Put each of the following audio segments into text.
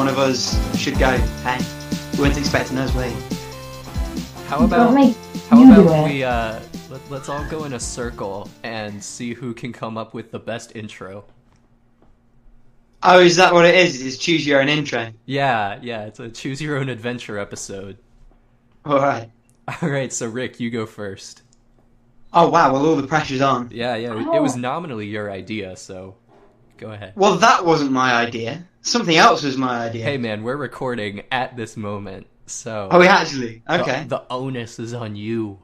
one of us should go to pay. We weren't expecting us, were you? How about we let's all go in a circle and see who can come up with the best intro. Oh, is that what it is? It's choose your own intro. Yeah, it's a choose your own adventure episode. Alright, so Rick, you go first. Oh wow, well all the pressure's on. Yeah, it was nominally your idea, so go ahead. Well, that wasn't my idea. Something else was my idea. Hey man, we're recording at this moment, so... Oh, we actually? Okay. The onus is on you.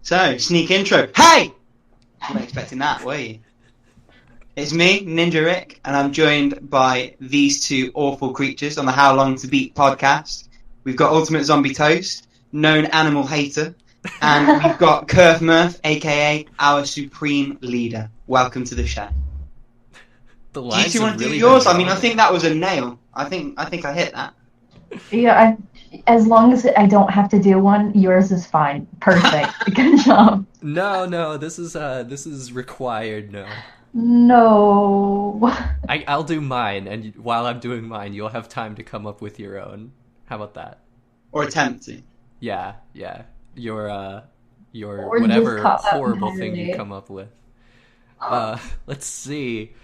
So, sneak intro. Hey! You weren't expecting that, were you? It's me, Ninja Rick, and I'm joined by these two awful creatures on the How Long to Beat podcast. We've got Ultimate Zombie Toast, known animal hater, and we've got Kerf Murph, aka our supreme leader. Welcome to the show. The do you two want to do yours? I mean, I think that was a nail. I think I hit that. Yeah, as long as I don't have to do one, yours is fine. Perfect. Good job. No, this is required. No. I'll do mine, and while I'm doing mine, you'll have time to come up with your own. How about that? Or attempt to. Yeah. Your or whatever horrible thing you come up with. Let's see.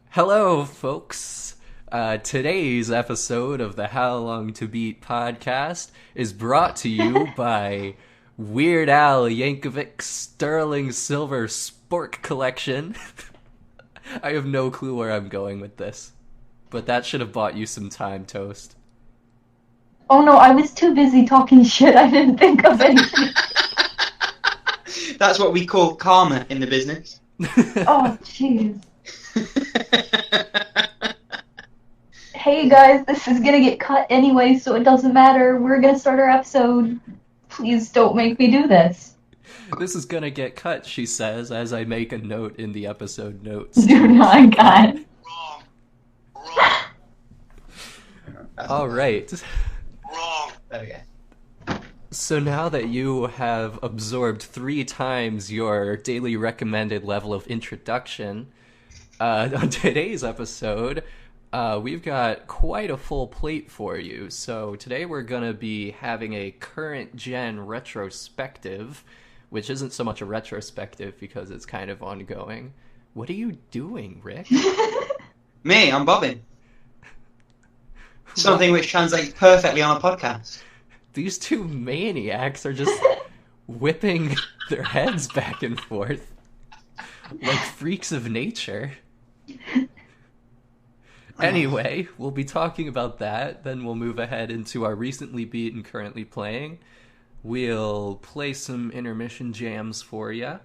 Hello, folks. Today's episode of the How Long to Beat podcast is brought to you by Weird Al Yankovic's Sterling Silver Spork Collection. I have no clue where I'm going with this, but that should have bought you some time, Toast. Oh no, I was too busy talking shit. I didn't think of anything. That's what we call karma in the business. Oh, jeez. Hey guys, this is gonna get cut anyway, so it doesn't matter. We're gonna start our episode. Please don't make me do this. This is gonna get cut, she says, as I make a note in the episode notes. Do not, God. Wrong. All right. Wrong. There we go. So now that you have absorbed 3 times your daily recommended level of introduction, on today's episode, we've got quite a full plate for you. So today we're going to be having a current-gen retrospective, which isn't so much a retrospective because it's kind of ongoing. What are you doing, Rick? Me, I'm bobbing. Something which translates perfectly on a podcast. These two maniacs are just whipping their heads back and forth like freaks of nature. Anyway, we'll be talking about that, then we'll move ahead into our recently beat and currently playing. We'll play some intermission jams for ya.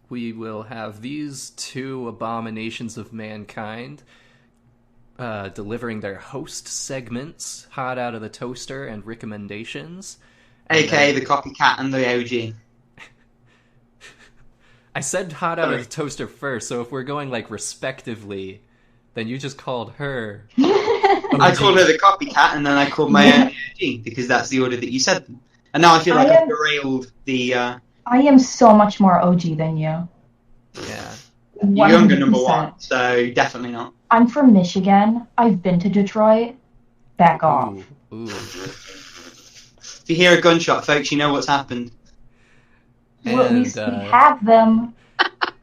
We will have these 2 abominations of mankind delivering their host segments, hot out of the toaster, and recommendations. AKA the copycat and the OG. I said hot out of the toaster first, so if we're going like respectively, then you just called her. I called her the copycat, and then I called my own OG, because that's the order that you said them. And now I feel like I've derailed the... I am so much more OG than you. Yeah. You're younger, number 1, so definitely not. I'm from Michigan. I've been to Detroit. Back off. Ooh. If you hear a gunshot, folks, you know what's happened. Well, at least we have them.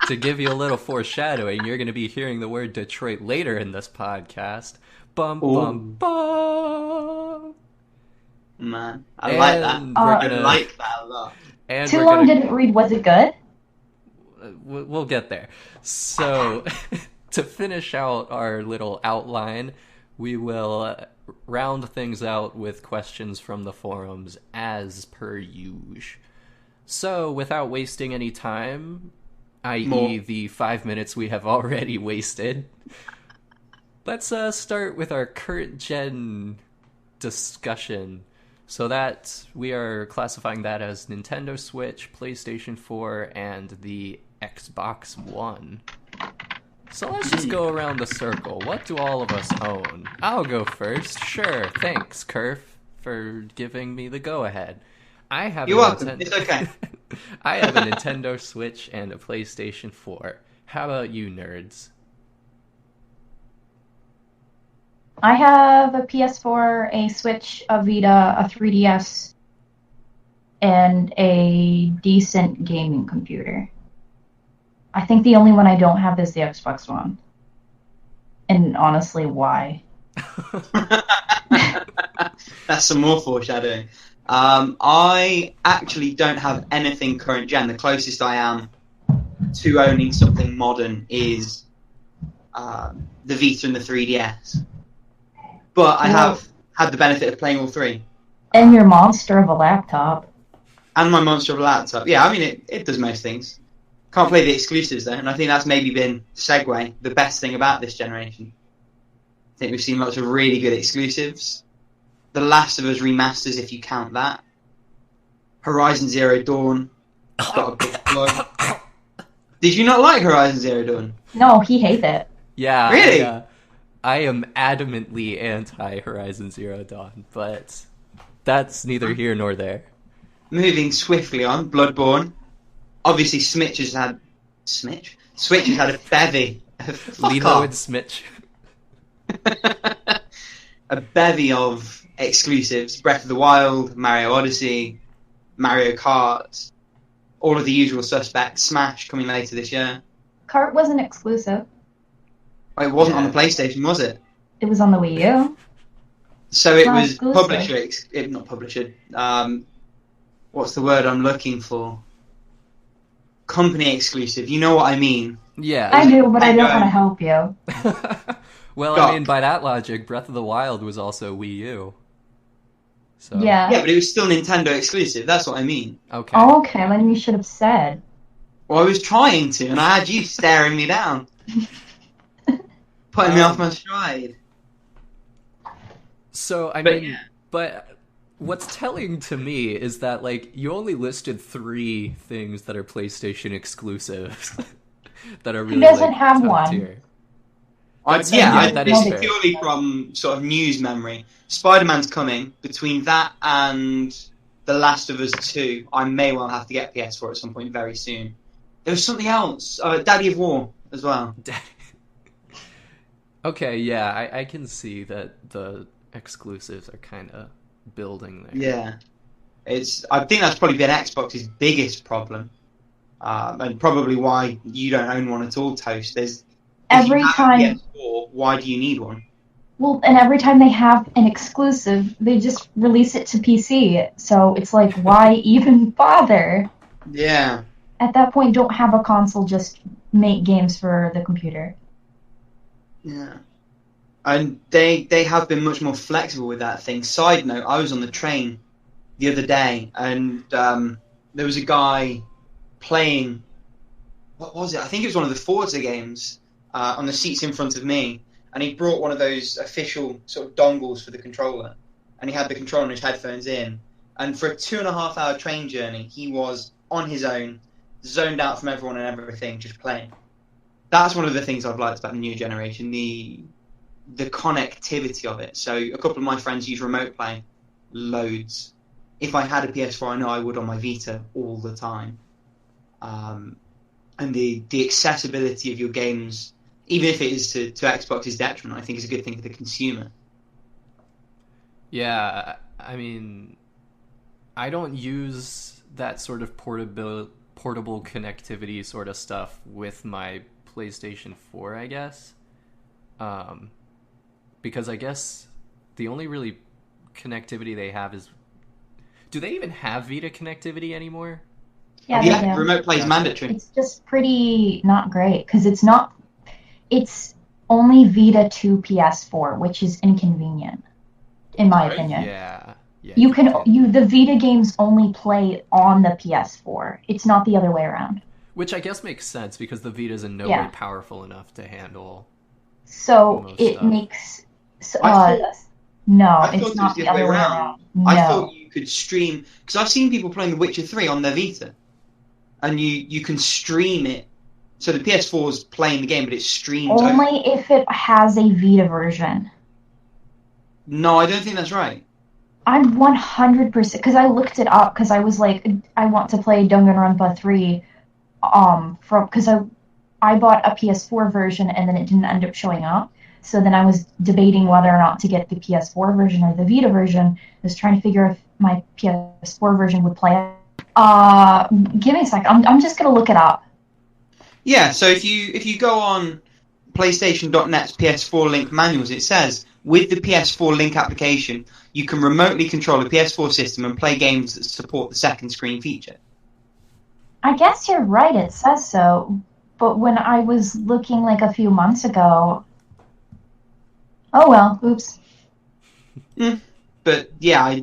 To give you a little foreshadowing, you're going to be hearing the word Detroit later in this podcast. Bum, bum, bum. Man, I like that. I like that a lot. And Too long didn't read. Was it good? We'll get there. So, to finish out our little outline, we will round things out with questions from the forums as per usual. So, without wasting any time, i.e. the 5 minutes we have already wasted, let's start with our current gen discussion. So that we are classifying that as Nintendo Switch, PlayStation 4, and the Xbox One. So let's just go around the circle. What do all of us own? I'll go first. Sure, thanks, Kerf, for giving me the go-ahead. You're welcome. It's okay. I have a Nintendo Switch and a PlayStation 4. How about you, nerds? I have a PS4, a Switch, a Vita, a 3DS, and a decent gaming computer. I think the only one I don't have is the Xbox One. And honestly, why? That's some more foreshadowing. I actually don't have anything current gen. The closest I am to owning something modern is the Vita and the 3DS. But I have had the benefit of playing all three. And your monster of a laptop. And my monster of a laptop. Yeah, I mean, it does most things. Can't play the exclusives, though, and I think that's maybe been, segue, the best thing about this generation. I think we've seen lots of really good exclusives. The Last of Us remasters, if you count that. Horizon Zero Dawn. Got a big plug. Did you not like Horizon Zero Dawn? No, he hates it. Yeah. Really? I am adamantly anti-Horizon Zero Dawn, but that's neither here nor there. Moving swiftly on, Bloodborne. Obviously, Switch has had a bevy. Lilo and Smitch. A bevy of exclusives. Breath of the Wild, Mario Odyssey, Mario Kart, all of the usual suspects. Smash coming later this year. Kart wasn't exclusive. Oh, it wasn't on the PlayStation, was it? It was on the Wii U. So it Not was exclusive. not publisher. What's the word I'm looking for? Company exclusive. You know what I mean? Yeah. I do, but I don't want to help you. Well, I mean, by that logic, Breath of the Wild was also Wii U. So. Yeah. Yeah, but it was still Nintendo exclusive. That's what I mean. Okay. Oh, okay, then you should have said. Well, I was trying to, and I had you staring me down. Putting me off my stride. So, Yeah. but what's telling to me is that, like, you only listed 3 things that are PlayStation exclusives that are really, doesn't like, have top one? tier. That is is fair. purely from sort of news memory. Spider-Man's coming. Between that and The Last of Us 2, I may well have to get PS4 at some point very soon. There was something else. Daddy of War as well. Okay, yeah, I can see that the exclusives are kind of building there. Yeah. I think that's probably been Xbox's biggest problem. And probably why you don't own one at all, Toast. Every time. PS4, why do you need one? Well, and every time they have an exclusive, they just release it to PC. So it's like, why even bother? Yeah. At that point, don't have a console, just make games for the computer. Yeah. And they have been much more flexible with that thing. Side note, I was on the train the other day, and there was a guy playing, what was it? I think it was one of the Forza games on the seats in front of me, and he brought one of those official sort of dongles for the controller, and he had the controller and his headphones in, and for a 2.5 hour train journey, he was on his own, zoned out from everyone and everything, just playing. That's one of the things I've liked about the new generation, the connectivity of it. So a couple of my friends use remote play loads. If I had a PS4, I know I would on my Vita all the time. And the accessibility of your games, even if it is to Xbox's detriment, I think is a good thing for the consumer. Yeah, I mean, I don't use that sort of portable connectivity sort of stuff with my PlayStation 4, I guess. Because I guess the only really connectivity they have is... Do they even have Vita connectivity anymore? Yeah, Yeah, remote play is mandatory. It's just pretty not great, because it's only Vita to PS4, which is inconvenient, in my opinion. Yeah. The Vita games only play on the PS4. It's not the other way around. Which I guess makes sense, because the Vita's in no way powerful enough to handle. So it makes. No, it's not the other way around. No. I thought you could stream, because I've seen people playing The Witcher 3 on their Vita, and you can stream it. So the PS4 is playing the game, but it streams only if it has a Vita version. No, I don't think that's right. I'm 100%, because I looked it up, because I was like, I want to play Danganronpa 3, because I bought a PS4 version and then it didn't end up showing up. So then I was debating whether or not to get the PS4 version or the Vita version. I was trying to figure if my PS4 version would play. Give me a second. I'm just gonna look it up. Yeah, so if you go on PlayStation.net's PS4 link manuals, it says with the PS4 link application, you can remotely control the PS4 system and play games that support the second screen feature. I guess you're right. It says so, but when I was looking like a few months ago, oh well, oops. But yeah,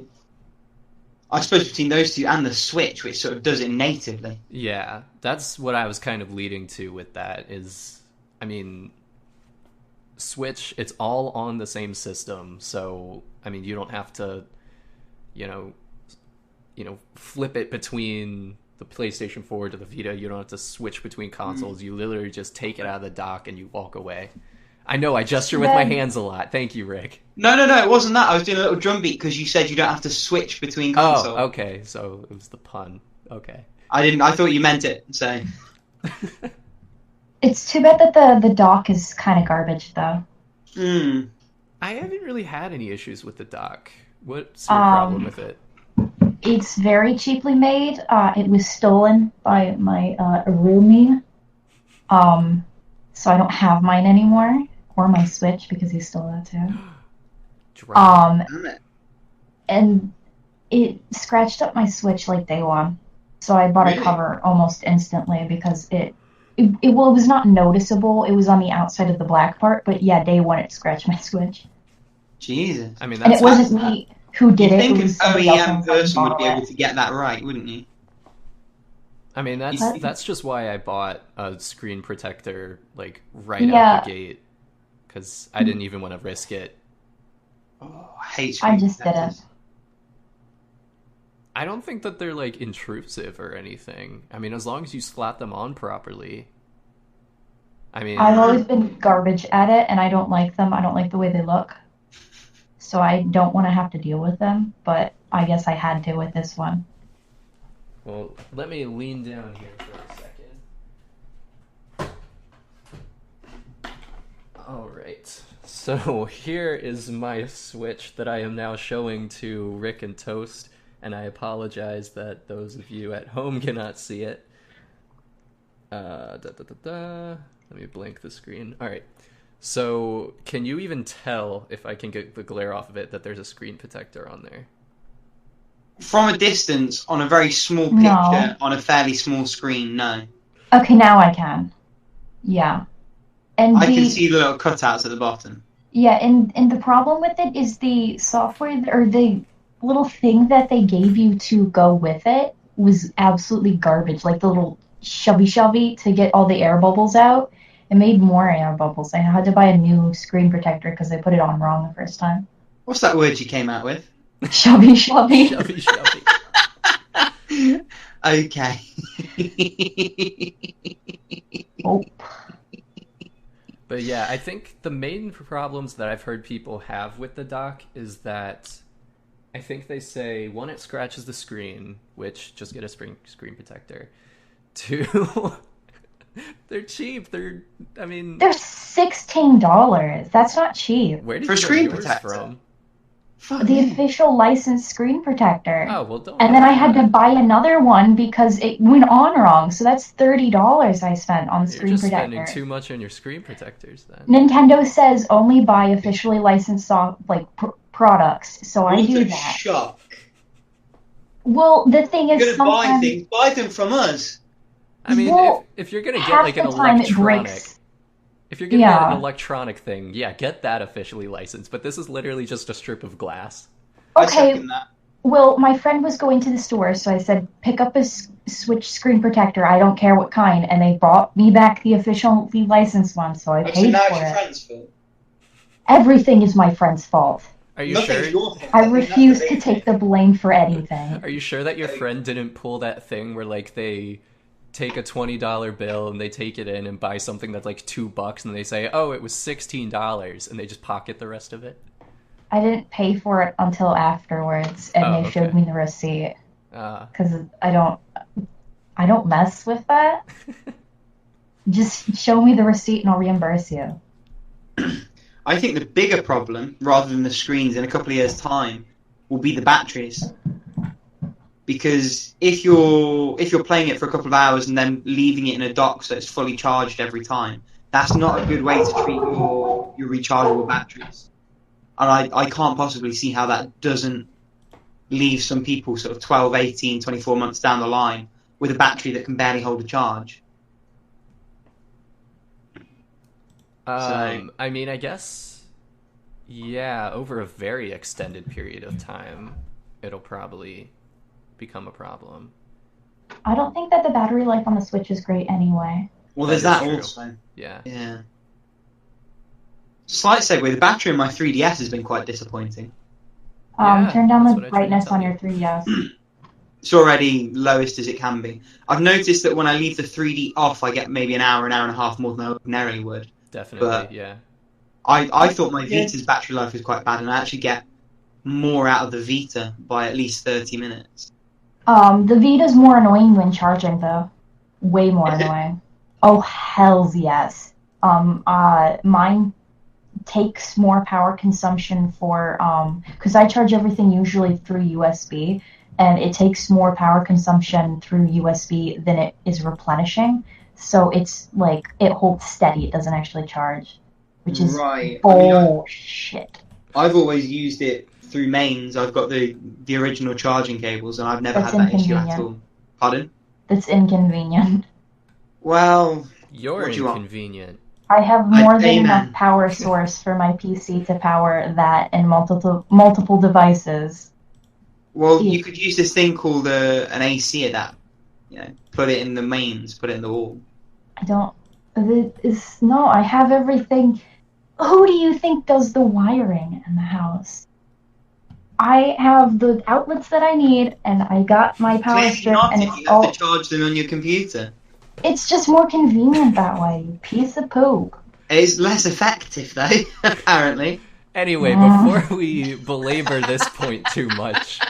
I suppose between those two and the Switch, which sort of does it natively. Yeah, that's what I was kind of leading to with that is, I mean, Switch, it's all on the same system, so, I mean, you don't have to, you know, flip it between the PlayStation 4 to the Vita. You don't have to switch between consoles. You literally just take it out of the dock and you walk away. I know, I gesture with my hands a lot. Thank you, Rick. No, it wasn't that. I was doing a little drum beat because you said you don't have to switch between consoles. Oh, okay, so it was the pun. Okay. I thought you meant it, so... It's too bad that the dock is kind of garbage, though. I haven't really had any issues with the dock. What's your problem with it? It's very cheaply made. It was stolen by my roomie. So I don't have mine anymore. Or my Switch, because he stole that too. And it scratched up my Switch like day one. So I bought a cover almost instantly because it was not noticeable. It was on the outside of the black part, but yeah, day one it scratched my Switch. Jesus. I mean, and it wasn't me who did it. You'd it think an OEM person would be able to get that right, wouldn't you? I mean, that's just why I bought a screen protector, like, right out the gate. Because I didn't even want to risk it. Oh, I hate screen protectors. I just did it. I don't think that they're, like, intrusive or anything. I mean, as long as you slap them on properly. I mean... I've always been garbage at it, and I don't like them. I don't like the way they look. So I don't want to have to deal with them, but I guess I had to with this one. Well, let me lean down here for a second. Alright, so here is my Switch that I am now showing to Rick and Toast, and I apologize that those of you at home cannot see it. Let me blink the screen. Alright, so can you even tell, if I can get the glare off of it, that there's a screen protector on there? From a distance, on a very small picture, on a fairly small screen, no. Okay, now I can. Yeah. And I can see the little cutouts at the bottom. Yeah, and the problem with it is the software, or the little thing that they gave you to go with it was absolutely garbage. Like the little shovey to get all the air bubbles out. It made more air bubbles. I had to buy a new screen protector because I put it on wrong the first time. What's that word you came out with? Shovey. Shovey. Okay. Oh. But yeah, I think the main problems that I've heard people have with the dock is that I think they say, one, it scratches the screen, which, just get a screen protector. Two, they're cheap. They're $16. That's not cheap. Where did you get screen yours protector from? The official licensed screen protector. Oh, well, don't. And then I had to buy another one because it went on wrong. So that's $30 I spent on the screen protector. You're just spending too much on your screen protectors then. Nintendo says only buy officially licensed products. So I do that. Shock. Well, the thing is, you're gonna buy things, buy them from us. I mean, if you're gonna get like an electronic. If you're gonna get an electronic thing, get that officially licensed. But this is literally just a strip of glass. Okay. Well, my friend was going to the store, so I said, pick up a Switch screen protector. I don't care what kind. And they brought me back the officially licensed one, so I paid for it. Friend's fault. Everything is my friend's fault. Are you sure? I refuse to take the blame for anything. Are you sure that your friend didn't pull that thing where, like, they take a $20 bill and they take it in and buy something that's like $2 and they say, oh, it was $16, and they just pocket the rest of it? I didn't pay for it until afterwards, and they showed me the receipt. Because I don't mess with that. Just show me the receipt and I'll reimburse you. I think the bigger problem, rather than the screens in a couple of years' time, will be the batteries. Because if you're playing it for a couple of hours and then leaving it in a dock so it's fully charged every time, that's not a good way to treat your rechargeable batteries. And I can't possibly see how that doesn't leave some people sort of 12, 18, 24 months down the line with a battery that can barely hold a charge. I mean, I guess, yeah, over a very extended period of time, it'll probably become a problem. I don't think that the battery life on the Switch is great anyway. Well, there's that also. Yeah. Yeah. Slight segue, the battery in my 3DS has been quite disappointing. Turn down the brightness on your 3DS. It's already lowest as it can be. I've noticed that when I leave the 3D off, I get maybe an hour and a half more than I ordinarily would. Definitely, but yeah. I thought my Vita's battery life was quite bad, and I actually get more out of the Vita by at least 30 minutes. The Vita's more annoying when charging, though. Way more annoying. Oh, hells yes. Mine takes more power consumption for, because I charge everything usually through USB, and it takes more power consumption through USB than it is replenishing. So it's like, it holds steady, it doesn't actually charge. Which is bullshit. I've always used it through mains. I've got the original charging cables, and I've never had that issue at all. Pardon? That's inconvenient. Well, you're inconvenient. I have more than enough power source for my PC to power that and multiple devices. Well, you could use this thing called an AC adapter. You know, put it in the mains, put it in the wall. I have everything. Who do you think does the wiring in the house? I have the outlets that I need, and I got my power strip, and it's you have to charge them on your computer. It's just more convenient that way, you piece of poop. It's less effective, though, apparently. Anyway, before we belabor this point too much,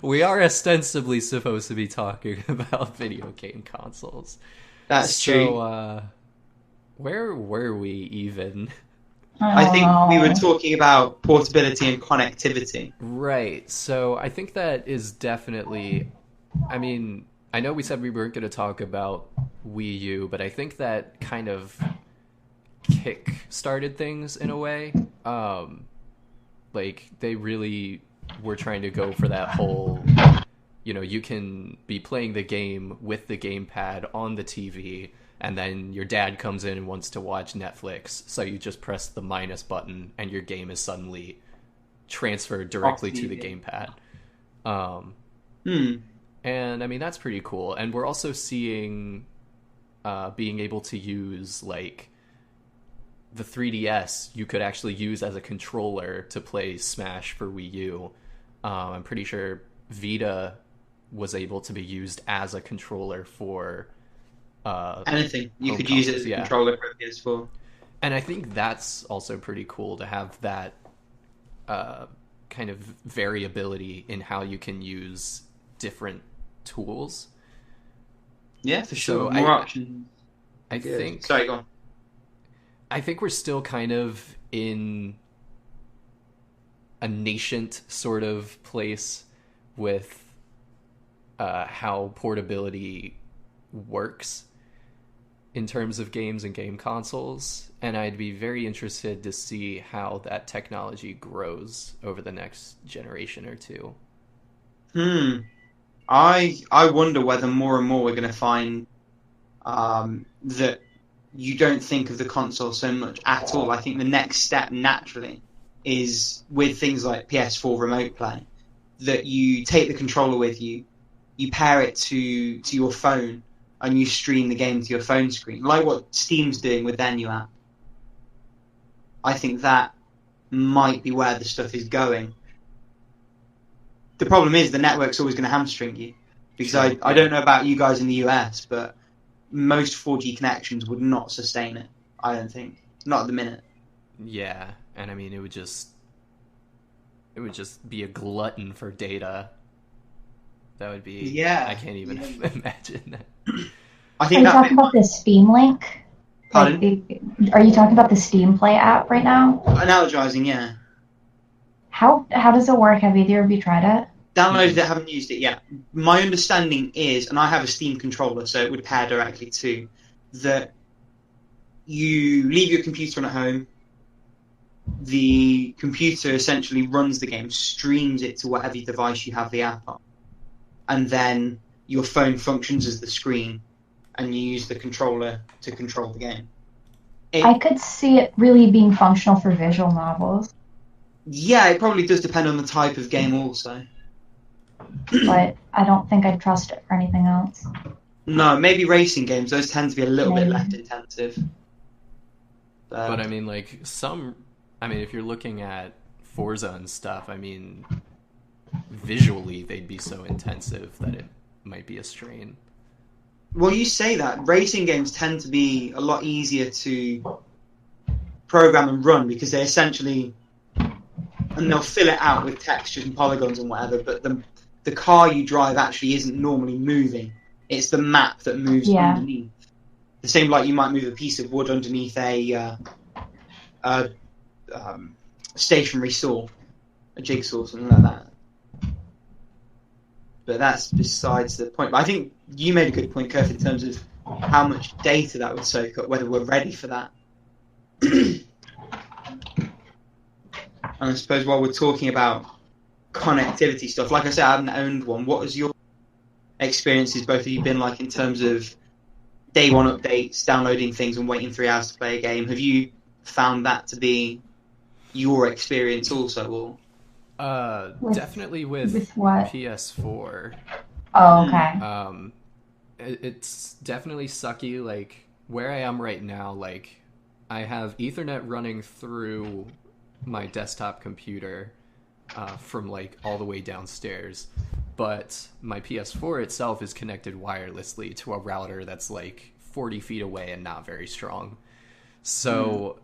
we are ostensibly supposed to be talking about video game consoles. That's true. So, where were we even? I think we were talking about portability and connectivity. Right. So I think that is definitely... I mean, I know we said we weren't going to talk about Wii U, but I think that kind of kick-started things in a way. Like, they really were trying to go for that whole... You know, you can be playing the game with the gamepad on the TV, and then your dad comes in and wants to watch Netflix, so you just press the minus button, and your game is suddenly transferred directly to the gamepad. And, I mean, that's pretty cool. And we're also seeing being able to use, like, the 3DS you could actually use as a controller to play Smash for Wii U. I'm pretty sure Vita was able to be used as a controller for anything. You could use it as a controller for PS4. And I think that's also pretty cool to have that kind of variability in how you can use different tools. Yeah, for sure. More options. I think... Sorry, go on. I think we're still kind of in a nascent sort of place with how portability works in terms of games and game consoles, and I'd be very interested to see how that technology grows over the next generation or two. I wonder whether more and more we're going to find that you don't think of the console so much at all. I think the next step naturally is with things like PS4 Remote Play, that you take the controller with you, you pair it to your phone, and you stream the game to your phone screen, like what Steam's doing with their new app. I think that might be where the stuff is going. The problem is the network's always going to hamstring you, because I don't know about you guys in the US, but most 4G connections would not sustain it, I don't think. Not at the minute. Yeah, and I mean, it would just be a glutton for data. That would be... Yeah. I can't even imagine that. I Are think you that talking about the Steam Link? Pardon? Are you talking about the Steam Play app right now? Analogizing, yeah. How does it work? Have either of you tried it? Downloaded it, haven't used it yet. My understanding is, and I have a Steam controller, so it would pair directly to, that you leave your computer on at home, the computer essentially runs the game, streams it to whatever device you have the app on, and then your phone functions as the screen, and you use the controller to control the game. I could see it really being functional for visual novels. Yeah, it probably does depend on the type of game also. But I don't think I'd trust it for anything else. No, maybe racing games, those tend to be a little bit Maybe. less intensive. But I mean, like, if you're looking at Forza and stuff, I mean, visually they'd be so intensive that it might be a strain. Well, you say that. Racing games tend to be a lot easier to program and run because they essentially... And they'll fill it out with textures and polygons and whatever, but the car you drive actually isn't normally moving. It's the map that moves underneath. The same like you might move a piece of wood underneath a stationary saw, a jigsaw, something like that. But that's besides the point. But I think you made a good point, Kerf, in terms of how much data that would soak up, whether we're ready for that. And I suppose while we're talking about connectivity stuff, like I said, I haven't owned one. What has your experiences, both of you, been like in terms of day one updates, downloading things and waiting 3 hours to play a game? Have you found that to be your experience also? Or Definitely with what? PS4. Oh, okay. It's definitely sucky. Like, where I am right now, like, I have Ethernet running through my desktop computer from like all the way downstairs, but my PS4 itself is connected wirelessly to a router that's like 40 feet away and not very strong. So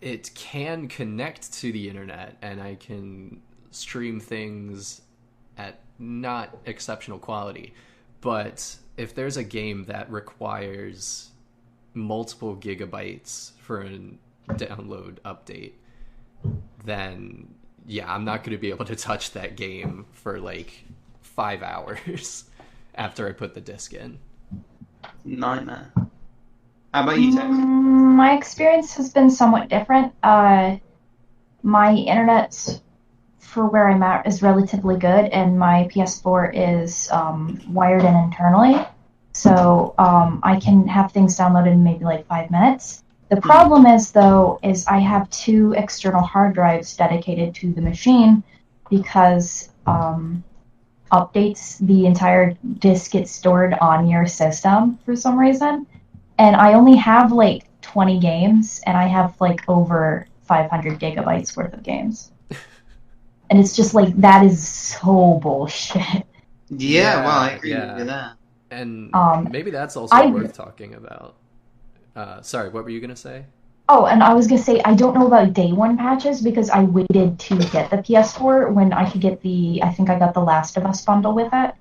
it can connect to the internet and I can stream things at not exceptional quality. But if there's a game that requires multiple gigabytes for a download update, then yeah, I'm not going to be able to touch that game for like 5 hours after I put the disc in. Nightmare. How about you, Tex? My experience has been somewhat different. My internet for where I'm at is relatively good, and my PS4 is wired in internally, so I can have things downloaded in maybe like 5 minutes. The problem is, though, is I have 2 external hard drives dedicated to the machine because updates, the entire disk gets stored on your system for some reason. And I only have like 20 games, and I have like over 500 gigabytes worth of games. And it's just like, that is so bullshit. Yeah, well, I agree with that. And maybe that's also worth talking about. Sorry, what were you going to say? Oh, and I was going to say, I don't know about day one patches because I waited to get the PS4 when I could get I think I got the Last of Us bundle with it.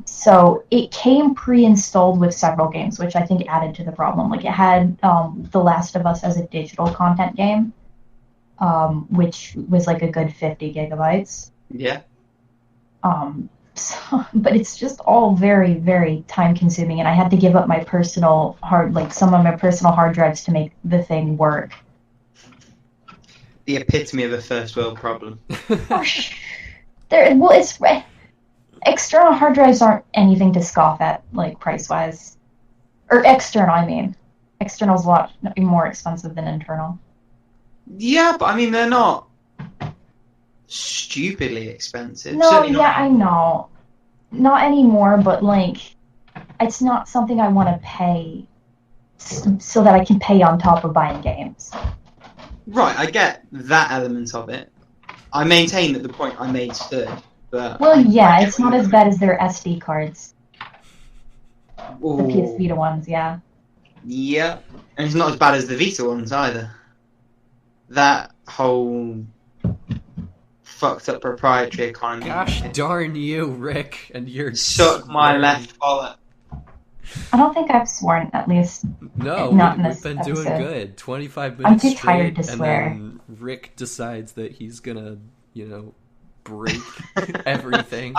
So it came pre-installed with several games, which I think added to the problem. Like it had The Last of Us as a digital content game, which was like a good 50 gigabytes. Yeah. But it's just all very, very time consuming, and I had to give up my personal some of my personal hard drives to make the thing work. The epitome of a first world problem. External hard drives aren't anything to scoff at, like price wise, or external. I mean, external's a lot more expensive than internal. Yeah, but I mean they're not stupidly expensive. No, yeah, I know. Not anymore, but like, it's not something I want to pay so that I can pay on top of buying games. Right, I get that element of it. I maintain that the point I made stood, but... Well, yeah, it's not as bad as their SD cards. Ooh. The PS Vita ones, yeah. Yeah, and it's not as bad as the Vita ones either. That whole fucked up proprietary economy. Gosh darn you, Rick, and your suck my left wallet. I don't think I've sworn, at least No, not in we've this been episode. doing good. 25 I'm minutes too straight, tired to and swear. then Rick decides that he's gonna, break everything.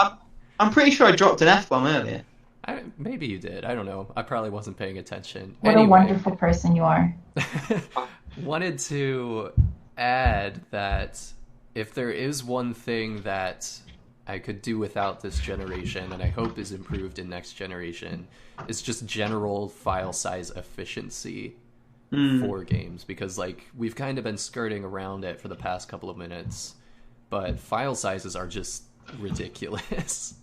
I'm pretty sure I dropped an F-bomb earlier. Maybe you did. I don't know. I probably wasn't paying attention. What Anyway, a wonderful person you are. wanted to add that if there is one thing that I could do without this generation, and I hope is improved in next generation, is just general file size efficiency for games. Because, we've kind of been skirting around it for the past couple of minutes, but file sizes are just ridiculous.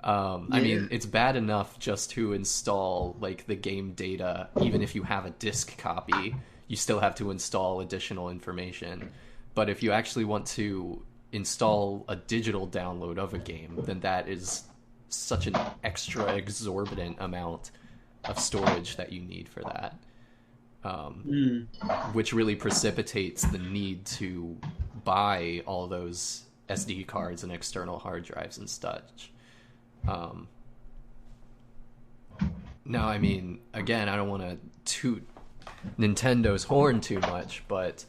I mean, it's bad enough just to install, the game data. Even if you have a disk copy, you still have to install additional information. But if you actually want to install a digital download of a game, then that is such an extra exorbitant amount of storage that you need for that. Which really precipitates the need to buy all those SD cards and external hard drives and such. No, I mean, again, I don't want to toot Nintendo's horn too much, but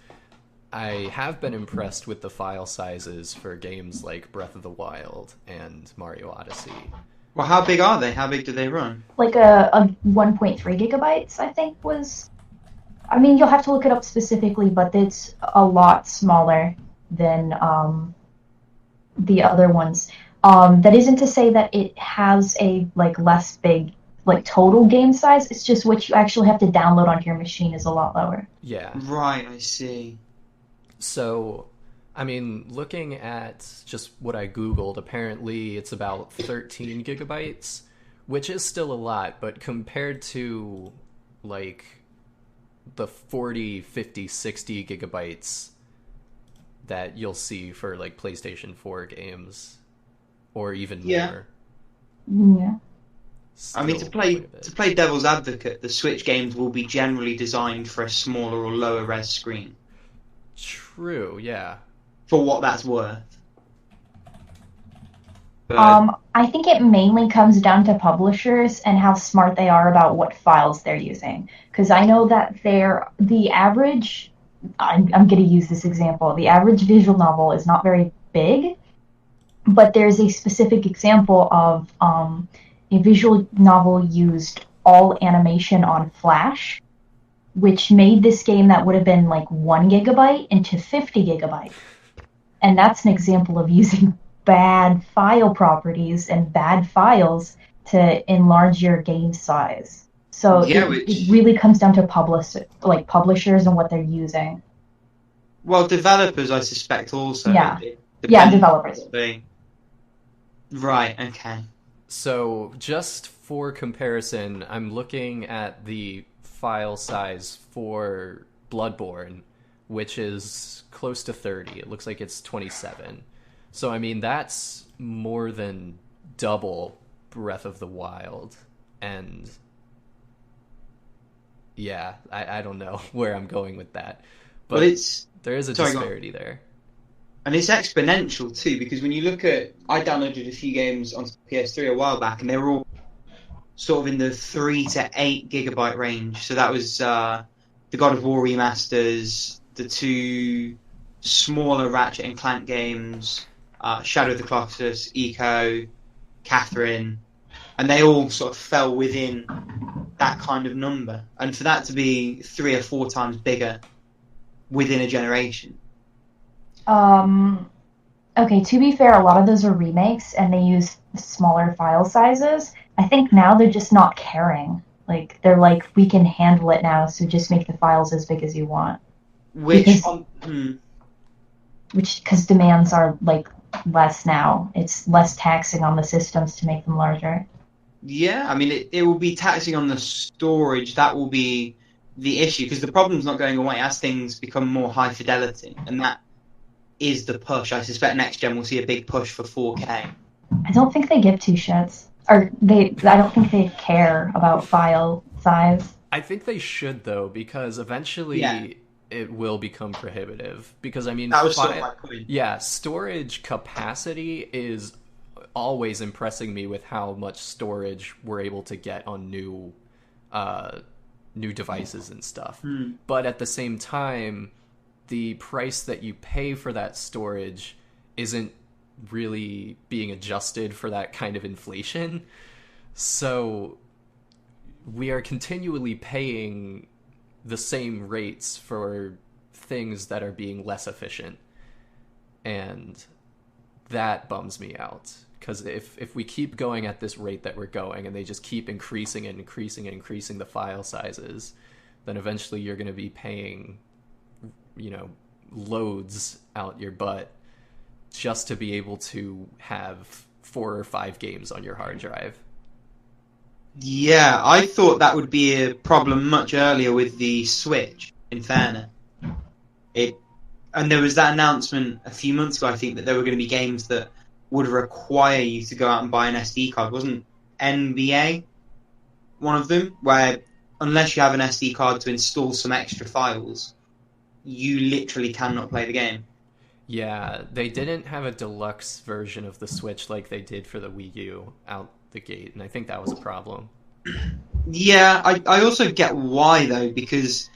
I have been impressed with the file sizes for games like Breath of the Wild and Mario Odyssey. Well, how big are they? How big do they run? Like a 1.3 gigabytes, I think was... I mean, you'll have to look it up specifically, but it's a lot smaller than the other ones. That isn't to say that it has a less big total game size. It's just what you actually have to download onto your machine is a lot lower. Yeah. Right, I see. So, I mean, looking at just what I Googled, apparently it's about 13 gigabytes, which is still a lot, but compared to, the 40, 50, 60 gigabytes that you'll see for, PlayStation 4 games, or even more. Yeah. I mean, to play devil's advocate, the Switch games will be generally designed for a smaller or lower res screen. True, yeah. For what that's worth. But, I think it mainly comes down to publishers and how smart they are about what files they're using. Because I know that the average, I'm going to use this example, the average visual novel is not very big, but there's a specific example of a visual novel used all animation on Flash, which made this game that would have been 1 gigabyte into 50 gigabyte. And that's an example of using bad file properties and bad files to enlarge your game size. So it really comes down to publishers and what they're using. Well, developers, I suspect, also. Yeah, developers. Right, okay. So, just for comparison, I'm looking at the file size for Bloodborne, which is close to 30. It looks like it's 27. So, I mean, that's more than double Breath of the Wild. And yeah, I don't know where I'm going with that. But there is a disparity there. And it's exponential too, because when you look at... I downloaded a few games on PS3 a while back, and they were all sort of in the 3 to 8 gigabyte range. So that was the God of War remasters, the 2 smaller Ratchet and Clank games, Shadow of the Colossus, Eco, Catherine, and they all sort of fell within that kind of number. And for that to be 3 or 4 times bigger within a generation. Okay, to be fair, a lot of those are remakes, and they use smaller file sizes. I think now they're just not caring. They're we can handle it now, so just make the files as big as you want. Because demands are, less now. It's less taxing on the systems to make them larger. Yeah, I mean, it will be taxing on the storage. That will be the issue, because the problem's not going away as things become more high fidelity, and that is the push. I suspect next gen will see a big push for 4K. I don't think they give two shits. I don't think they care about file size. I think they should, though, because eventually it will become prohibitive. Because, I mean, that was sort of my point. Yeah, storage capacity is always impressing me with how much storage we're able to get on new devices and stuff. But at the same time, the price that you pay for that storage isn't really being adjusted for that kind of inflation. So we are continually paying the same rates for things that are being less efficient. And that bums me out. Because if we keep going at this rate that we're going, and they just keep increasing and increasing and increasing the file sizes, then eventually you're going to be paying, loads out your butt just to be able to have 4 or 5 games on your hard drive. Yeah, I thought that would be a problem much earlier with the Switch, in fairness. And there was that announcement a few months ago, I think, that there were going to be games that would require you to go out and buy an SD card. Wasn't NBA one of them? Where unless you have an SD card to install some extra files, you literally cannot play the game. Yeah, they didn't have a deluxe version of the Switch like they did for the Wii U out the gate, and I think that was a problem. Yeah, I also get why, though, because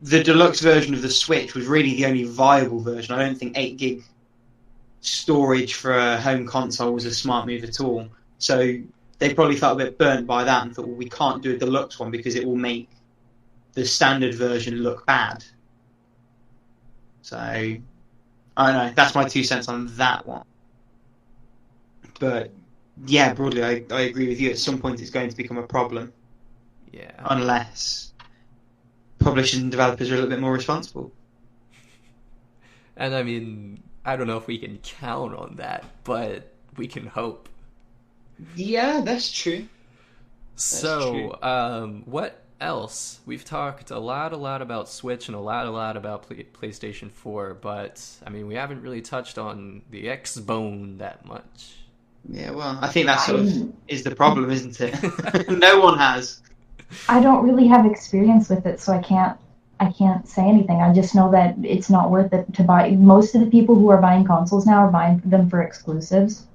the deluxe version of the Switch was really the only viable version. I don't think 8 gig storage for a home console was a smart move at all. So they probably felt a bit burnt by that and thought, well, we can't do a deluxe one because it will make the standard version look bad. So, I don't know. That's my 2 cents on that one. But, yeah, broadly, I agree with you. At some point, it's going to become a problem. Yeah. Unless publishers and developers are a little bit more responsible. And, I mean, I don't know if we can count on that, but we can hope. Yeah, that's true. What else? We've talked a lot about Switch and a lot about PlayStation 4, but I mean, we haven't really touched on the X-Bone that much. Yeah, well, I think that sort of is the problem, isn't it? No one has. I don't really have experience with it, so I can't say anything. I just know that it's not worth it to buy. Most of the people who are buying consoles now are buying them for exclusives,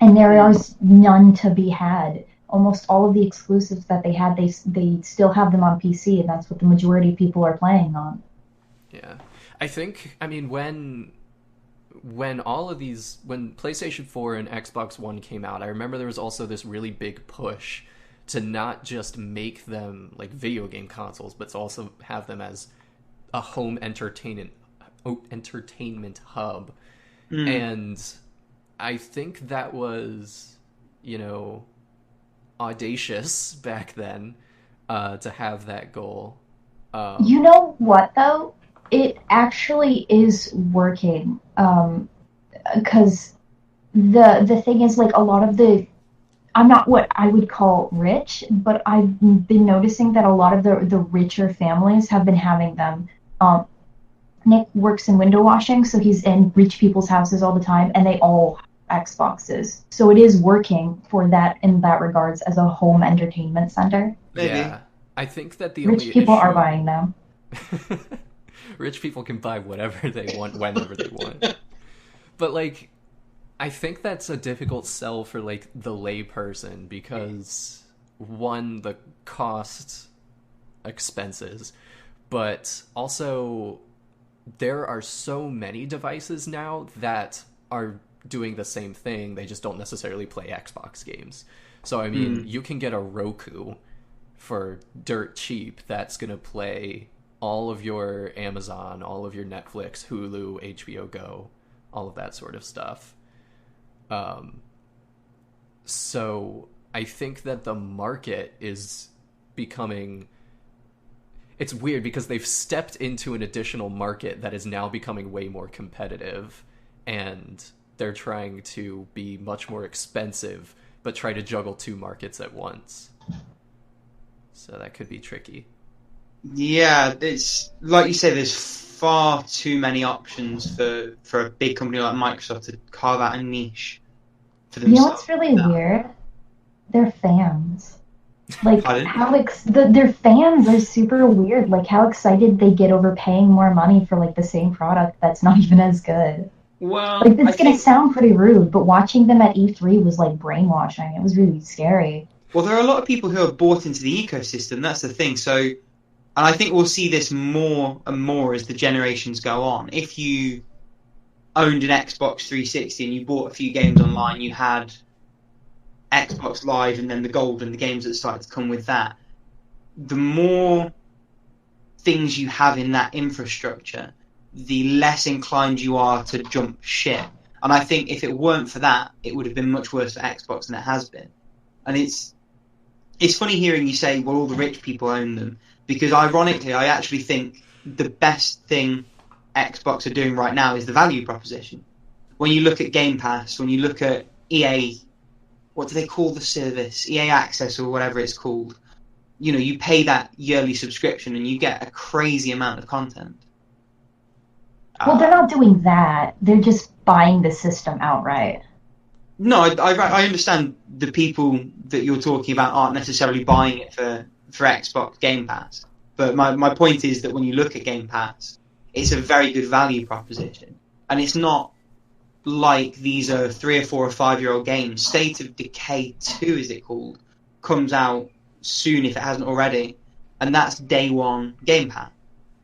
and there are none to be had. Almost all of the exclusives that they had, they still have them on PC, and that's what the majority of people are playing on. Yeah, I think, I mean, when PlayStation 4 and Xbox One came out, I remember there was also this really big push to not just make them like video game consoles, but to also have them as a home entertainment hub. And I think that was, audacious back then to have that goal. You know what, though? It actually is working. Because the thing is, like, a lot of I'm not what I would call rich, but I've been noticing that a lot of the richer families have been having them. Nick works in window washing, so he's in rich people's houses all the time, and they all have Xboxes. So it is working for that in that regards as a home entertainment center. Yeah, I think that the rich people are buying them. Rich people can buy whatever they want whenever they want. But, like, I think that's a difficult sell for, like, the layperson because, one, the cost expenses, but also there are so many devices now that are doing the same thing. They just don't necessarily play Xbox games. So, I mean, you can get a Roku for dirt cheap that's going to play all of your Amazon, all of your Netflix, Hulu, HBO Go, all of that sort of stuff. So I think that the market is becoming... It's weird because they've stepped into an additional market that is now becoming way more competitive, and they're trying to be much more expensive, but try to juggle 2 markets at once. So that could be tricky. Yeah, it's like you say, there's far too many options for a big company like Microsoft to carve out a niche for themselves. You know what's really weird? They're fans. Like, their fans are super weird. Like, how excited they get over paying more money for, like, the same product that's not even as good. Well, Like, I it's gonna think sound pretty rude, but watching them at E3 was like brainwashing. It was really scary. well there are a lot of people who are bought into the ecosystem. That's the thing. So, and I think we'll see this more and more as the generations go on. If you owned an Xbox 360 and you bought a few games online, you had Xbox Live and then the Gold and the games that started to come with that. The more things you have in that infrastructure, the less inclined you are to jump ship. And I think if it weren't for that, it would have been much worse for Xbox than it has been. And it's funny hearing you say, well, all the rich people own them, because ironically, I actually think the best thing Xbox are doing right now is the value proposition. When you look at Game Pass, when you look at EA, what do they call the service? EA Access or whatever it's called. You know, you pay that yearly subscription and you get a crazy amount of content. Well, they're not doing that. They're just buying the system outright. No, I understand the people that you're talking about aren't necessarily buying it for Xbox Game Pass. But my point is that when you look at Game Pass, it's a very good value proposition. And it's not like these are 3 or 4 or 5-year-old games. State of Decay 2, is it called, comes out soon if it hasn't already. And that's day one Game Pass.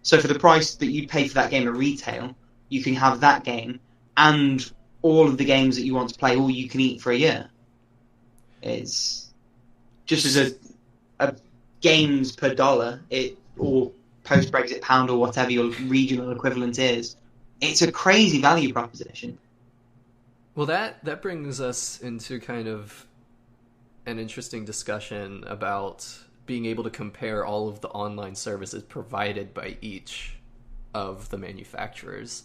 So for the price that you pay for that game at retail, you can have that game and all of the games that you want to play, all you can eat for a year. It's just as a games per dollar, or post-Brexit pound or whatever your regional equivalent is. It's a crazy value proposition. Well, that brings us into kind of an interesting discussion about being able to compare all of the online services provided by each of the manufacturers.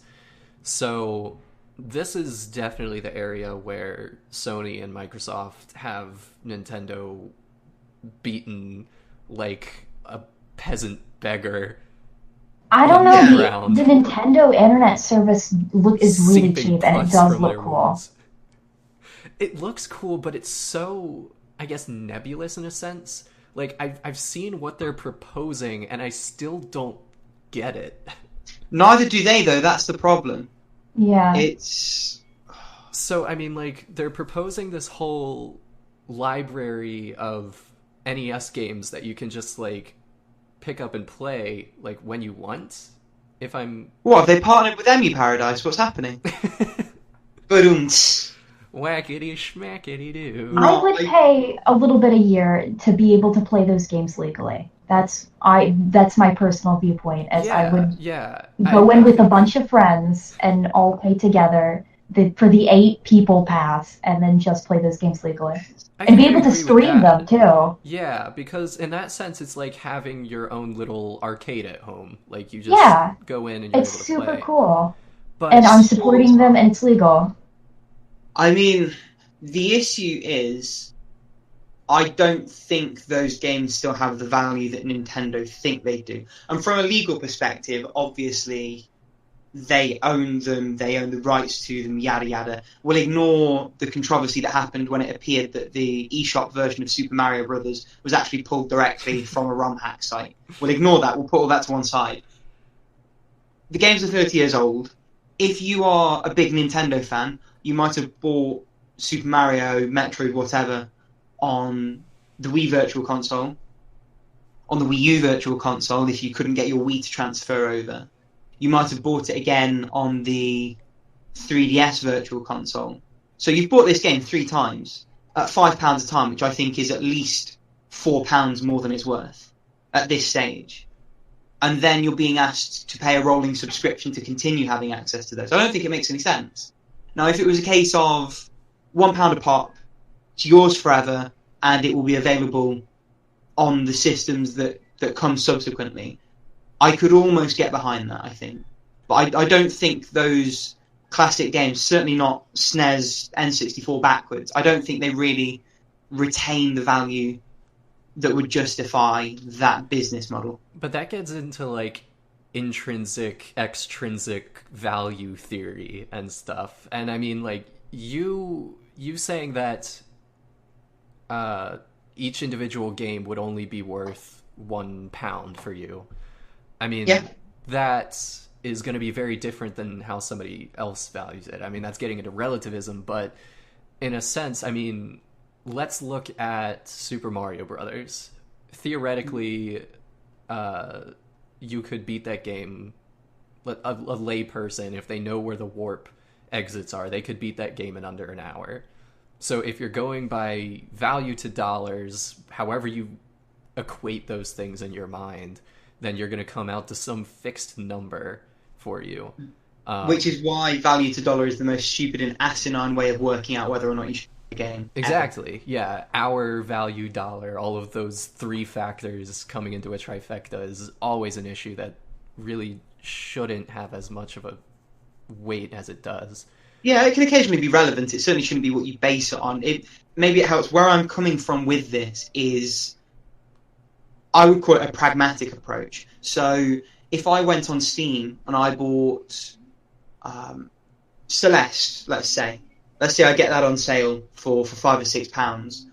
So this is definitely the area where Sony and Microsoft have Nintendo beaten like a peasant beggar. I don't know. Yeah. The Nintendo Internet service is really Seeping cheap, and it pus does from look their cool. wounds. It looks cool, but it's so, I guess, nebulous in a sense. Like, I've seen what they're proposing, and I still don't get it. Neither do they, though. That's the problem. Yeah. It's... So, I mean, like, they're proposing this whole library of NES games that you can just, like, pick up and play, like, when you want. If I'm... What, have they partnered with Emu Paradise? What's happening? Ba-dum-ts. Whackity schmackity doo. I would pay a little bit a year to be able to play those games legally. That's my personal viewpoint. As I would go in with a bunch of friends and all pay together for the 8 people pass, and then just play those games legally and be able to stream them too. Yeah, because in that sense, it's like having your own little arcade at home. Like you just go in and you're able to play. It's super cool. But and I'm supporting them, and it's legal. I mean, the issue is, I don't think those games still have the value that Nintendo think they do. And from a legal perspective, obviously, they own them, they own the rights to them, yada yada. We'll ignore the controversy that happened when it appeared that the eShop version of Super Mario Brothers was actually pulled directly from a ROM hack site. We'll ignore that, we'll put all that to one side. The games are 30 years old. If you are a big Nintendo fan, you might have bought Super Mario, Metroid, whatever, on the Wii Virtual Console, on the Wii U Virtual Console if you couldn't get your Wii to transfer over. You might have bought it again on the 3DS Virtual Console. So you've bought this game 3 times at £5 a time, which I think is at least £4 more than it's worth at this stage. And then you're being asked to pay a rolling subscription to continue having access to those. I don't think it makes any sense. Now, if it was a case of £1 a pop, it's yours forever, and it will be available on the systems that come subsequently, I could almost get behind that, I think. But I don't think those classic games, certainly not SNES, N64 backwards, I don't think they really retain the value that would justify that business model. But that gets into, like, intrinsic, extrinsic value theory and stuff. And I mean, like, you saying that each individual game would only be worth £1 for you. I mean, that is going to be very different than how somebody else values it. I mean, that's getting into relativism, but in a sense, I mean, let's look at Super Mario Brothers. Theoretically, you could beat that game. A lay person, if they know where the warp exits are, they could beat that game in under an hour. So if you're going by value to dollars, however you equate those things in your mind, then you're going to come out to some fixed number for you. Which is why value to dollar is the most stupid and asinine way of working out whether or not you should play the game. Exactly, ever. Yeah. Hour, value, dollar, all of those three factors coming into a trifecta is always an issue that really shouldn't have as much of a weight as it does. Yeah, it can occasionally be relevant. It certainly shouldn't be what you base it on. Maybe it helps. Where I'm coming from with this is, I would call it a pragmatic approach. So if I went on Steam and I bought Celeste, let's say I get that on sale for £5 or £6.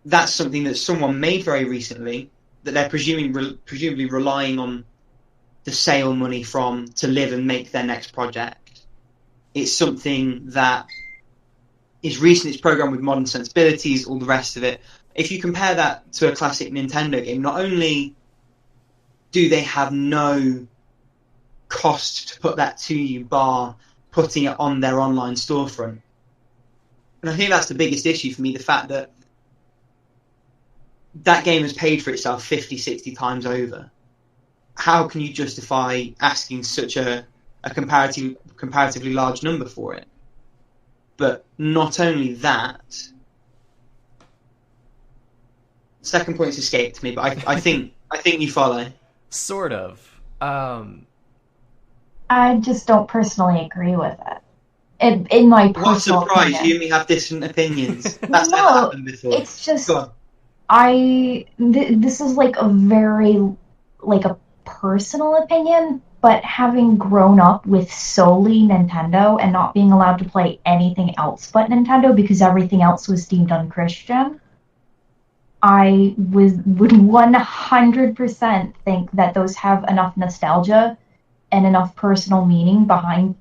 That's something that someone made very recently that they're presumably relying on the sale money from to live and make their next project. It's something that is recent, it's programmed with modern sensibilities, all the rest of it. If you compare that to a classic Nintendo game, not only do they have no cost to put that to you, bar putting it on their online storefront. And I think that's the biggest issue for me, the fact that that game has paid for itself 50, 60 times over. How can you justify asking such a comparatively large number for it? But not only that, second point's escaped me, but I think you follow. Sort of. I just don't personally agree with it. In my personal What surprise! opinion. You and me have different opinions. That's No, never happened before. It's just Go on. this is like a very a personal opinion, but having grown up with solely Nintendo and not being allowed to play anything else but Nintendo because everything else was deemed unchristian, I would 100% think that those have enough nostalgia and enough personal meaning behind,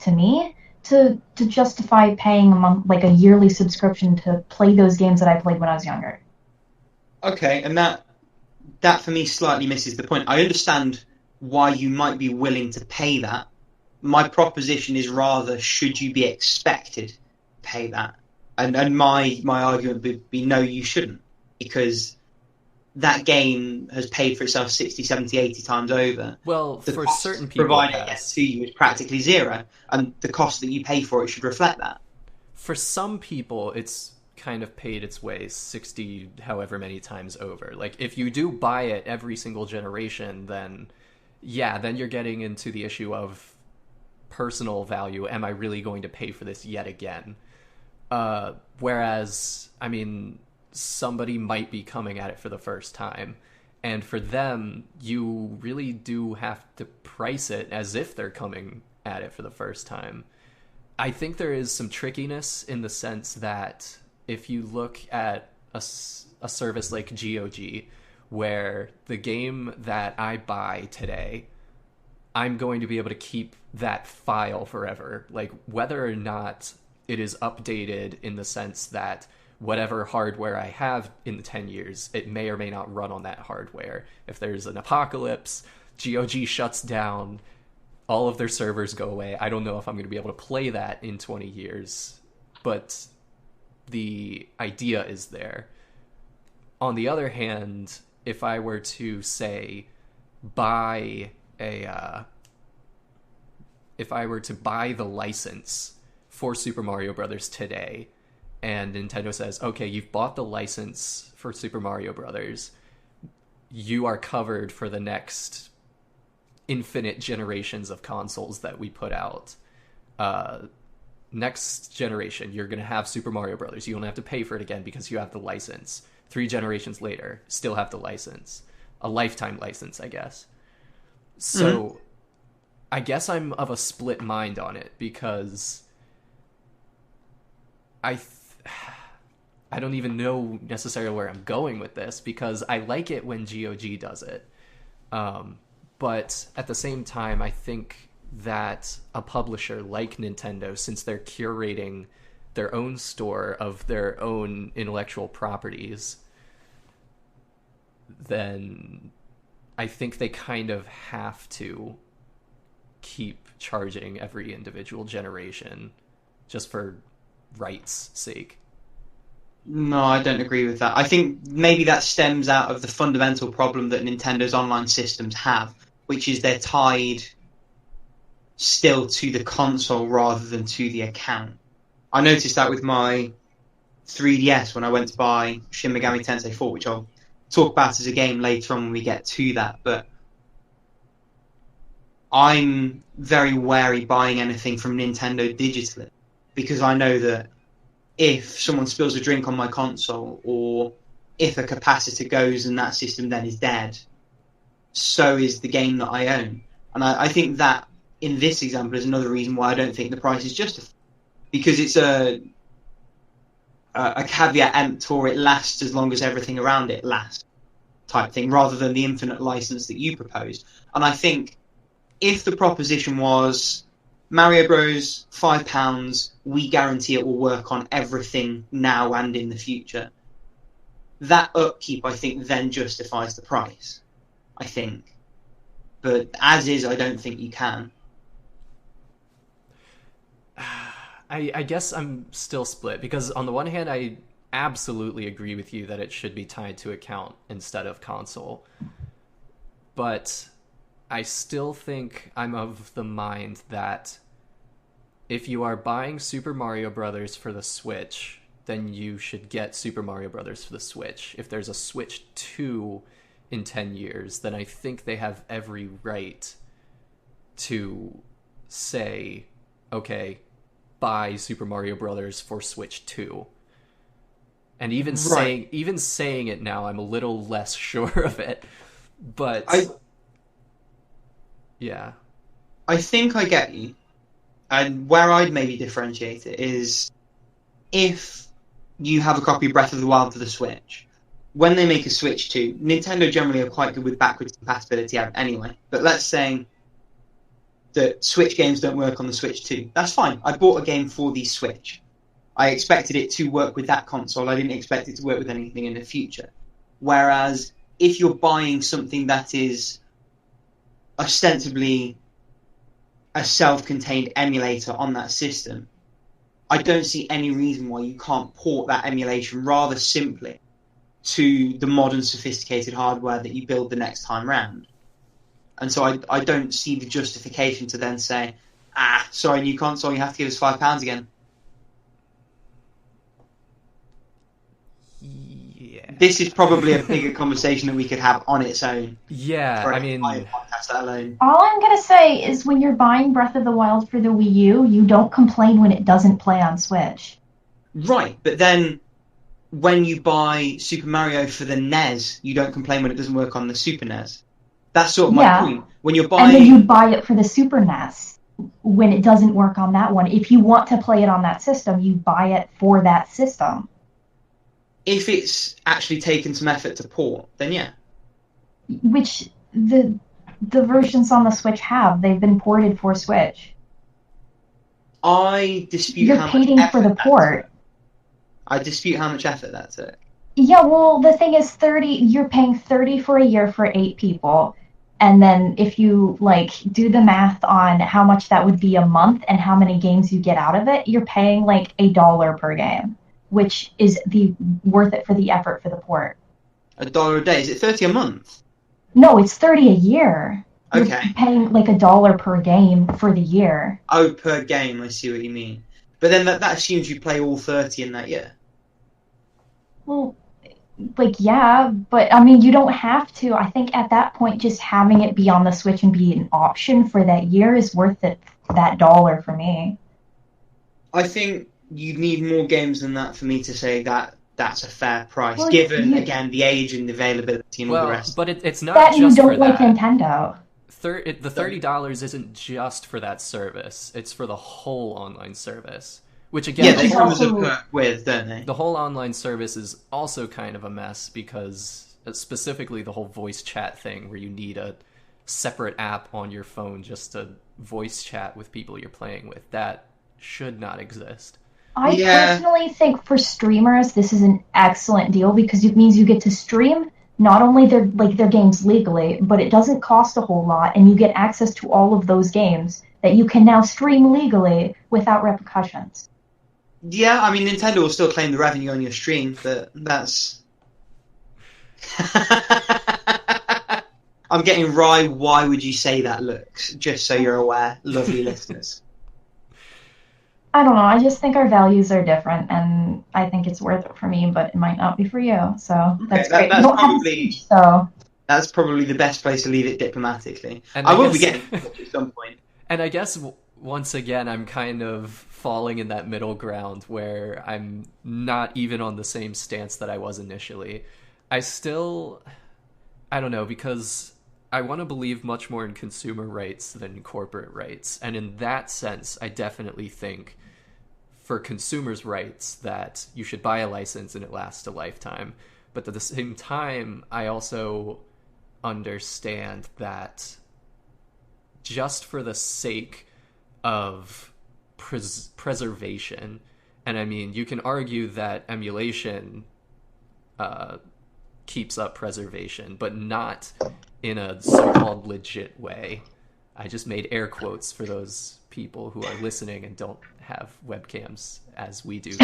to me, to justify paying a yearly subscription to play those games that I played when I was younger. Okay, and that for me slightly misses the point. I understand why you might be willing to pay that. My proposition is rather, should you be expected to pay that? And my argument would be no, you shouldn't, because that game has paid for itself 60, 70, 80 times over. Well, the for cost certain people, provided it gets to you is practically zero, and the cost that you pay for it should reflect that. For some people, it's kind of paid its way 60 however many times over. Like, if you do buy it every single generation, then you're getting into the issue of personal value. Am I really going to pay for this yet again? Whereas, I mean, somebody might be coming at it for the first time, and for them, you really do have to price it as if they're coming at it for the first time. I think there is some trickiness in the sense that if you look at a service like GOG, where the game that I buy today, I'm going to be able to keep that file forever. Like, whether or not it is updated in the sense that whatever hardware I have in the 10 years, it may or may not run on that hardware. If there's an apocalypse, GOG shuts down, all of their servers go away. I don't know if I'm going to be able to play that in 20 years, but the idea is there. On the other hand, if I were to, say, buy the license for Super Mario Brothers today, and Nintendo says, okay, you've bought the license for Super Mario Brothers, you are covered for the next infinite generations of consoles that we put out. Next generation, you're going to have Super Mario Brothers. You don't have to pay for it again because you have the license. 3 generations later, still have the license. A lifetime license, I guess. So, I guess I'm of a split mind on it, because I don't even know necessarily where I'm going with this, because I like it when GOG does it. But at the same time, I think that a publisher like Nintendo, since they're curating their own store of their own intellectual properties, then I think they kind of have to keep charging every individual generation just for rights' sake. No, I don't agree with that. I think maybe that stems out of the fundamental problem that Nintendo's online systems have, which is they're tied still to the console rather than to the account. I noticed that with my 3DS when I went to buy Shin Megami Tensei 4, which I'll talk about as a game later on when we get to that, but I'm very wary buying anything from Nintendo digitally, because I know that if someone spills a drink on my console, or if a capacitor goes and that system then is dead, so is the game that I own. And I think that, in this example, is another reason why I don't think the price is justified. Because it's a caveat emptor, it lasts as long as everything around it lasts, type thing, rather than the infinite license that you proposed. And I think if the proposition was Mario Bros, £5, we guarantee it will work on everything now and in the future, that upkeep, I think, then justifies the price, I think. But as is, I don't think you can. I guess I'm still split, because on the one hand, I absolutely agree with you that it should be tied to account instead of console. But I still think I'm of the mind that if you are buying Super Mario Brothers for the Switch, then you should get Super Mario Brothers for the Switch. If there's a Switch 2 in 10 years, then I think they have every right to say, okay, buy Super Mario Brothers for Switch 2. And even saying it now, I'm a little less sure of it. But yeah, I think I get you. And where I'd maybe differentiate it is if you have a copy of Breath of the Wild for the Switch, when they make a Switch 2, Nintendo generally are quite good with backwards compatibility anyway. But let's say that Switch games don't work on the Switch 2. That's fine. I bought a game for the Switch. I expected it to work with that console. I didn't expect it to work with anything in the future. Whereas if you're buying something that is ostensibly a self-contained emulator on that system, I don't see any reason why you can't port that emulation rather simply to the modern sophisticated hardware that you build the next time round. And so I don't see the justification to then say, sorry, new console, you have to give us £5 again. Yeah. This is probably a bigger conversation that we could have on its own. Yeah, for I an mean, entire podcast alone. All I'm going to say is when you're buying Breath of the Wild for the Wii U, you don't complain when it doesn't play on Switch. Right, but then when you buy Super Mario for the NES, you don't complain when it doesn't work on the Super NES. That's sort of my point. When you're buying... And then you buy it for the Super NES when it doesn't work on that one. If you want to play it on that system, you buy it for that system. If it's actually taken some effort to port, then yeah. Which the versions on the Switch have. They've been ported for Switch. I dispute You're how much paying effort for the port. I dispute how much effort that took. Yeah, well, the thing is, you're paying $30 for a year for 8 people. And then if you do the math on how much that would be a month and how many games you get out of it, you're paying $1 per game, which is worth it for the effort for the port. $1 a day? Is it 30 a month? No, it's 30 a year. Okay. You're paying $1 per game for the year. Oh, per game, I see what you mean. But then that assumes you play all 30 in that year. Well, yeah, but I mean, you don't have to. I think at that point, just having it be on the Switch and be an option for that year is worth it, that $1 for me. I think you need more games than that for me to say that that's a fair price, Well, given, again, the age and the availability and all the rest. But it's not that just you for don't like that. Nintendo. The $30 isn't just for that service. It's for the whole online service. Which again, Yeah, they come as a also- perk with, don't they? the whole online service is also kind of a mess because specifically the whole voice chat thing where you need a separate app on your phone just to voice chat with people you're playing with. That should not exist. I personally think for streamers, this is an excellent deal because it means you get to stream not only their games legally, but it doesn't cost a whole lot, and you get access to all of those games that you can now stream legally without repercussions. Yeah, I mean, Nintendo will still claim the revenue on your stream, but that's... I'm getting Rye, why would you say that, looks? Just so you're aware, lovely listeners. I don't know, I just think our values are different, and I think it's worth it for me, but it might not be for you, so that's great. That's you don't probably, have a speech, so... That's probably the best place to leave it diplomatically. And I will be getting at some point. And I guess, once again, I'm kind of falling in that middle ground where I'm not even on the same stance that I was initially. I don't know, because I want to believe much more in consumer rights than corporate rights. And in that sense, I definitely think for consumers' rights that you should buy a license and it lasts a lifetime. But at the same time, I also understand that just for the sake of preservation, and I mean, you can argue that emulation keeps up preservation, but not in a so-called legit way. I just made air quotes for those people who are listening and don't have webcams as we do.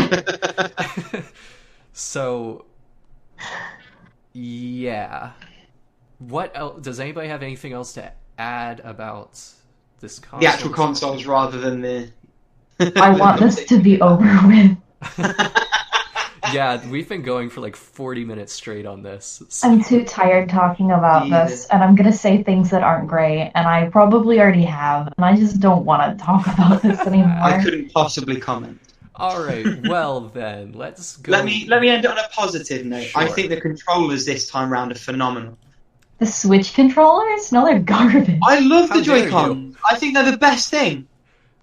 So, yeah. What else? Does anybody have anything else to add about this console? The actual consoles rather than the... I want this to be over with. Yeah, we've been going for like 40 minutes straight on this. So. I'm too tired talking about this, and I'm going to say things that aren't great, and I probably already have, and I just don't want to talk about this anymore. I couldn't possibly comment. All right, well then, let's go. Let me end it on a positive note. Sure. I think the controllers this time round are phenomenal. The Switch controllers? No, they're garbage. I love How the dare Joy-Cons. I think they're the best thing.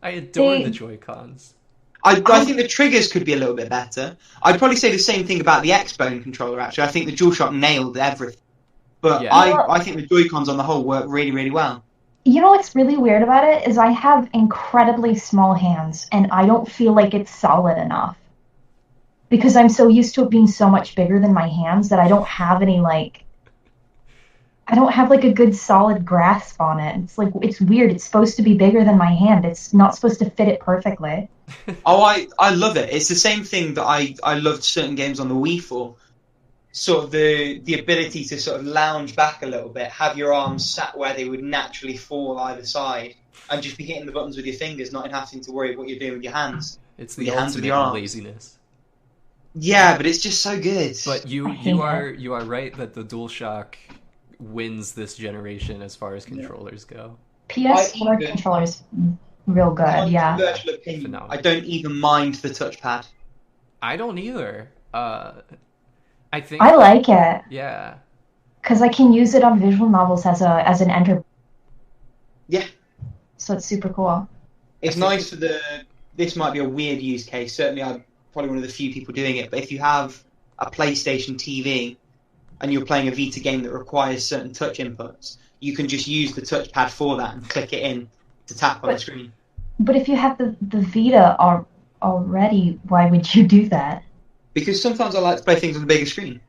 I adore the Joy-Cons. I think the triggers could be a little bit better. I'd probably say the same thing about the X-Bone controller, actually. I think the DualShock nailed everything. But yeah. I think the Joy-Cons on the whole work really, really well. You know what's really weird about it is I have incredibly small hands, and I don't feel like it's solid enough. Because I'm so used to it being so much bigger than my hands that I don't have any, I don't have, a good solid grasp on it. It's weird. It's supposed to be bigger than my hand. It's not supposed to fit it perfectly. Oh, I love it. It's the same thing that I loved certain games on the Wii for. Sort of the ability to sort of lounge back a little bit, have your arms sat where they would naturally fall either side, and just be hitting the buttons with your fingers, not having to worry what you're doing with your hands. It's the ultimate laziness. Yeah, but it's just so good. But you are right that the DualShock wins this generation as far as controllers go. PS4 controllers, real good, yeah. Controversial opinion, I don't even mind the touchpad. I don't either. I think I like it. Yeah. Because I can use it on visual novels as an enter. Yeah. So it's super cool. It's nice for this might be a weird use case. Certainly, I'm probably one of the few people doing it. But if you have a PlayStation TV and you're playing a Vita game that requires certain touch inputs, you can just use the touchpad for that and click it in to tap on the screen. But if you have the Vita already, why would you do that? Because sometimes I like to play things on the bigger screen.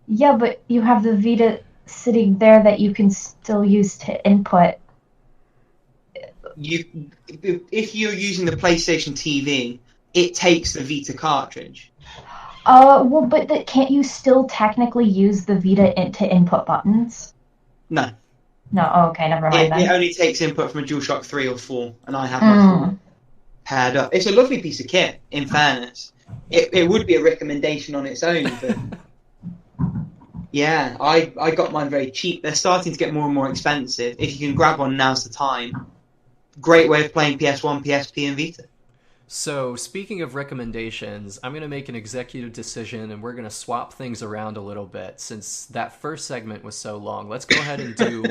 Yeah, but you have the Vita sitting there that you can still use to input. If you're using the PlayStation TV, it takes the Vita cartridge. Well, but can't you still technically use the Vita to input buttons? No. No, okay, never mind then. It only takes input from a DualShock 3 or 4, and I have my 4 paired up. It's a lovely piece of kit, in fairness. It would be a recommendation on its own, but yeah, I got mine very cheap. They're starting to get more and more expensive. If you can grab one, now's the time. Great way of playing PS1, PSP, and Vita. So, speaking of recommendations, I'm going to make an executive decision, and we're going to swap things around a little bit. Since that first segment was so long, let's go ahead and do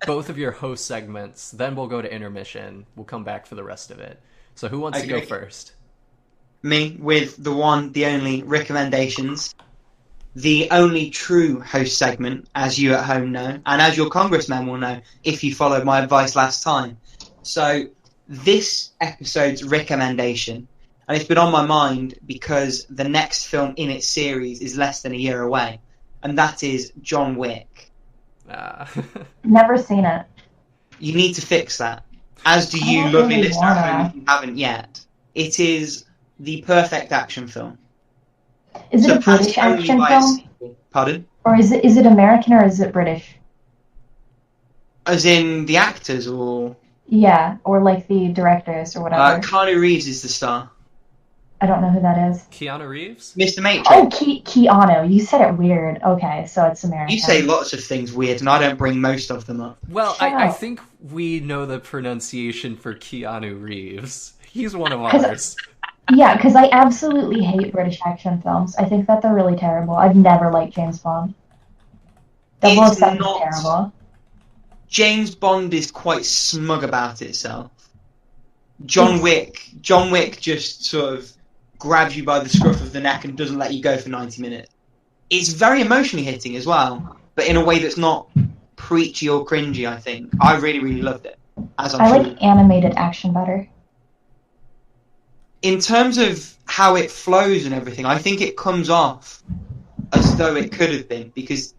both of your host segments, then we'll go to intermission. We'll come back for the rest of it. So who wants to go first? Me, with the one, the only recommendations. the only true host segment, as you at home know, and as your congressmen will know if you followed my advice last time. So this episode's recommendation, and it's been on my mind because the next film in its series is less than a year away, and that is John Wick. Never seen it. You need to fix that. As do you, don't lovely really listener at wanna. home, if you haven't yet. It is the perfect action film. Is it a Surpassed British only action by a film? sequel. Pardon? Or is it American or is it British? As in the actors, or Yeah, or like the directors or whatever. Keanu Reeves is the star. I don't know who that is. Keanu Reeves? Mr. Matrix. Oh, Keanu. You said it weird. Okay, so it's American. You say lots of things weird, and I don't bring most of them up. Well, Shut I up. think we know the pronunciation for Keanu Reeves. He's one of ours. Yeah, because I absolutely hate British action films. I think that they're really terrible. I've never liked James Bond. Double It's 007 is not- terrible. James Bond is quite smug about itself. John Wick just sort of grabs you by the scruff of the neck and doesn't let you go for 90 minutes. It's very emotionally hitting as well, but in a way that's not preachy or cringy, I think. I really, really loved it. As I'm I sure. like animated action better. In terms of how it flows and everything, I think it comes off as though it could have been, because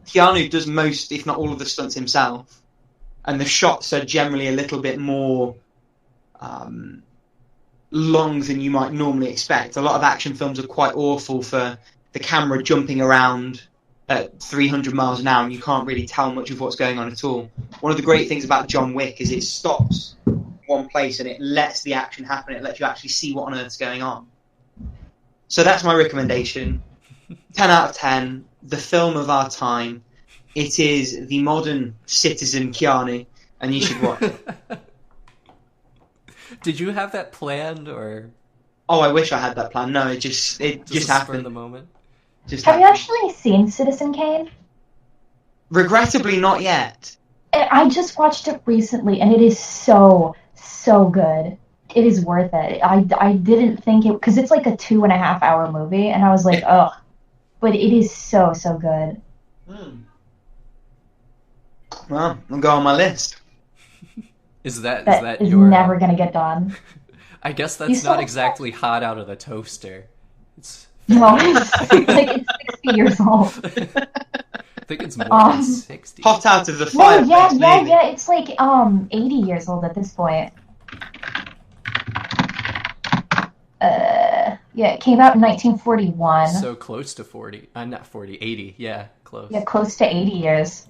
Keanu does most, if not all, of the stunts himself, and the shots are generally a little bit more long than you might normally expect. A lot of action films are quite awful for the camera jumping around at 300 miles an hour, and you can't really tell much of what's going on at all. One of the great things about John Wick is it stops one place and it lets the action happen. It lets you actually see what on earth's going on. So that's my recommendation. 10 out of 10. The film of our time. It is the modern Citizen Keanu, and you should watch it. Did you have that planned, or Oh, I wish I had that plan. No, it just spur of happened. the moment? Just Have you happened. actually seen Citizen Kane? Regrettably, not yet. I just watched it recently, and it is so good. It is worth it. I didn't think it, because it's like a 2.5 hour movie, and I was like, ugh. But it is so good. Well, I'll go on my list. Is that That is your? never gonna get done. I guess You that's saw not it? exactly hot out of the toaster. It's. No, it's like it's 60 years old. I think it's more than 60. Hot out of the No, fireplace, maybe. yeah. It's like 80 years old at this point. Yeah, it came out in 1941. So close to 40. Not 40, 80. Yeah, close. Yeah, close to 80 years.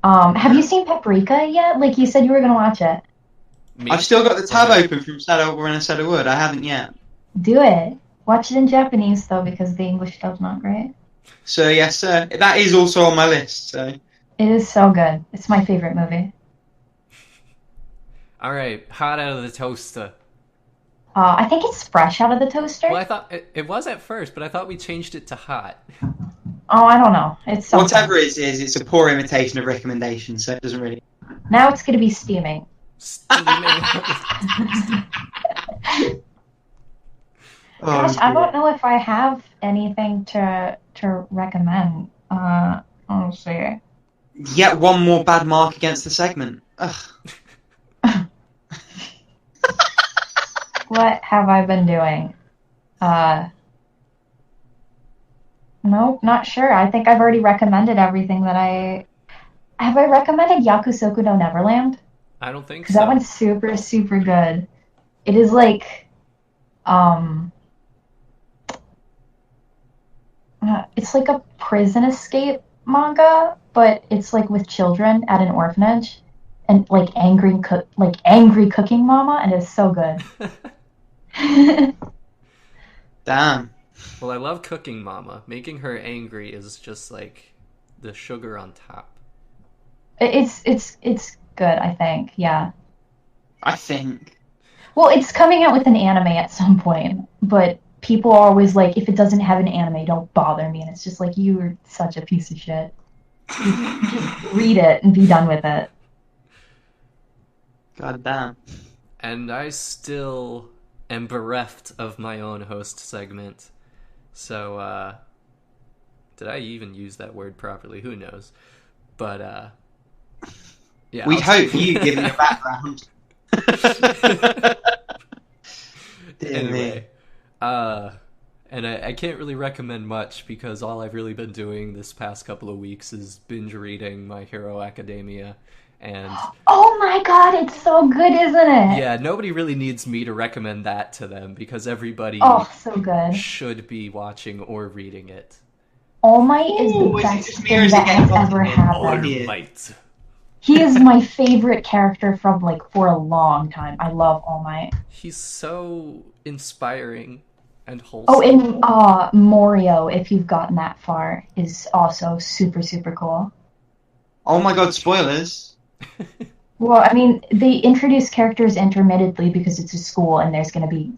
Have you seen Paprika yet? Like you said you were gonna watch it. Me? I've still got the tab open from Said Over and I Said a Word. I haven't yet. Do it. Watch it in Japanese though, because the English dub's not great. So yes, that is also on my list. So It is so good. It's my favorite movie. All right, hot out of the toaster. I think it's fresh out of the toaster. Well, I thought it was at first, but I thought we changed it to hot. Oh, I don't know. It's so whatever good. it is, it's a poor imitation of recommendation. So it doesn't really. Now it's gonna be steaming. Gosh, I don't know if I have anything to recommend. Let's see. Yet one more bad mark against the segment. Ugh. What have I been doing? Nope, not sure. I think I've already recommended everything that I... Have I recommended Yakusoku no Neverland? I don't think Because so. that one's super good. It is like... it's like a prison escape manga, but it's like with children at an orphanage. And like angry cooking mama, and it's so good. Damn. Well, I love Cooking Mama. Making her angry is just like the sugar on top. It's good, I think. Yeah. I think. Well, it's coming out with an anime at some point, but people are always like, if it doesn't have an anime, don't bother me. And it's just like, you're such a piece of shit. Just read it and be done with it. God damn. And I still am bereft of my own host segment. So, Did I even use that word properly? Who knows? But, yeah. We hope you given your background. Anyway, and I can't really recommend much because all I've really been doing this past couple of weeks is binge reading My Hero Academia, and Oh my god, it's so good, isn't it? yeah, nobody really needs me to recommend that to them because everybody So good. should be watching or reading it. All Might is the Ooh, is it best just thing mirrors that again? has ever Oh, happened. dear. Might. He is my favorite character from, for a long time. I love All Might. He's so inspiring and wholesome. Oh, and Morio, if you've gotten that far, is also super, super cool. Oh my god, spoilers. Well, I mean, they introduce characters intermittently because it's a school and there's going to be,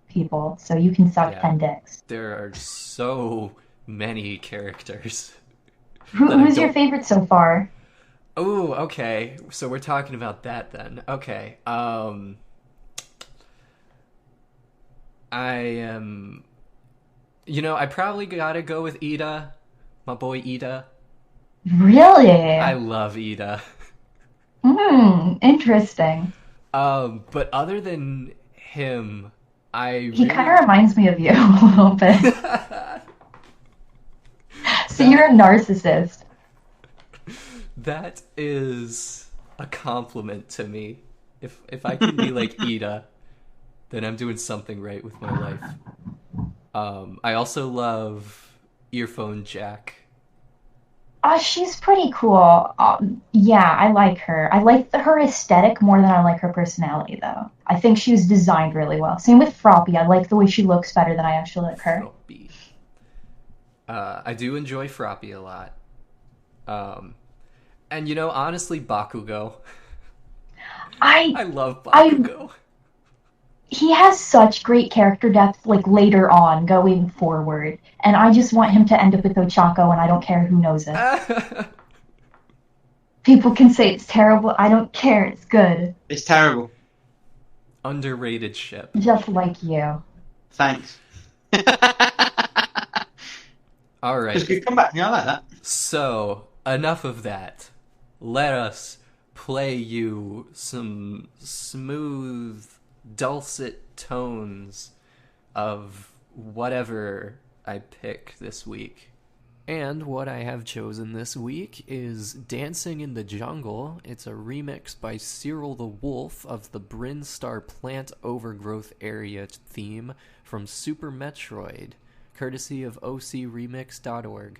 people. So you can suck 10 dicks. There are so many characters. Who's your favorite so far? Oh, okay. So we're talking about that then. Okay. I am... I probably gotta go with Ida. My boy Ida. Really? I love Ida. Interesting. But other than him, He kind of reminds me of you a little bit. So you're a narcissist. That is a compliment to me. If I can be like Ida, then I'm doing something right with my life. I also love Earphone Jack. She's pretty cool. Yeah, I like her. I like her aesthetic more than I like her personality, though. I think she was designed really well. Same with Froppy. I like the way she looks better than I actually like her. Froppy. I do enjoy Froppy a lot. And honestly, Bakugo. I love Bakugo. He has such great character depth, later on, going forward. And I just want him to end up with Ochako, and I don't care who knows it. People can say it's terrible. I don't care. It's good. It's terrible. Underrated ship. Just like you. Thanks. All right. It's a good comeback. Yeah, I like that. So, enough of that. Let us play you some smooth, dulcet tones of whatever I pick this week. And what I have chosen this week is Dancing in the Jungle. It's a remix by Cyril the Wolf of the Brinstar Plant Overgrowth Area theme from Super Metroid, courtesy of ocremix.org.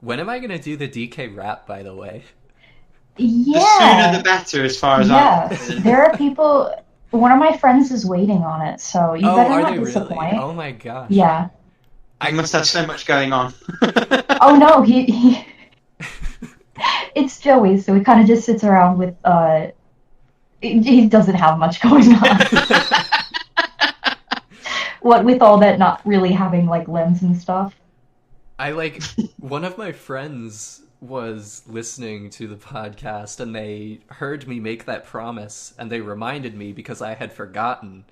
When am I gonna do the DK rap, by the way? Yeah. The sooner the better, as far as I'm Yes, concerned. there are people. One of my friends is waiting on it, so you better are not they disappoint. really? Oh my gosh. Yeah. I must have so much going on. Oh no, he it's Joey, so he kind of just sits around with he doesn't have much going on. What with all that not really having like limbs and stuff. One of my friends was listening to the podcast and they heard me make that promise and they reminded me because I had forgotten.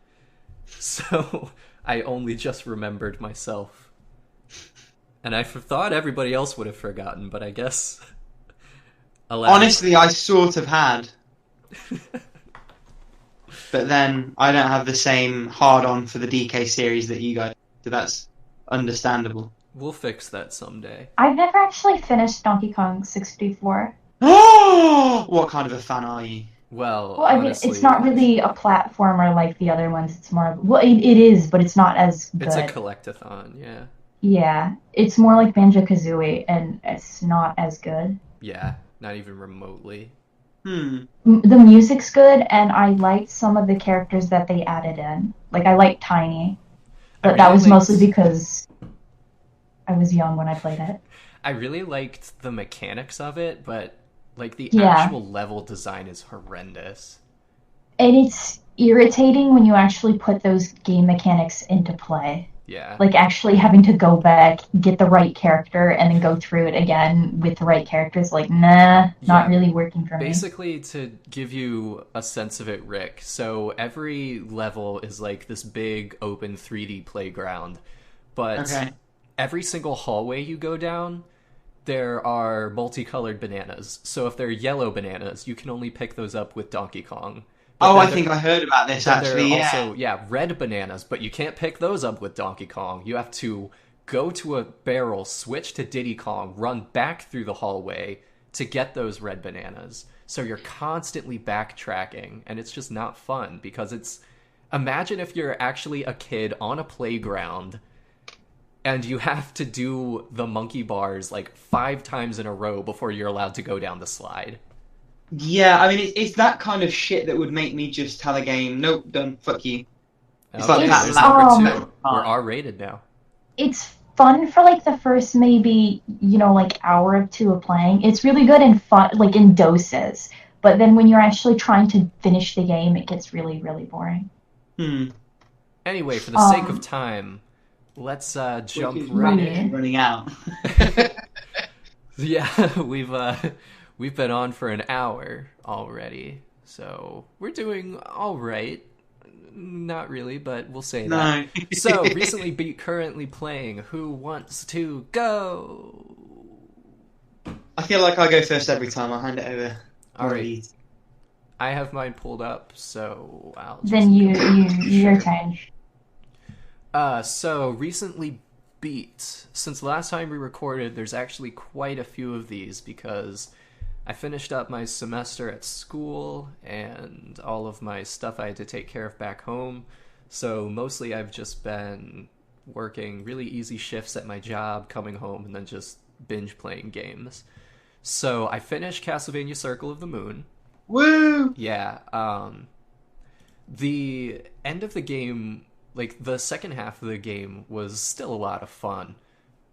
So I only just remembered myself. And I thought everybody else would have forgotten, but I guess... Alas. Honestly, I sort of had. But then I don't have the same hard-on for the DK series that you guys do, so that's understandable. We'll fix that someday. I've never actually finished Donkey Kong 64. What kind of a fan are you? Well, I mean, honestly, it's not really a platformer like the other ones. It's more... Well, it is, but it's not as good. It's a collectathon, yeah. Yeah, it's more like Banjo-Kazooie, and it's not as good. Yeah, not even remotely. The music's good, and I liked some of the characters that they added in. Like, I liked Tiny, but that was mostly because I was young when I played it. I really liked the mechanics of it, but, like, the Yeah. actual level design is horrendous. And it's irritating when you actually put those game mechanics into play. Yeah. Like, actually having to go back, get the right character, and then go through it again with the right characters. Like, nah, not really working for me. Basically, to give you a sense of it, Rick, so every level is like this big open 3D playground, but every single hallway you go down, there are multicolored bananas. So if they're yellow bananas, you can only pick those up with Donkey Kong. But I think I heard about this, actually, there are also, red bananas, but you can't pick those up with Donkey Kong. You have to go to a barrel, switch to Diddy Kong, run back through the hallway to get those red bananas. So you're constantly backtracking, and it's just not fun, because it's... Imagine if you're actually a kid on a playground, and you have to do the monkey bars, like, 5 times in a row before you're allowed to go down the slide. Yeah, I mean, it's that kind of shit that would make me just tell a game, nope, done, fuck you. It's like that. There's number 2. We're R-rated now. It's fun for, like, the first maybe, like, hour or two of playing. It's really good and fun, like, in doses. But then when you're actually trying to finish the game, it gets really, really boring. Anyway, for the sake of time, let's jump right in. Running out. Yeah, we've been on for an hour already, so we're doing all right. Not really, but we'll say that. No. So, recently currently playing Who Wants to Go? I feel like I go first every time. I'll hand it over. All right. I have mine pulled up, so I'll just... Then your turn. So, recently beat. Since the last time we recorded, there's actually quite a few of these, because I finished up my semester at school, and all of my stuff I had to take care of back home. So mostly I've just been working really easy shifts at my job, coming home, and then just binge playing games. So I finished Castlevania Circle of the Moon. Woo! Yeah. The end of the game, like the second half of the game, was still a lot of fun,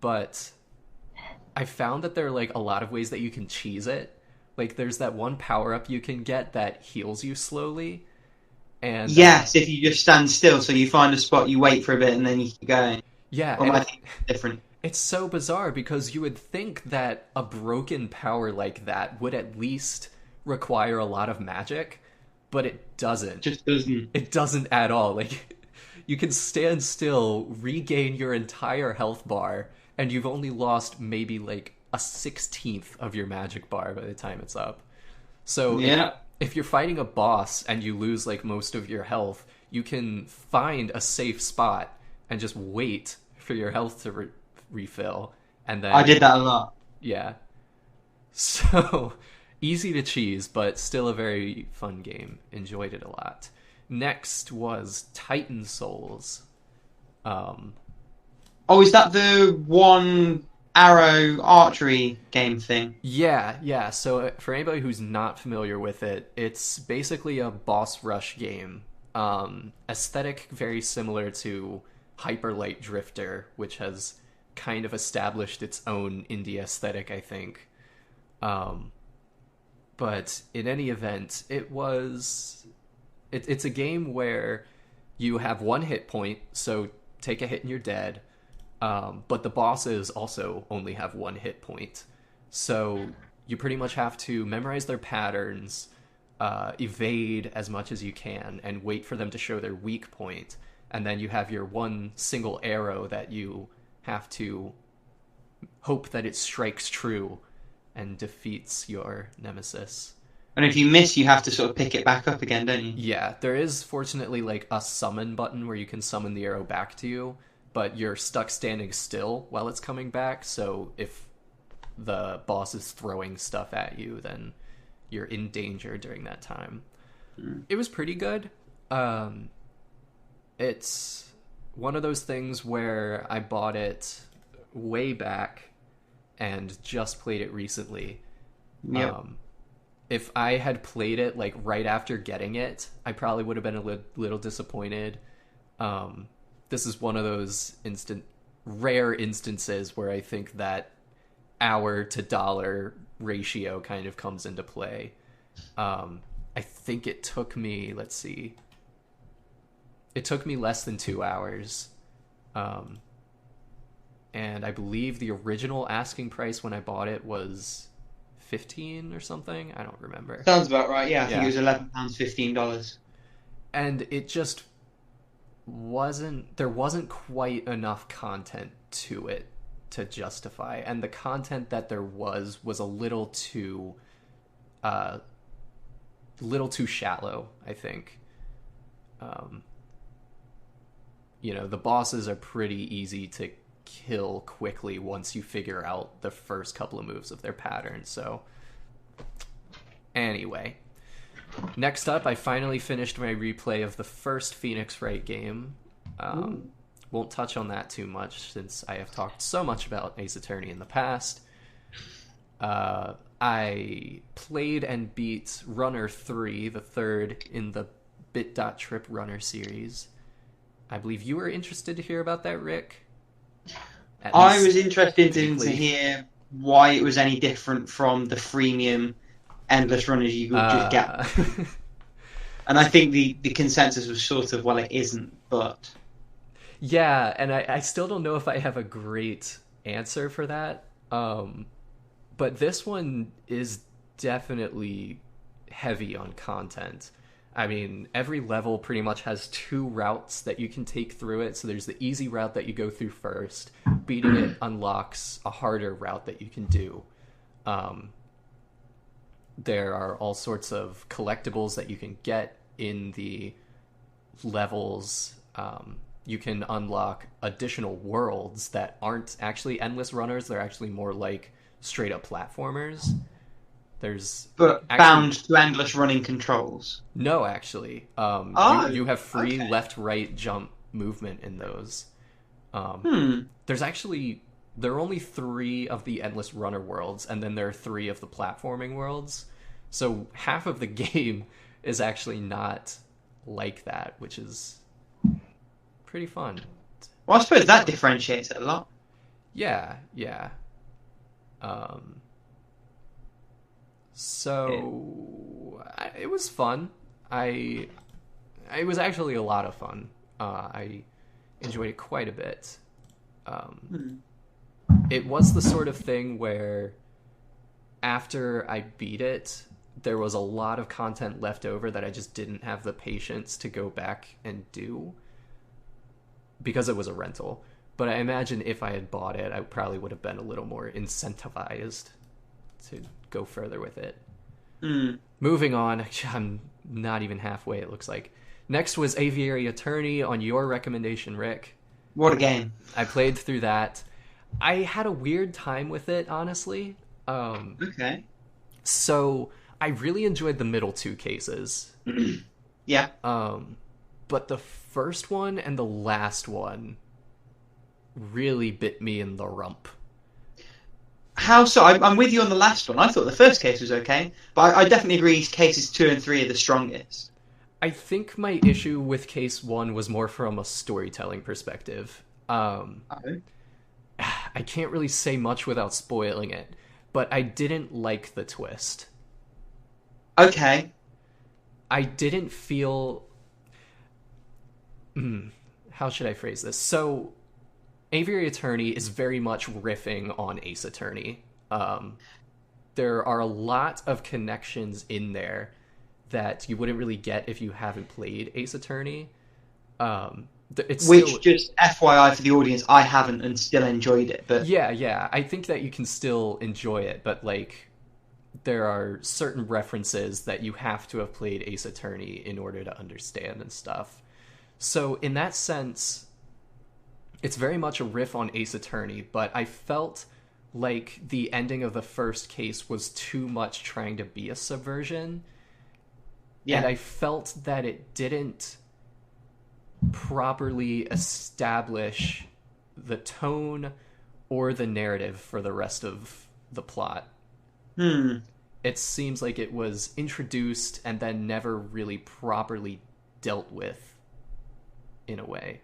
but I found that there are like a lot of ways that you can cheese it. Like, there's that one power-up you can get that heals you slowly. And yes, if you just stand still, so you find a spot, you wait for a bit, and then you keep going. Yeah, or I think it's different. It's so bizarre, because you would think that a broken power like that would at least require a lot of magic, but it doesn't. Just doesn't. It doesn't at all. Like, you can stand still, regain your entire health bar, and you've only lost maybe, like, a 16th of your magic bar by the time it's up. So if you're fighting a boss and you lose like most of your health, you can find a safe spot and just wait for your health to refill. And then I did that a lot. Yeah. So easy to cheese, but still a very fun game. Enjoyed it a lot. Next was Titan Souls. Oh, is that the one arrow archery game thing. Yeah. So for anybody who's not familiar with it, it's basically a boss rush game. Aesthetic very similar to Hyper Light Drifter, which has kind of established its own indie aesthetic, I think. But in any event, it's a game where you have one hit point, so take a hit and you're dead. But the bosses also only have one hit point. So you pretty much have to memorize their patterns, evade as much as you can, and wait for them to show their weak point. And then you have your one single arrow that you have to hope that it strikes true and defeats your nemesis. And if you miss, you have to sort of pick it back up again, don't you? Yeah, there is fortunately like a summon button where you can summon the arrow back to you, but you're stuck standing still while it's coming back, so if the boss is throwing stuff at you, then you're in danger during that time. It was pretty good. It's one of those things where I bought it way back and just played it recently. Yep. If I had played it like right after getting it, I probably would have been a little disappointed. This is one of those rare instances where I think that hour to dollar ratio kind of comes into play. I think it took me, let's see, it took me less than 2 hours. And I believe the original asking price when I bought it was 15 or something. I don't remember. Sounds about right. Yeah, I think it was £11, $15. And it just there wasn't quite enough content to it to justify. And the content that there was a little too shallow, I think. The bosses are pretty easy to kill quickly once you figure out the first couple of moves of their pattern. So anyway, next up, I finally finished my replay of the first Phoenix Wright game. Won't touch on that too much since I have talked so much about Ace Attorney in the past. I played and beat Runner 3, the third in the Bit.Trip Runner series. I believe you were interested to hear about that, Rick? I was interested to hear why it was any different from the freemium endless runners you could just get. And I think the consensus was sort of, well, it isn't, but... Yeah, and I still don't know if I have a great answer for that. But this one is definitely heavy on content. I mean, every level pretty much has 2 routes that you can take through it. So there's the easy route that you go through first. Beating it unlocks a harder route that you can do. There are all sorts of collectibles that you can get in the levels. You can unlock additional worlds that aren't actually endless runners. They're actually more like straight up platformers. But bound to endless running controls. No, actually. You have free left-right jump movement in those. There are only 3 of the endless runner worlds, and then there are 3 of the platforming worlds. So half of the game is actually not like that, which is pretty fun. Well, I suppose that differentiates it a lot. Yeah. It was fun. It was actually a lot of fun. I enjoyed it quite a bit. It was the sort of thing where after I beat it, there was a lot of content left over that I just didn't have the patience to go back and do because it was a rental. But I imagine if I had bought it, I probably would have been a little more incentivized to go further with it. Moving on, I'm not even halfway, it looks like. Next was Aviary Attorney on your recommendation, Rick. What a game. I played through that. I had a weird time with it, honestly. Okay. So I really enjoyed the middle 2 cases. Yeah. But the first one and the last one really bit me in the rump. How so? I'm with you on the last one. I thought the first case was okay, but I definitely agree cases 2 and 3 are the strongest. I think my issue with case 1 was more from a storytelling perspective. Okay. I can't really say much without spoiling it, but I didn't like the twist. Okay. I didn't feel... how should I phrase this? So, Aviary Attorney is very much riffing on Ace Attorney. There are a lot of connections in there that you wouldn't really get if you haven't played Ace Attorney. Which, just FYI for the audience, I haven't and still enjoyed it. But yeah, I think that you can still enjoy it, but like there are certain references that you have to have played Ace Attorney in order to understand and stuff. So in that sense, it's very much a riff on Ace Attorney, but I felt like the ending of the first case was too much trying to be a subversion. Yeah. And I felt that it didn't properly establish the tone or the narrative for the rest of the plot. It seems like it was introduced and then never really properly dealt with in a way.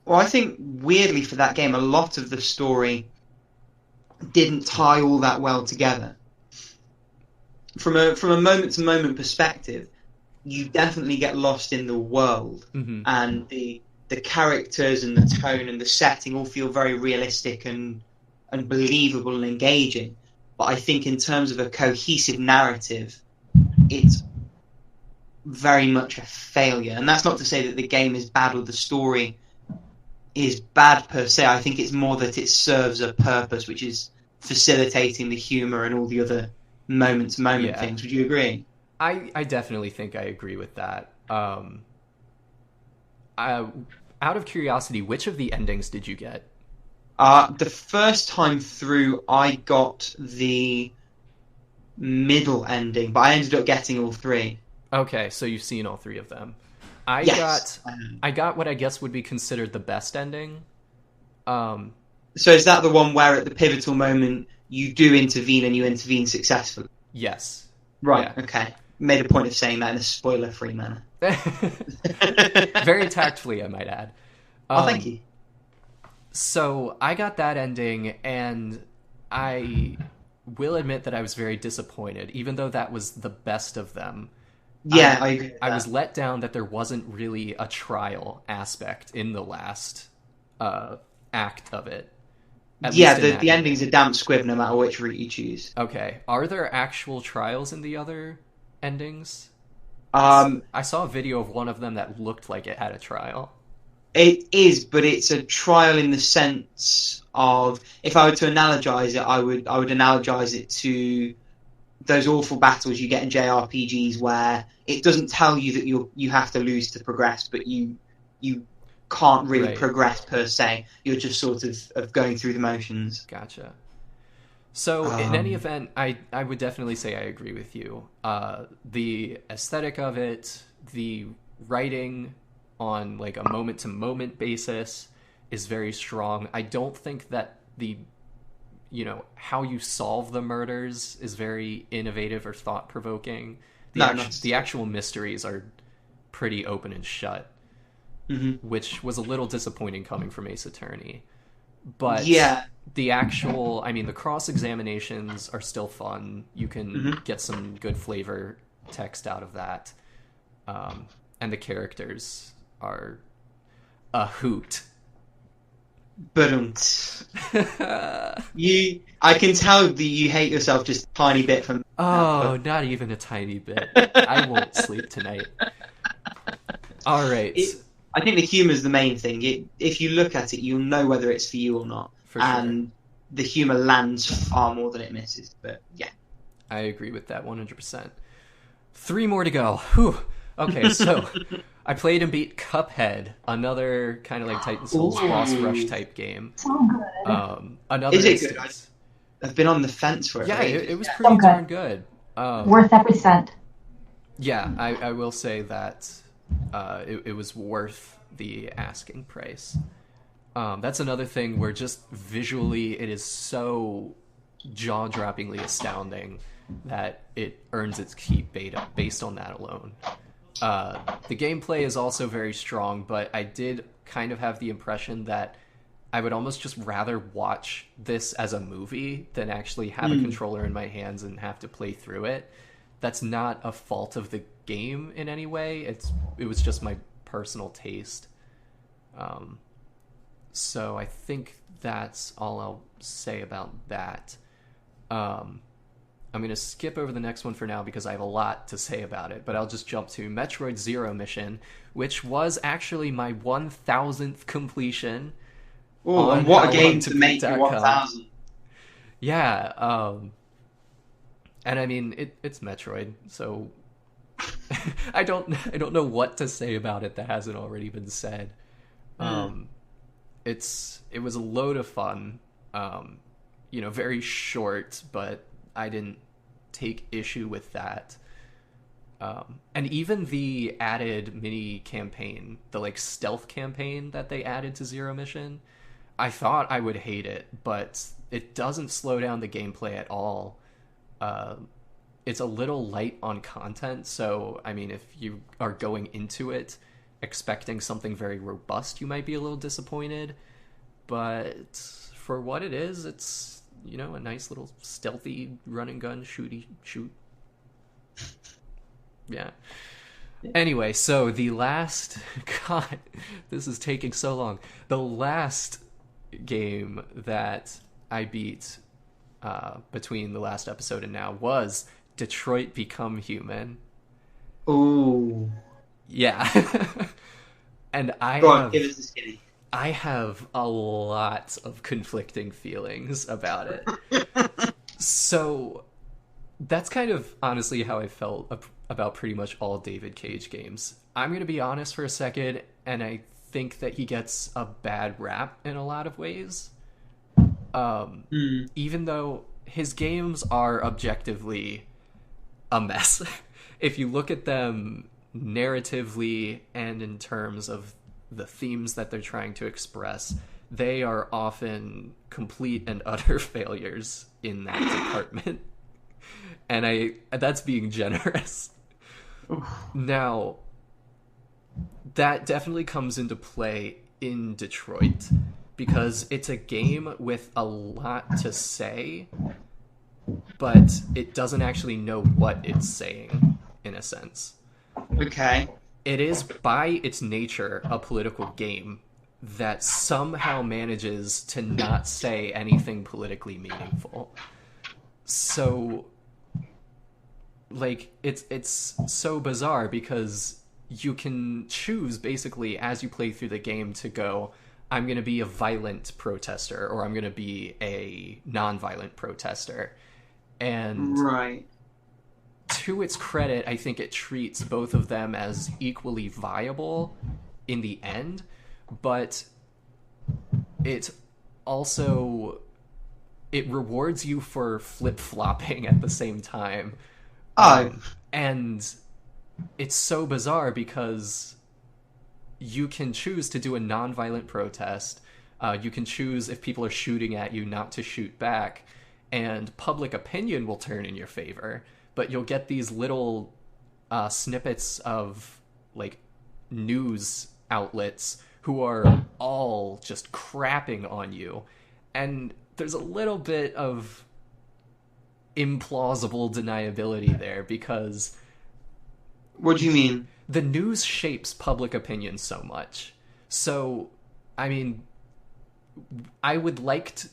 Well, I think weirdly for that game, a lot of the story didn't tie all that well together. From a moment to moment perspective, you definitely get lost in the world, and the characters and the tone and the setting all feel very realistic and believable and engaging. But I think in terms of a cohesive narrative, it's very much a failure. And that's not to say that the game is bad or the story is bad per se. I think it's more that it serves a purpose, which is facilitating the humor and all the other moment-to-moment things. Would you agree? I definitely think I agree with that. Out of curiosity, which of the endings did you get? The first time through, I got the middle ending, but I ended up getting all 3. Okay, so you've seen all 3 of them. I got what I guess would be considered the best ending. So is that the one where at the pivotal moment you do intervene and you intervene successfully? Yes. Right, yeah. Okay. Made a point of saying that in a spoiler-free manner. Very tactfully, I might add. Thank you. So I got that ending, and I will admit that I was very disappointed, even though that was the best of them. Yeah, I agree with that. I was let down that there wasn't really a trial aspect in the last act of it. The ending's a damp squib no matter which route you choose. Okay. Are there actual trials in the other endings? I saw a video of one of them that looked like it had a trial. It is, but it's a trial in the sense of, if I were to analogize it, I would analogize it to those awful battles you get in JRPGs where it doesn't tell you that you have to lose to progress, but you can't really progress per se. You're just sort of going through the motions. Gotcha. So in any event, I would definitely say I agree with you. The aesthetic of it, the writing on like a moment-to-moment basis is very strong. I don't think that how you solve the murders is very innovative or thought-provoking. The actual mysteries are pretty open and shut, which was a little disappointing coming from Ace Attorney. But the actual, the cross-examinations are still fun. You can get some good flavor text out of that. And the characters are a hoot. But I can tell that you hate yourself just a tiny bit from. Oh, not even a tiny bit. I won't sleep tonight. All right. I think the humor is the main thing. If you look at it, you'll know whether it's for you or not. And the humor lands far more than it misses. But yeah, I agree with that 100%. 3 more to go. Whew. Okay, so I played and beat Cuphead, another kind of like Titan Souls boss rush type game. So good. Another is it instance. good? I've been on the fence for it. Yeah, it was pretty darn good. Worth every cent. Yeah, I will say that it was worth the asking price. That's another thing where just visually it is so jaw-droppingly astounding that it earns its keep beta based on that alone. The gameplay is also very strong, but I did kind of have the impression that I would almost just rather watch this as a movie than actually have a controller in my hands and have to play through it. That's not a fault of the game in any way. It was just my personal taste. So I think that's all I'll say about that. I'm going to skip over the next one for now because I have a lot to say about it, but I'll just jump to Metroid Zero Mission, which was actually my 1,000th completion. Oh, and what a game to make your 1,000. Yeah, and I mean, it's Metroid, so I don't know what to say about it that hasn't already been said. It was a load of fun, very short, but I didn't take issue with that. And even the added mini campaign, the like stealth campaign that they added to Zero Mission, I thought I would hate it, but it doesn't slow down the gameplay at all. It's a little light on content, so I mean, if you are going into it expecting something very robust, you might be a little disappointed. But for what it is, it's, a nice little stealthy run and gun shoot. Yeah. Anyway, so the last... God, this is taking so long. The last game that I beat between the last episode and now was Detroit Become Human. Ooh. Yeah. And Go on, give us the skinny. I have a lot of conflicting feelings about it. So that's kind of honestly how I felt about pretty much all David Cage games. I'm going to be honest for a second, and I think that he gets a bad rap in a lot of ways. Even though his games are objectively a mess. If you look at them narratively and in terms of the themes that they're trying to express, they are often complete and utter failures in that department. And that's being generous. Now, that definitely comes into play in Detroit because it's a game with a lot to say, but it doesn't actually know what it's saying, in a sense. Okay. It is, by its nature, a political game that somehow manages to not say anything politically meaningful. So, like, it's so bizarre because you can choose, basically, as you play through the game to go, I'm going to be a violent protester, or I'm going to be a non-violent protester. And... Right. To its credit, I think it treats both of them as equally viable in the end, but it also... It rewards you for flip-flopping at the same time. And it's so bizarre because you can choose to do a non-violent protest. You can choose, if people are shooting at you, not to shoot back. And public opinion will turn in your favor. But you'll get these little snippets of, like, news outlets who are all just crapping on you. And there's a little bit of implausible deniability there because... What do you mean? The news shapes public opinion so much. So, I mean...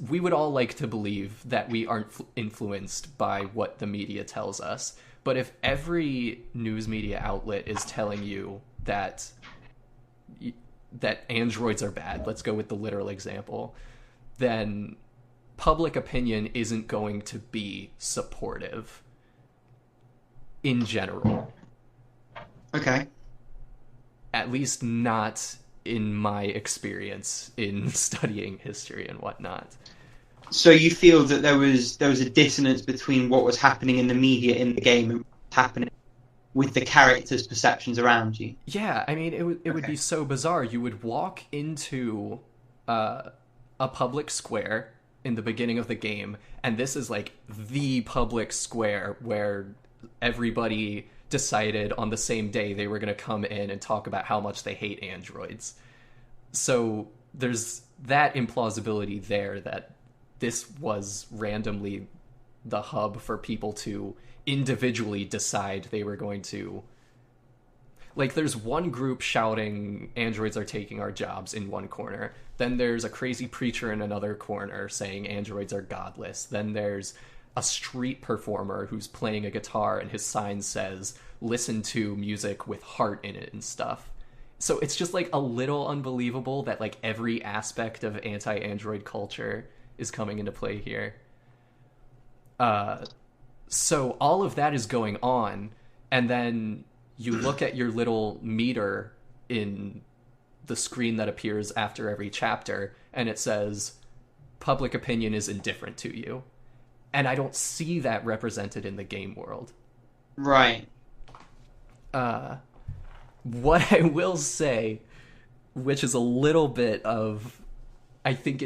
we would all like to believe that we aren't influenced by what the media tells us. But if every news media outlet is telling you that androids are bad, let's go with the literal example, then public opinion isn't going to be supportive in general. Okay. At least not in my experience in studying history and whatnot. So you feel that there was a dissonance between what was happening in the media in the game and what's happening with the characters' perceptions around you? Yeah, I mean, it would be so bizarre. You would walk into a public square in the beginning of the game, and this is like the public square where everybody decided on the same day they were going to come in and talk about how much they hate androids. So there's that implausibility there, that this was randomly the hub for people to individually decide they were going to... Like, there's one group shouting, androids are taking our jobs, in one corner. Then there's a crazy preacher in another corner saying androids are godless. Then there's a street performer who's playing a guitar and his sign says, listen to music with heart in it and stuff. So it's just, like, a little unbelievable that, like, every aspect of anti-android culture is coming into play here. So all of that is going on, and then you look at your little meter in the screen that appears after every chapter, and it says, public opinion is indifferent to you. And I don't see that represented in the game world. Right. What I will say, which is a little bit of, I think,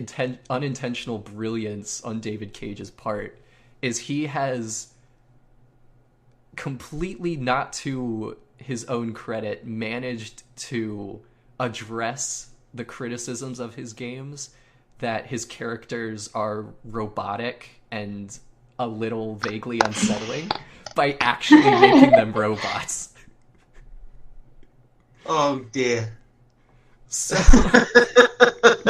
unintentional brilliance on David Cage's part, is he has, completely not to his own credit, managed to address the criticisms of his games, that his characters are robotic and a little vaguely unsettling, by actually making them robots. Oh dear. So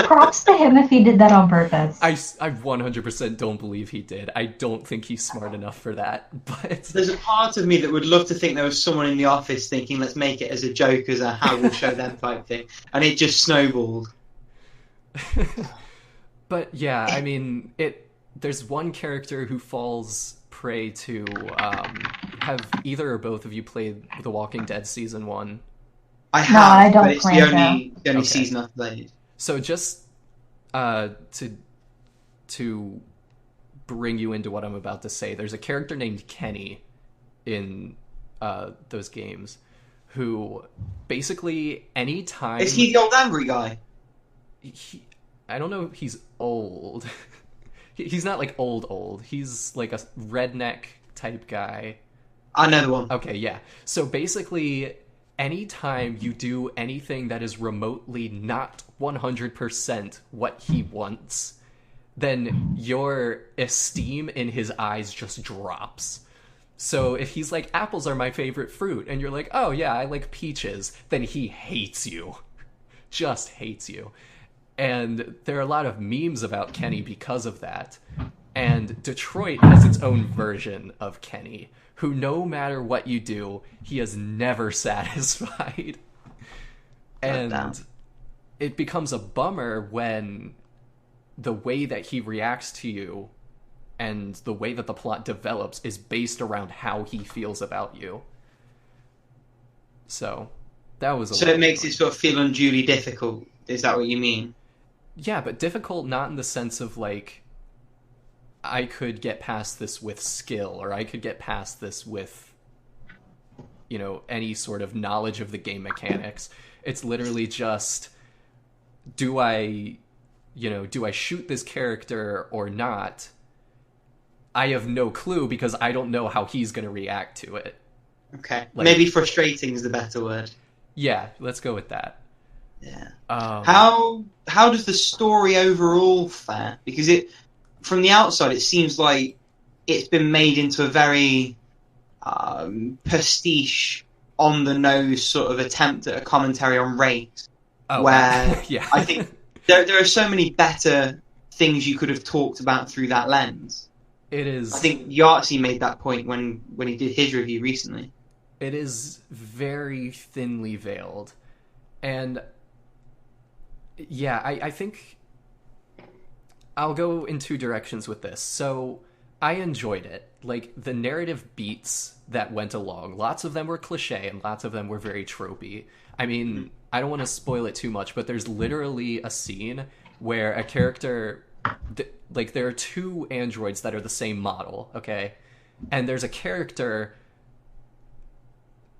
Props to him if he did that on purpose. I 100% don't believe he did. I don't think he's smart enough for that. But There's a part of me that would love to think there was someone in the office thinking, let's make it as a joke, as a how we'll show them type thing. And it just snowballed. But yeah, I mean, there's one character who falls prey to... have either or both of you played The Walking Dead Season 1? I have, No, I don't but it's the plan only Okay. season I've played. So just to bring you into what I'm about to say, there's a character named Kenny in those games who basically anytime... Is he the old angry guy? I don't know if he's old. He's not like old. He's like a redneck type guy. I know the one. Okay, yeah. So basically, anytime you do anything that is remotely not 100% what he wants, then your esteem in his eyes just drops. So if he's like, apples are my favorite fruit, and you're like, oh yeah, I like peaches, then he hates you. Just hates you. And there are a lot of memes about Kenny because of that. And Detroit has its own version of Kenny, who no matter what you do, he is never satisfied. And it becomes a bummer when the way that he reacts to you and the way that the plot develops is based around how he feels about you. So that was So it makes it sort of feel unduly difficult. Is that what you mean? Yeah, but difficult not in the sense of like, I could get past this with skill, or I could get past this with, you know, any sort of knowledge of the game mechanics. It's literally just, do I shoot this character or not? I have no clue because I don't know how he's going to react to it. Okay. Like, maybe frustrating is the better word. Yeah, let's go with that. Yeah. Um, How does the story overall fare? Because from the outside, it seems like it's been made into a very pastiche, on the nose sort of attempt at a commentary on Wright, where yeah. I think there are so many better things you could have talked about through that lens. It is. I think Yahtzee made that point when he did his review recently. It is very thinly veiled, and yeah, I think I'll go in two directions with this. So I enjoyed it. Like, the narrative beats that went along, lots of them were cliche and lots of them were very tropey. I mean, I don't want to spoil it too much, but there's literally a scene where a character, like, there are two androids that are the same model, okay? And there's a character...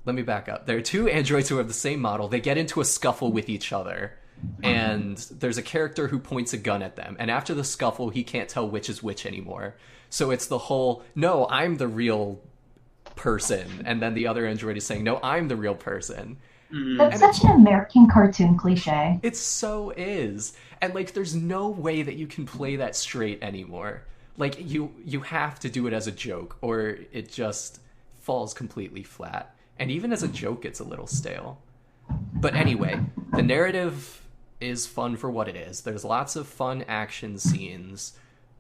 Let me back up. There are two androids who are the same model. They get into a scuffle with each other. and there's a character who points a gun at them, and after the scuffle, he can't tell which is which anymore. So it's the whole, no, I'm the real person, and then the other android is saying, no, I'm the real person. That's such an American cartoon cliche. It so is. And, like, there's no way that you can play that straight anymore. Like, you have to do it as a joke, or it just falls completely flat. And even as a joke, it's a little stale. But anyway, the narrative is fun for what it is. There's lots of fun action scenes,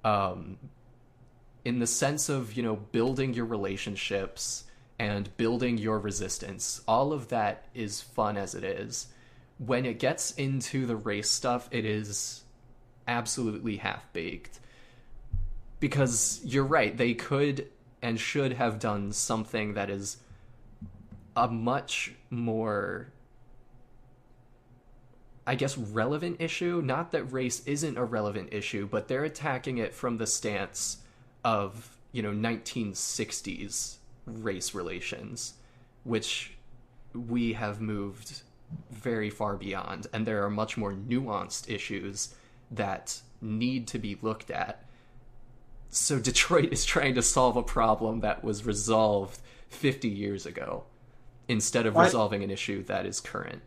in the sense of, you know, building your relationships and building your resistance. All of that is fun as it is. When it gets into the race stuff, it is absolutely half-baked. Because you're right, they could and should have done something that is a much more, I guess, relevant issue. Not that race isn't a relevant issue, but they're attacking it from the stance of, you know, 1960s race relations, which we have moved very far beyond, and there are much more nuanced issues that need to be looked at. So Detroit is trying to solve a problem that was resolved 50 years ago instead of resolving an issue that is current.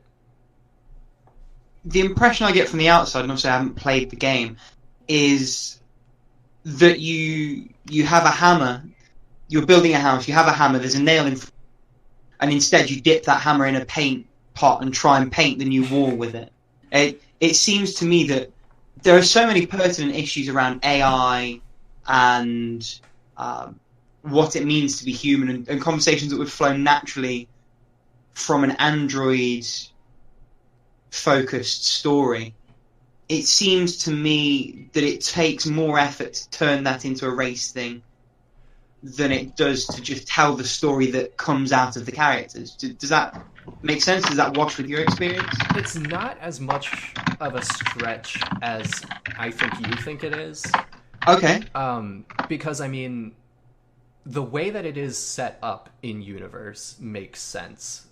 The impression I get from the outside, and obviously I haven't played the game, is that you have a hammer, you're building a house, you have a hammer, there's a nail in front, and instead you dip that hammer in a paint pot and try and paint the new wall with it. It seems to me that there are so many pertinent issues around AI and what it means to be human, and conversations that would flow naturally from an android-focused story. It seems to me that it takes more effort to turn that into a race thing than it does to just tell the story that comes out of the characters. Does that make sense? Does that wash with your experience? It's not as much of a stretch as I think you think it is. Okay. Because, I mean, the way that it is set up in universe makes sense.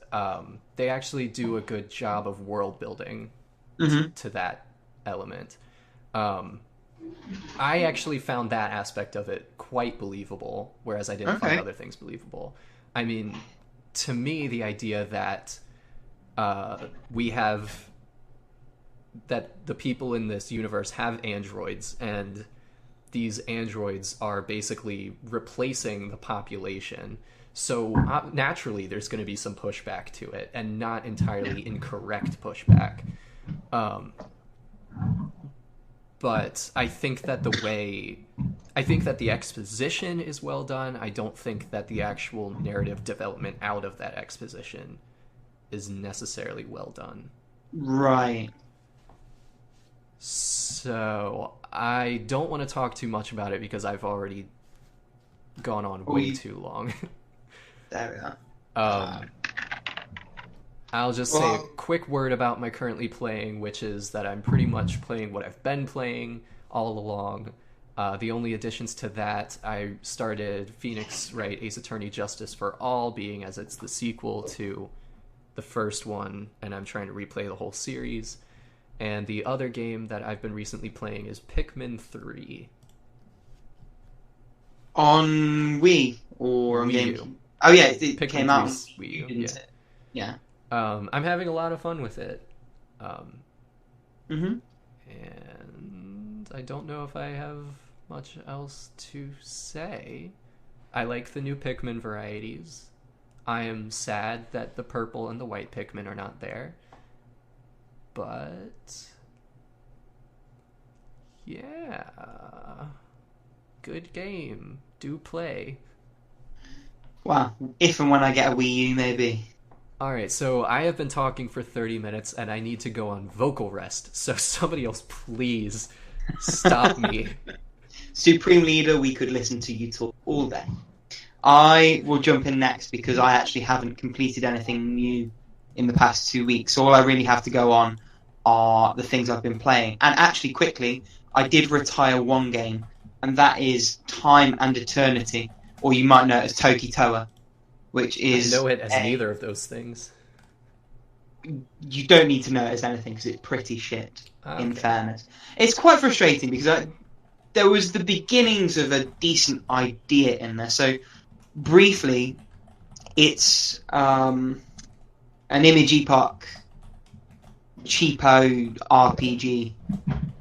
They actually do a good job of world building to that element. I actually found that aspect of it quite believable, whereas I didn't find other things believable. I mean, to me, the idea that that the people in this universe have androids, and these androids are basically replacing the population. So naturally, there's going to be some pushback to it, and not entirely incorrect pushback. But I think that the exposition is well done. I don't think that the actual narrative development out of that exposition is necessarily well done. Right. So I don't want to talk too much about it because I've already gone on way too long. There we are. I'll just say a quick word about my currently playing, which is that I'm pretty much playing what I've been playing all along. The only additions to that, I started Phoenix Wright Ace Attorney Justice for All, being as it's the sequel to the first one, and I'm trying to replay the whole series. And the other game that I've been recently playing is Pikmin 3. On Wii or on Wii Game? U. Oh yeah, it Pikmin came out on 3's Wii U, didn't it? Yeah. I'm having a lot of fun with it. Mm-hmm. And I don't know if I have much else to say. I like the new Pikmin varieties. I am sad that the purple and the white Pikmin are not there. But yeah, good game. Do play. Wow. If and when I get a Wii U, maybe. Alright, so I have been talking for 30 minutes and I need to go on vocal rest, so somebody else please stop me. Supreme Leader, we could listen to you talk all day. I will jump in next because I actually haven't completed anything new in the past 2 weeks. So all I really have to go on are the things I've been playing. And actually, quickly, I did retire one game, and that is Time and Eternity, or you might know it as Toki Toa, which is... I know it as neither of those things. you don't need to know it as anything because it's pretty shit. Okay. In fairness, it's quite frustrating because there was the beginnings of a decent idea in there. So briefly, it's an image epoch cheapo RPG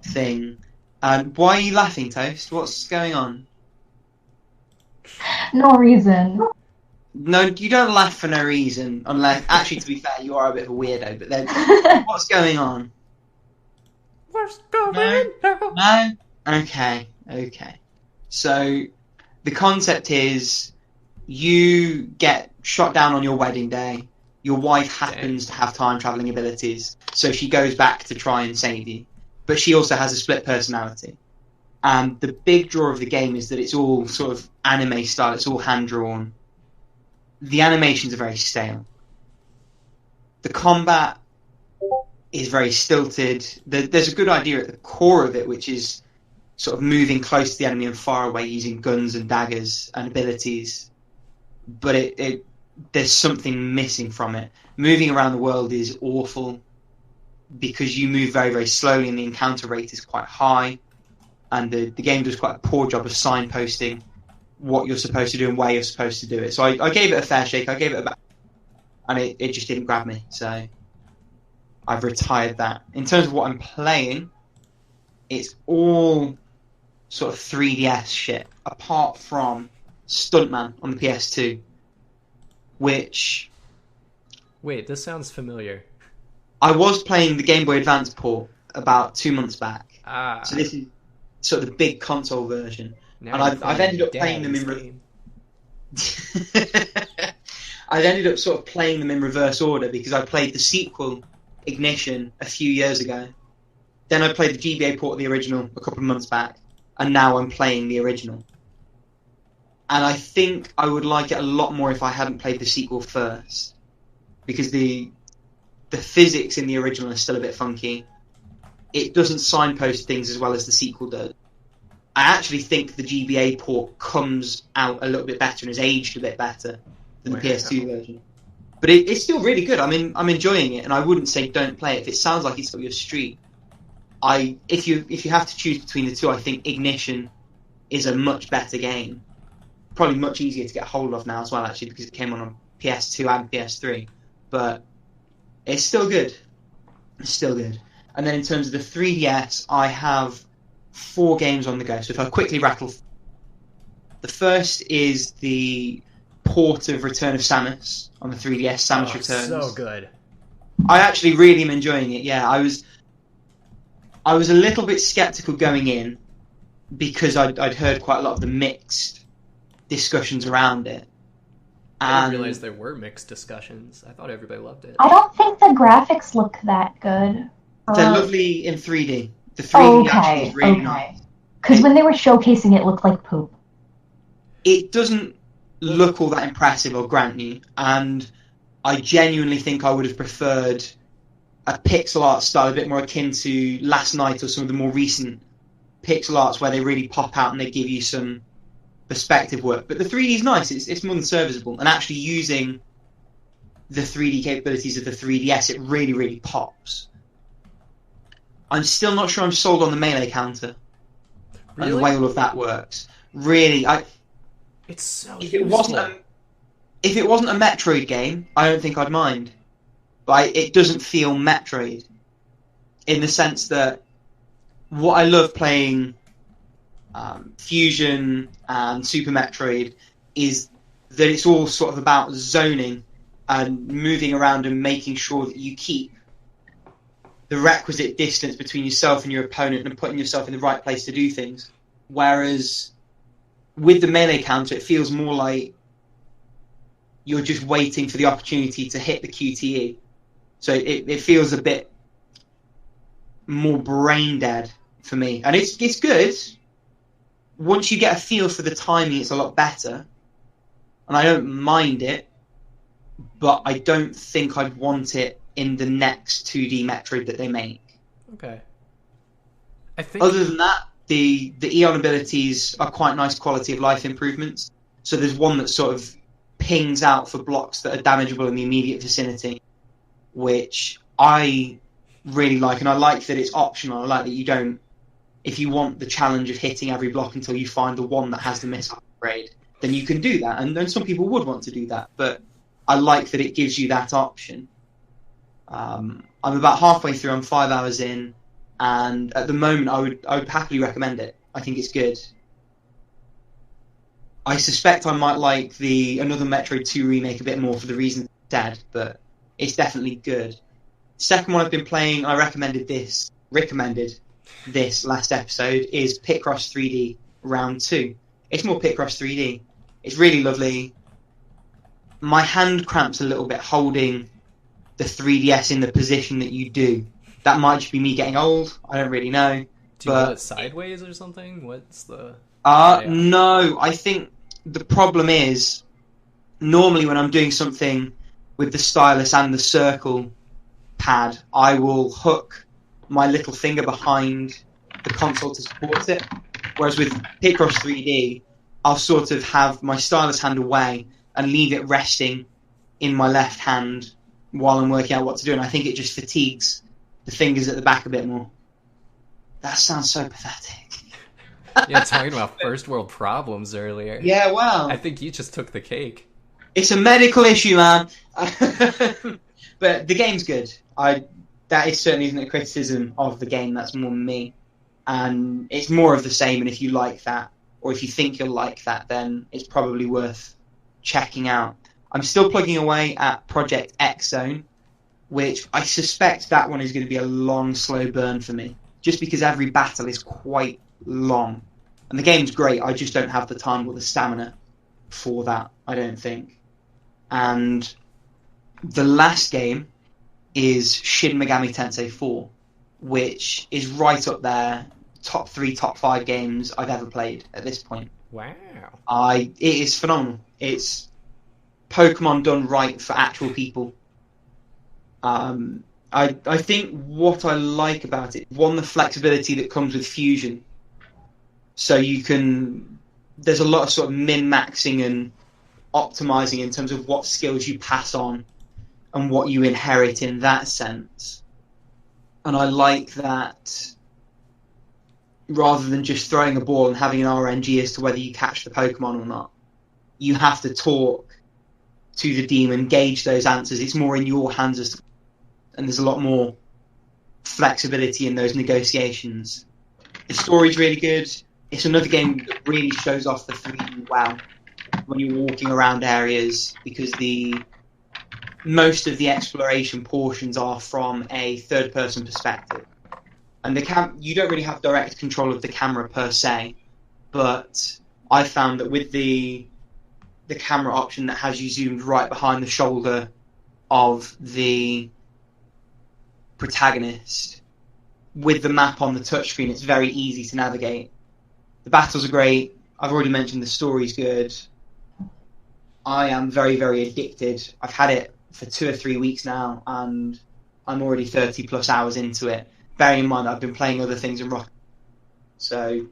thing. Why are you laughing, Toast? What's going on? No reason. No, you don't laugh for no reason. Unless, actually, to be fair, you are a bit of a weirdo. But then, what's going on? What's going on? No? Okay. So, the concept is you get shot down on your wedding day. Your wife happens to have time-traveling abilities, so she goes back to try and save you. But she also has a split personality. And the big draw of the game is that it's all sort of anime style. It's all hand-drawn. The animations are very stale. The combat is very stilted. There's a good idea at the core of it, which is sort of moving close to the enemy and far away using guns and daggers and abilities. But there's something missing from it. Moving around the world is awful because you move very, very slowly and the encounter rate is quite high. And the game does quite a poor job of signposting what you're supposed to do and where you're supposed to do it. So I gave it a fair shake. I gave it a back, and it just didn't grab me. So I've retired that. In terms of what I'm playing, it's all sort of 3DS shit, apart from Stuntman on the PS2, which... Wait, this sounds familiar. I was playing the Game Boy Advance port about 2 months back. So this is sort of the big console version. Now and I've ended up playing them in I've ended up sort of playing them in reverse order because I played the sequel, Ignition, a few years ago. Then I played the GBA port of the original a couple of months back, and now I'm playing the original. And I think I would like it a lot more if I hadn't played the sequel first, because the physics in the original are still a bit funky. It doesn't signpost things as well as the sequel does. I actually think the GBA port comes out a little bit better and has aged a bit better than the PS2 version. But it's still really good. I'm enjoying it, and I wouldn't say don't play it. If it sounds like it's up your street, if you have to choose between the two, I think Ignition is a much better game. Probably much easier to get hold of now as well, actually, because it came on PS2 and PS3. But it's still good. It's still good. And then in terms of the 3DS, I have 4 games on the go. So if I quickly rattle, the first is the port of Return of Samus on the 3DS, Samus Returns. So good. I actually really am enjoying it. Yeah, I was a little bit skeptical going in because I'd heard quite a lot of the mixed discussions around it. I didn't realize there were mixed discussions. I thought everybody loved it. I don't think the graphics look that good. They're lovely in 3D. The 3D actually is really nice. Because when they were showcasing it, looked like poop. It doesn't look all that impressive, I'll grant you, and I genuinely think I would have preferred a pixel art style a bit more akin to Last Night or some of the more recent pixel arts where they really pop out and they give you some perspective work. But the 3D is nice. It's more than serviceable, and actually using the 3D capabilities of the 3DS, it really, really pops. I'm still not sure I'm sold on the melee counter and the way all of that works. Really, it's so if it wasn't a Metroid game, I don't think I'd mind. But it doesn't feel Metroid in the sense that what I love playing Fusion and Super Metroid is that it's all sort of about zoning and moving around and making sure that you keep the requisite distance between yourself and your opponent and putting yourself in the right place to do things. Whereas with the melee counter, it feels more like you're just waiting for the opportunity to hit the QTE. So it feels a bit more brain dead for me. And it's good. Once you get a feel for the timing, it's a lot better. And I don't mind it, but I don't think I'd want it in the next 2D Metroid that they make. Okay. I think Other than that, the Eon abilities are quite nice quality of life improvements. So there's one that sort of pings out for blocks that are damageable in the immediate vicinity. which I really like, and I like that it's optional. I like that you don't, if you want the challenge of hitting every block until you find the one that has the missile upgrade, then you can do that, and some people would want to do that, but I like that it gives you that option. I'm about halfway through, I'm 5 hours in, and at the moment I would happily recommend it. I think it's good. I suspect I might like another Metroid 2 remake a bit more for the reasons said, but it's definitely good. Second one I've been playing, I recommended this last episode, is Picross 3D Round 2. It's more Picross 3D. It's really lovely. My hand cramps a little bit holding the 3DS in the position that you do. That might just be me getting old. I don't really know. Do you go it sideways or something? What's the... No, I think the problem is, normally when I'm doing something with the stylus and the circle pad, I will hook my little finger behind the console to support it. Whereas with Picross 3D, I'll sort of have my stylus hand away and leave it resting in my left hand while I'm working out what to do. And I think it just fatigues the fingers at the back a bit more. That sounds so pathetic. Yeah, talking about first world problems earlier. Yeah, well, I think you just took the cake. It's a medical issue, man. But the game's good. That is certainly isn't a criticism of the game. That's more me. And it's more of the same. And if you like that, or if you think you'll like that, then it's probably worth checking out. I'm still plugging away at Project X Zone, which I suspect that one is going to be a long, slow burn for me, just because every battle is quite long. And the game's great, I just don't have the time or the stamina for that, I don't think. And the last game is Shin Megami Tensei 4, which is right up there, top 3, top 5 games I've ever played at this point. Wow. It is phenomenal. It's Pokemon done right for actual people. I think what I like about it, one, the flexibility that comes with fusion. So there's a lot of sort of min-maxing and optimizing in terms of what skills you pass on and what you inherit in that sense. And I like that rather than just throwing a ball and having an RNG as to whether you catch the Pokemon or not, you have to talk to the demon, gauge those answers. It's more in your hands, and there's a lot more flexibility in those negotiations. The story's really good. It's another game that really shows off the 3D wow when you're walking around areas, because most of the exploration portions are from a third-person perspective. And you don't really have direct control of the camera per se, but I found that with the camera option that has you zoomed right behind the shoulder of the protagonist, with the map on the touchscreen, it's very easy to navigate. The battles are great. I've already mentioned the story's good. I am very, very addicted. I've had it for 2 or 3 weeks now, and I'm already 30 plus hours into it. Bearing in mind I've been playing other things in Rock. So,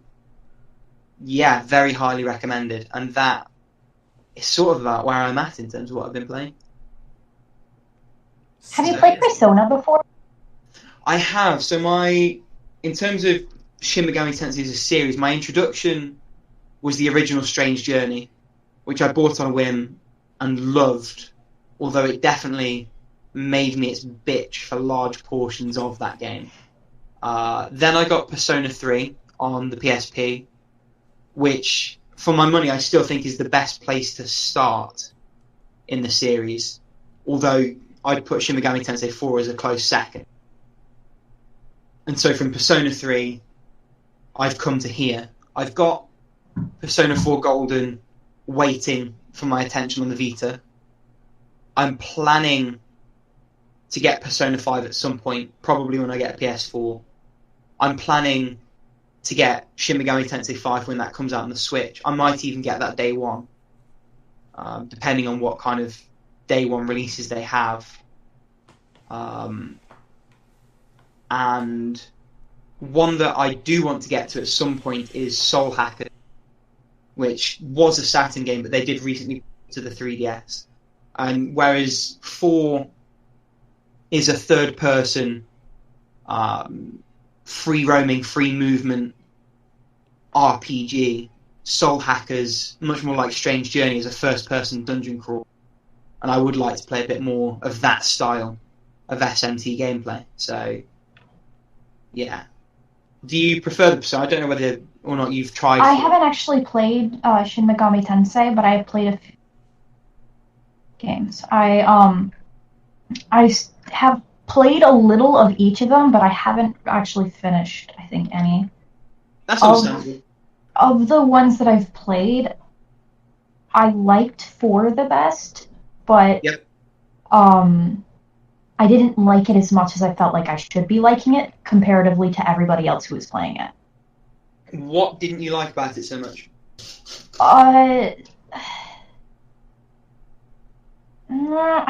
yeah, very highly recommended. And that is sort of about where I'm at in terms of what I've been playing. Have you played Persona before? I have. So in terms of Shin Megami Tensei as a series, my introduction was the original Strange Journey, which I bought on a whim and loved, although it definitely made me its bitch for large portions of that game. Then I got Persona 3 on the PSP, which, for my money, I still think is the best place to start in the series, although I'd put Shin Megami Tensei 4 as a close second. And so from Persona 3, I've come to here. I've got Persona 4 Golden waiting for my attention on the Vita. I'm planning to get Persona 5 at some point, probably when I get a PS4. I'm planning to get Shin Megami Tensei 5 when that comes out on the Switch. I might even get that day one, depending on what kind of day one releases they have. And one that I do want to get to at some point is Soul Hacker, which was a Saturn game, but they did recently to the 3DS. And whereas 4 is a third-person, free-roaming, free movement RPG. Soul Hackers, much more like Strange Journey, is a first-person dungeon crawl, and I would like to play a bit more of that style of SMT gameplay. So, yeah. Do you prefer the Persona? I don't know whether or not you've tried. I haven't actually played Shin Megami Tensei, but I have played a few games. I have played a little of each of them, but I haven't actually finished, I think, any. That's understandable. Of the ones that I've played, I liked 4 the best, but Yep. I didn't like it as much as I felt like I should be liking it comparatively to everybody else who was playing it. What didn't you like about it so much? I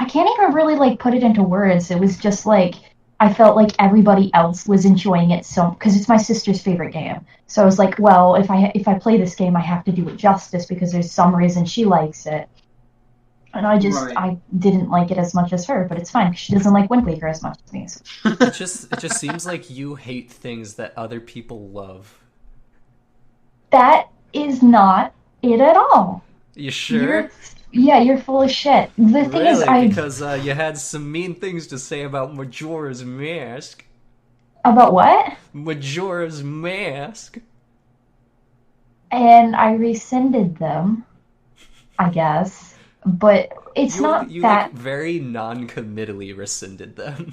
can't even really like put it into words. It was just like I felt like everybody else was enjoying it so because it's my sister's favorite game. So I was like, well, if I play this game, I have to do it justice because there's some reason she likes it. And I didn't like it as much as her, but it's fine because she doesn't like Wind Waker as much as me. So. It just seems like you hate things that other people love. That is not it at all. You sure? You're full of shit. The thing is, because you had some mean things to say about Majora's Mask. About what? Majora's Mask. And I rescinded them, I guess. But it's not you that... like very non-committally rescinded them.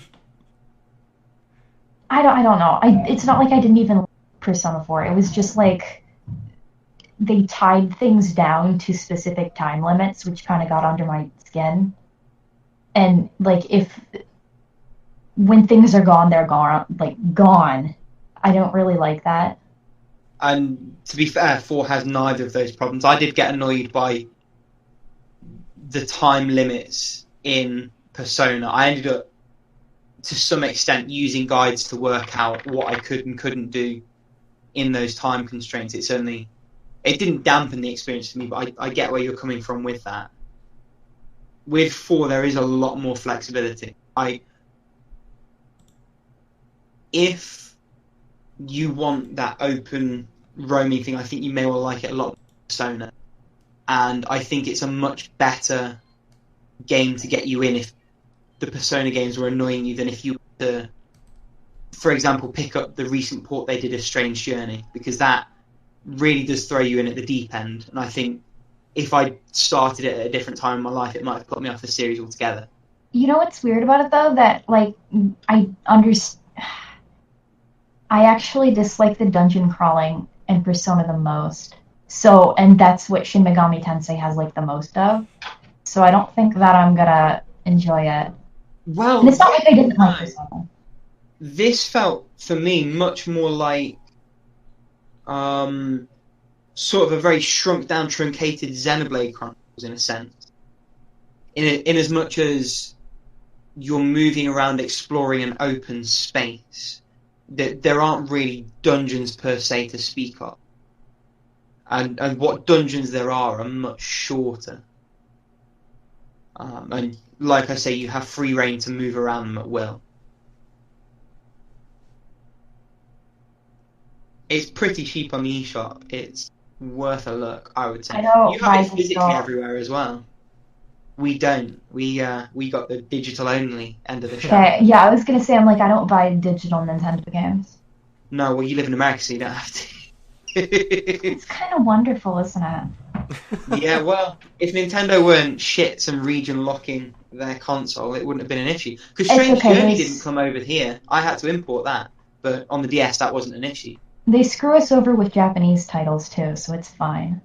I don't know. It's not like I didn't even like Persona 4. It was just like they tied things down to specific time limits, which kind of got under my skin. And like when things are gone, they're gone. Like gone. I don't really like that. And to be fair, 4 has neither of those problems. I did get annoyed by the time limits in Persona. I ended up, to some extent, using guides to work out what I could and couldn't do in those time constraints. It didn't dampen the experience for me, but I get where you're coming from with that. With 4, there is a lot more flexibility. If you want that open roaming thing, I think you may well like it a lot more than Persona. And I think it's a much better game to get you in if the Persona games were annoying you than if you were to, for example, pick up the recent port they did of Strange Journey, because that really does throw you in at the deep end. And I think if I started it at a different time in my life, it might have put me off the series altogether. You know what's weird about it, though? That, like, I actually dislike the dungeon crawling in Persona the most. So, and that's what Shin Megami Tensei has, like, the most of. So I don't think that I'm gonna enjoy it. Well, and it's not like I didn't like Persona. This felt, for me, much more like sort of a very shrunk-down, truncated Xenoblade Chronicles, in a sense. In as much as you're moving around exploring an open space, there aren't really dungeons per se to speak of. And what dungeons there are much shorter. And like I say, you have free reign to move around them at will. It's pretty cheap on the eShop. It's worth a look, I would say. I know, you have it physically everywhere as well. We don't. We got the digital only end of the show. Okay, yeah, I was gonna say, I'm like, I don't buy digital Nintendo games. No, well, you live in America, so you don't have to. It's kind of wonderful, isn't it? Yeah, well, if Nintendo weren't shits and region locking their console, it wouldn't have been an issue. Because Strange Journey didn't come over here. I had to import that. But on the DS, that wasn't an issue. They screw us over with Japanese titles, too, so it's fine.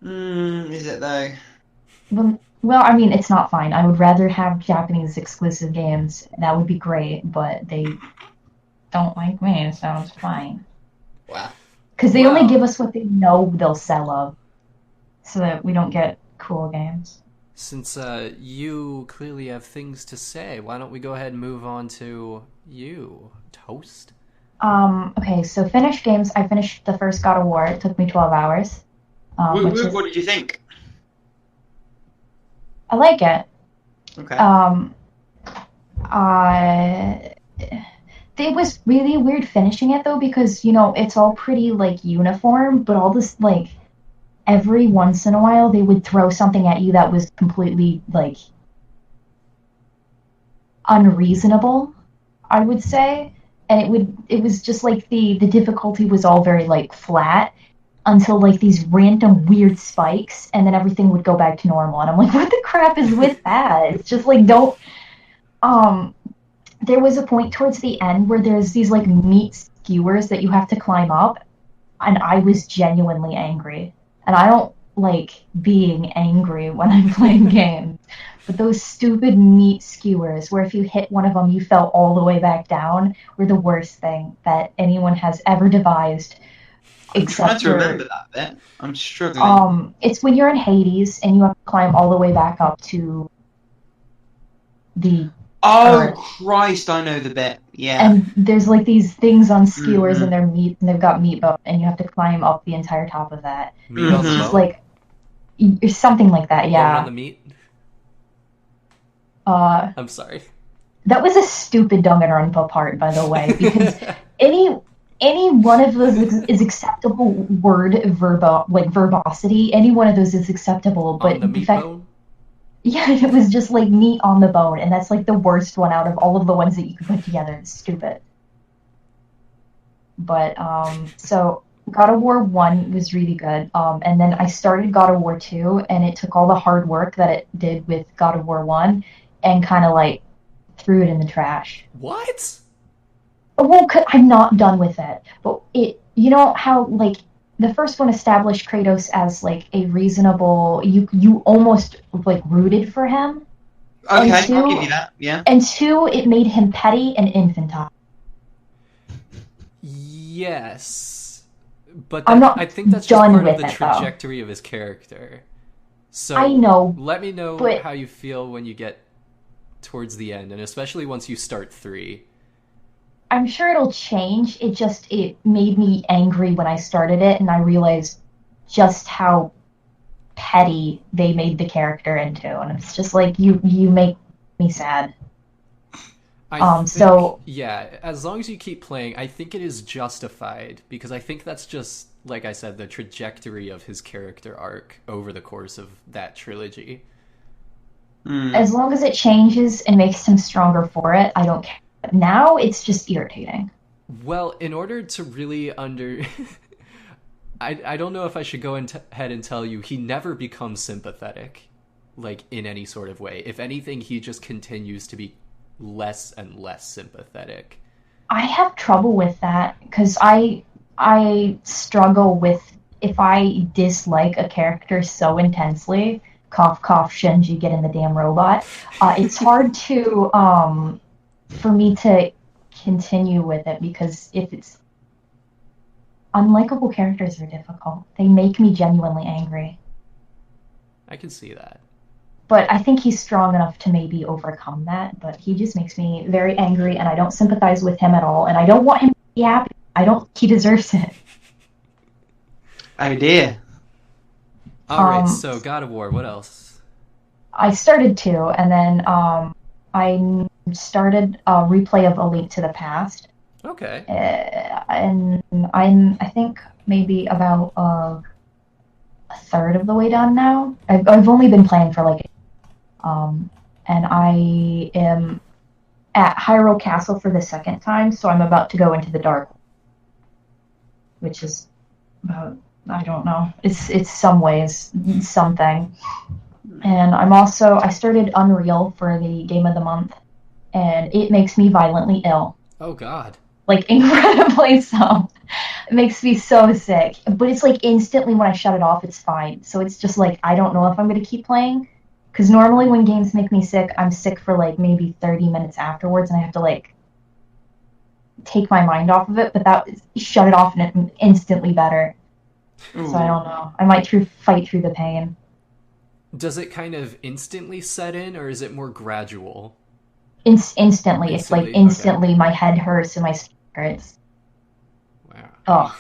Is it, though? Well, I mean, it's not fine. I would rather have Japanese exclusive games. That would be great, but they don't like me, so it's fine. Wow. Because they only give us what they know they'll sell of, so that we don't get cool games. Since you clearly have things to say, why don't we go ahead and move on to you, Toast? Okay, so finished games. I finished the first God of War. It took me 12 hours. What did you think? I like it. Okay. It was really weird finishing it though because it's all pretty like uniform, but all this like every once in a while they would throw something at you that was completely like unreasonable, I would say. And it was just like the difficulty was all very like flat until like these random weird spikes, and then everything would go back to normal. And I'm like, what the crap is with that? It's just like don't there was a point towards the end where there's these like meat skewers that you have to climb up, and I was genuinely angry. And I don't like being angry when I'm playing games, but those stupid meat skewers where if you hit one of them you fell all the way back down were the worst thing that anyone has ever devised. I'm trying to remember that bit. I'm struggling. It's when you're in Hades and you have to climb all the way back up to the Oh, Christ, I know the bit. Yeah. And there's like these things on skewers and they're meat and they've got meat bone and you have to climb up the entire top of that. Meat on the It's bone? like something like that, Bone yeah. on the meat? I'm sorry. That was a stupid Danganronpa part, by the way, because any one of those is acceptable verbosity. Any one of those is acceptable, but On the meat bone? Yeah, it was just like meat on the bone, and that's like the worst one out of all of the ones that you could put together. It's stupid. But so God of War 1 was really good, and then I started God of War 2, and it took all the hard work that it did with God of War 1 and kind of like threw it in the trash. What? Well, I'm not done with it, but you know how like the first one established Kratos as like a reasonable, you almost like rooted for him. Okay, And two, I'll give you that. Yeah. And 2, it made him petty and infantile. Yes, but I'm not I think that's just done part of with the it, though. trajectory of his character. So I know, let me know but- how you feel when you get towards the end, and especially once you start 3. I'm sure it'll change. It made me angry when I started it, and I realized just how petty they made the character into, and it's just like you make me sad. Yeah, as long as you keep playing, I think it is justified, because I think that's just, like I said, the trajectory of his character arc over the course of that trilogy. As long as it changes and makes him stronger for it, I don't care. Now it's just irritating. Well, in order to really I don't know if I should go ahead and tell you, he never becomes sympathetic, like, in any sort of way. If anything, he just continues to be less and less sympathetic. I have trouble with that, because I struggle with, if I dislike a character so intensely, cough, cough, Shinji, get in the damn robot, it's hard to, for me to continue with it, because if it's unlikable characters are difficult. They make me genuinely angry. I can see that. But I think he's strong enough to maybe overcome that, but he just makes me very angry, and I don't sympathize with him at all, and I don't want him to be happy. I don't think he deserves it. Oh dear. Alright, so God of War, what else? I started 2, and then I started a replay of A Link to the Past. Okay. And I think maybe about a third of the way done now. I've only been playing for like, and I am at Hyrule Castle for the second time, so I'm about to go into the Dark, which is about, I don't know, it's some ways something. And I started Unreal for the Game of the Month, and it makes me violently ill. Oh God. Like, incredibly so. It makes me so sick. But it's like instantly when I shut it off, it's fine. So it's just like, I don't know if I'm going to keep playing. Because normally when games make me sick, I'm sick for like maybe 30 minutes afterwards, and I have to like take my mind off of it. But that shut it off and it's instantly better. Ooh. So I don't know. I might fight through the pain. Does it kind of instantly set in, or is it more gradual? Instantly. It's like instantly okay. My head hurts and my skin hurts. Wow. Oh.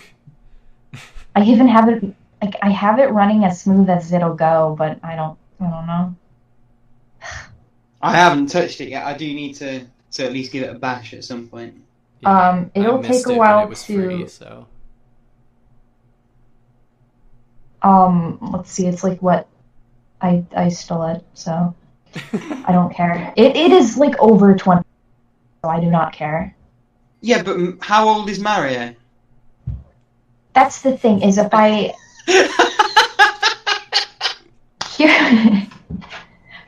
I even have it, like, I have it running as smooth as it'll go, but I don't know. I haven't touched it yet. I do need to So at least give it a bash at some point. It'll I take missed a it while when it was to. free, so Let's see. It's like what I stole it, so I don't care. It is like over 20, so I do not care. Yeah, but how old is Mario? That's the thing. Is if I here.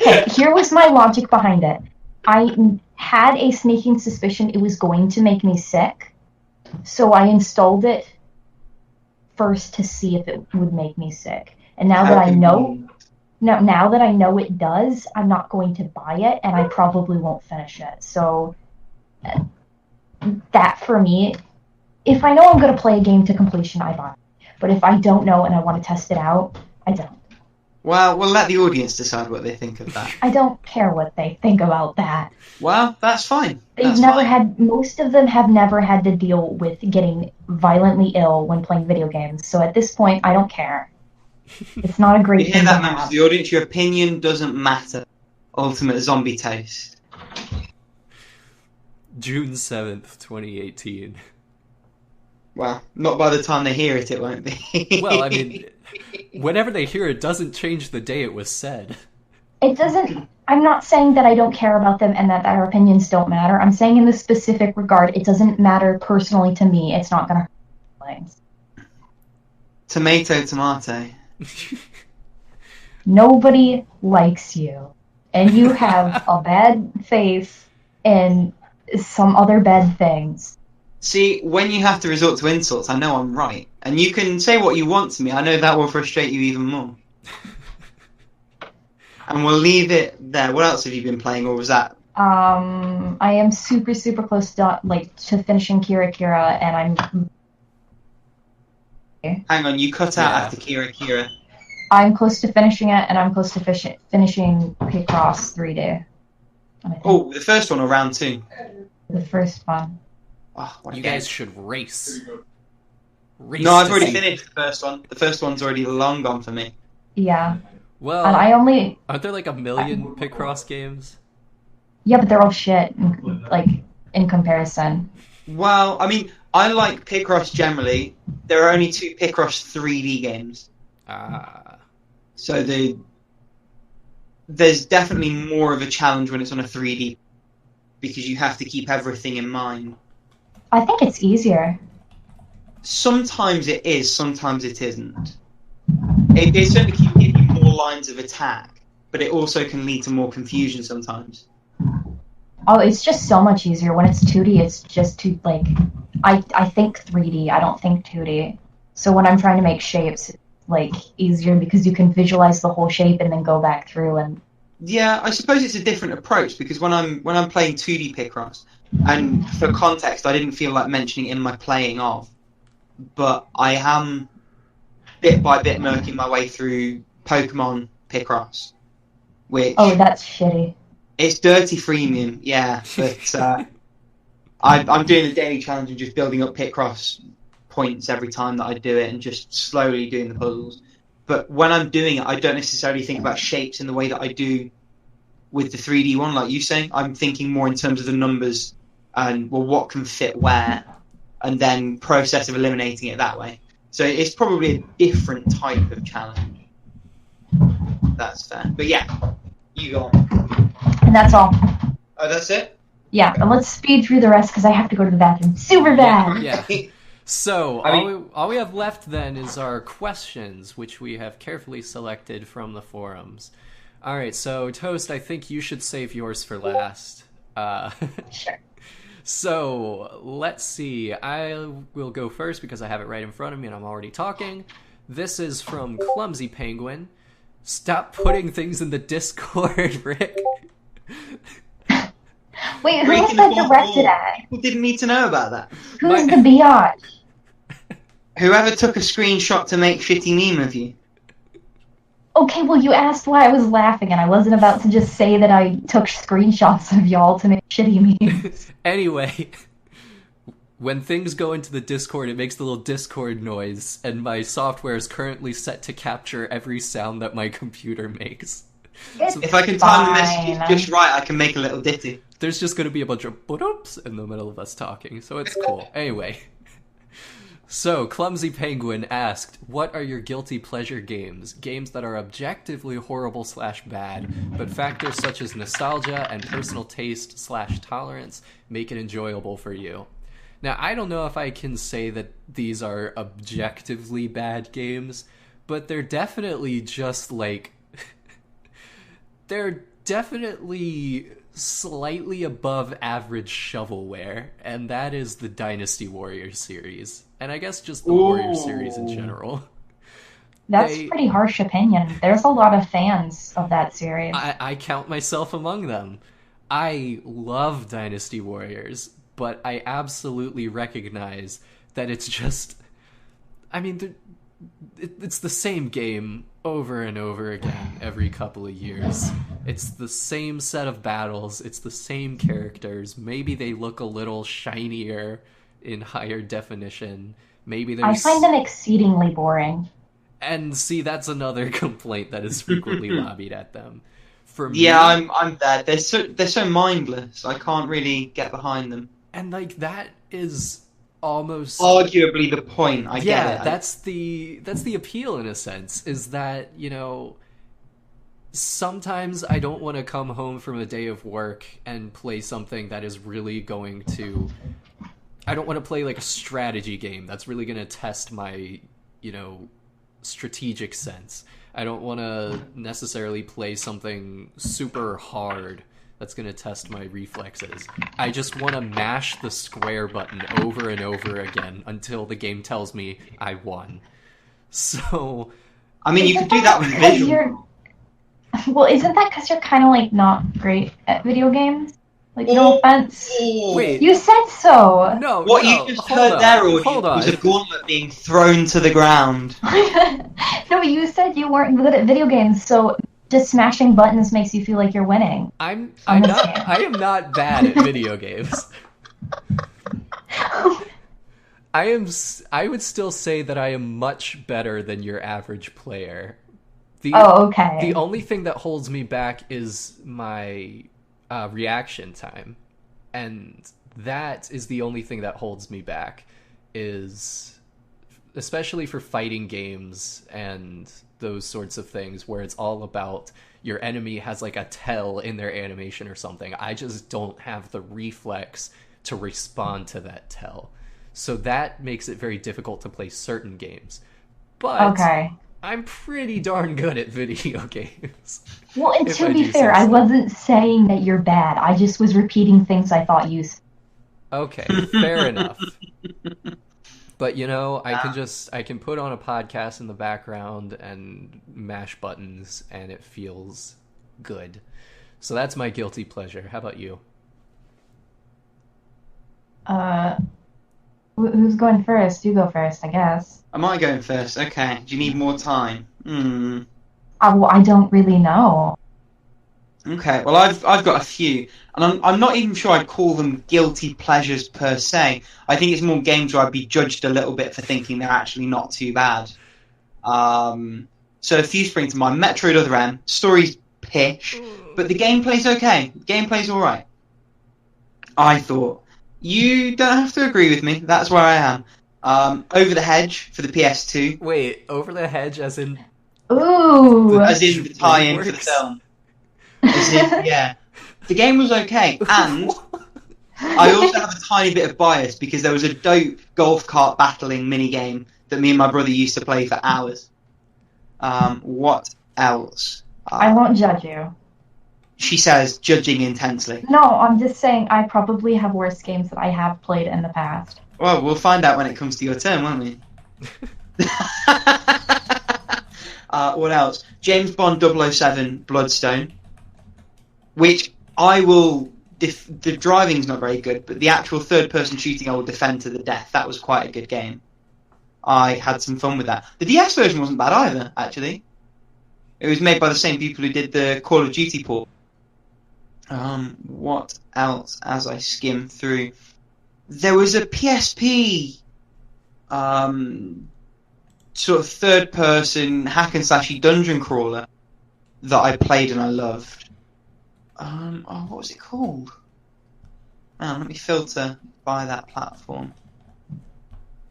Okay, here was my logic behind it. I had a sneaking suspicion it was going to make me sick, so I installed it first to see if it would make me sick. And now that I know, now that I know it does, I'm not going to buy it, and I probably won't finish it. So that for me, if I know I'm going to play a game to completion, I buy it. But if I don't know and I want to test it out, I don't. Well, we'll let the audience decide what they think of that. I don't care what they think about that. Well, that's fine. Most of them have never had to deal with getting violently ill when playing video games. So at this point, I don't care. It's not a great You thing hear to that, members of have. the audience? Your opinion doesn't matter. Ultimate zombie toast. June 7th, 2018. Well, not by the time they hear it, it won't be. Well, I mean, whenever they hear it, doesn't change the day it was said. It doesn't. I'm not saying that I don't care about them and that our opinions don't matter. I'm saying in this specific regard, it doesn't matter personally to me. It's not going to hurt my feelings. Tomato. Nobody likes you. And you have a bad face and some other bad things. See, when you have to resort to insults, I know I'm right. And you can say what you want to me. I know that will frustrate you even more. And we'll leave it there. What else have you been playing, or was that? I am super, super close to finishing Kira, and I'm... Hang on, you cut out after Kira. I'm close to finishing it, and I'm close to finishing Picross 3D. Oh, the first one or round 2? The first one. Oh, you guys should race. No, I've already finished the first one. The first one's already long gone for me. Yeah. Well, and I only... Aren't there like a million Picross games? Yeah, but they're all shit, in comparison. Well, I mean, I like Picross generally. There are only 2 Picross 3D games. So there's definitely more of a challenge when it's on a 3D, because you have to keep everything in mind. I think it's easier. Sometimes it is, sometimes it isn't. It certainly can give you more lines of attack, but it also can lead to more confusion sometimes. Oh, it's just so much easier. When it's 2D, it's just too, I think 3D, I don't think 2D. So when I'm trying to make shapes, easier because you can visualize the whole shape and then go back through and... Yeah, I suppose it's a different approach, because when I'm playing 2D Picross, and for context, I didn't feel like mentioning in my playing of, but I am bit by bit working my way through Pokemon Picross, which... Oh, that's shitty. It's dirty freemium, yeah, but I'm doing the daily challenge and just building up Picross points every time that I do it and just slowly doing the puzzles. But when I'm doing it, I don't necessarily think about shapes in the way that I do with the 3D one, like you saying. I'm thinking more in terms of the numbers and, well, what can fit where, and then process of eliminating it that way. So it's probably a different type of challenge. That's fair. But yeah, you go on. And that's all. Oh, that's it? Yeah, and let's speed through the rest because I have to go to the bathroom super bad. Yeah. So, all we have left then is our questions, which we have carefully selected from the forums. Alright, so Toast, I think you should save yours for last. Sure. So, let's see. I will go first because I have it right in front of me and I'm already talking. This is from Clumsy Penguin. Stop putting things in the Discord, Rick. Wait, who is that directed at? People didn't need to know about that. Who's the biatch? Whoever took a screenshot to make shitty meme of you. Okay, well, you asked why I was laughing, and I wasn't about to just say that I took screenshots of y'all to make shitty memes. Anyway, when things go into the Discord, it makes the little Discord noise, and my software is currently set to capture every sound that my computer makes. It's if I can time the message just right, I can make a little ditty. There's just going to be a bunch of but-ups in the middle of us talking, so it's cool. Anyway. So, Clumsy Penguin asked, what are your guilty pleasure games? Games that are objectively horrible/bad, but factors such as nostalgia and personal taste/tolerance make it enjoyable for you. Now, I don't know if I can say that these are objectively bad games, but they're definitely just like... they're definitely slightly above average shovelware, and that is the Dynasty Warriors series. And I guess just the Warrior series in general. That's a pretty harsh opinion. There's a lot of fans of that series. I count myself among them. I love Dynasty Warriors, but I absolutely recognize that it's just... I mean, it's the same game over and over again every couple of years. It's the same set of battles. It's the same characters. Maybe they look a little shinier in higher definition. Maybe there's... I find them exceedingly boring. And see, that's another complaint that is frequently lobbied at them. For me, yeah, I'm there. They're so mindless. I can't really get behind them. And like that is almost arguably the point. I get it. That's the appeal in a sense. Is that, you know, sometimes I don't want to come home from a day of work and play something that is really going to... I don't want to play like a strategy game that's really going to test my, you know, strategic sense. I don't want to necessarily play something super hard that's going to test my reflexes. I just want to mash the square button over and over again until the game tells me I won. So... I mean, you could do that with visual. Well, isn't that because you're kind of, like, not great at video games? Like, no offense. Wait. You said so. No, what no, you just heard there was a gauntlet being thrown to the ground. No, you said you weren't good at video games, so just smashing buttons makes you feel like you're winning. I am not bad at video games. I would still say that I am much better than your average player. Okay. The only thing that holds me back is my reaction time, and that is the only thing that holds me back, is especially for fighting games and those sorts of things where it's all about your enemy has like a tell in their animation or something. I just don't have the reflex to respond to that tell, so that makes it very difficult to play certain games. But okay, I'm pretty darn good at video games. Well, and to be fair, I wasn't saying that you're bad. I just was repeating things I thought you said. Okay, fair enough. But, you know, I can put on a podcast in the background and mash buttons, and it feels good. So that's my guilty pleasure. How about you? Who's going first? You go first, I guess. Am I going first? Okay. Do you need more time? Well, I don't really know. Okay. Well, I've got a few, and I'm not even sure I'd call them guilty pleasures per se. I think it's more games where I'd be judged a little bit for thinking they're actually not too bad. So a few spring to mind. Metroid Other M. Story's pish, but the gameplay's okay. Gameplay's all right. I thought. You don't have to agree with me. That's where I am. Over the Hedge for the PS2. Wait, Over the Hedge as in... Ooh! As in the tie-in for the film. As in, yeah. The game was okay, and I also have a tiny bit of bias because there was a dope golf cart battling minigame that me and my brother used to play for hours. What else? I won't judge you. She says, judging intensely. No, I'm just saying I probably have worse games that I have played in the past. Well, we'll find out when it comes to your turn, won't we? What else? James Bond 007 Bloodstone, which I will... the driving's not very good, but the actual third-person shooting I will defend to the death. That was quite a good game. I had some fun with that. The DS version wasn't bad either, actually. It was made by the same people who did the Call of Duty port. What else as I skim through? There was a PSP sort of third-person hack-and-slashy dungeon crawler that I played and I loved. What was it called? Let me filter by that platform.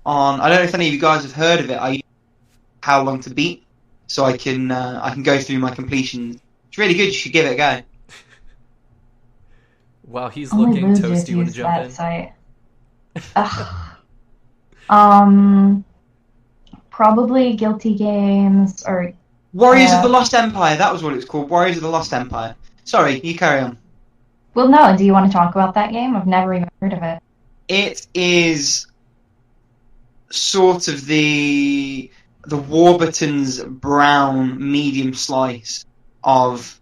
I don't know if any of you guys have heard of it. I use How Long to Beat, so I can go through my completions. It's really good. You should give it a go. While he's Only looking, losers Toast, do you want to use jump that in? site. Probably Guilty Games or Warriors of the Lost Empire. That was what it was called. Warriors of the Lost Empire. Sorry, you carry on. well, no. Do you want to talk about that game? I've never even heard of it. It is sort of the Warburton's brown medium slice of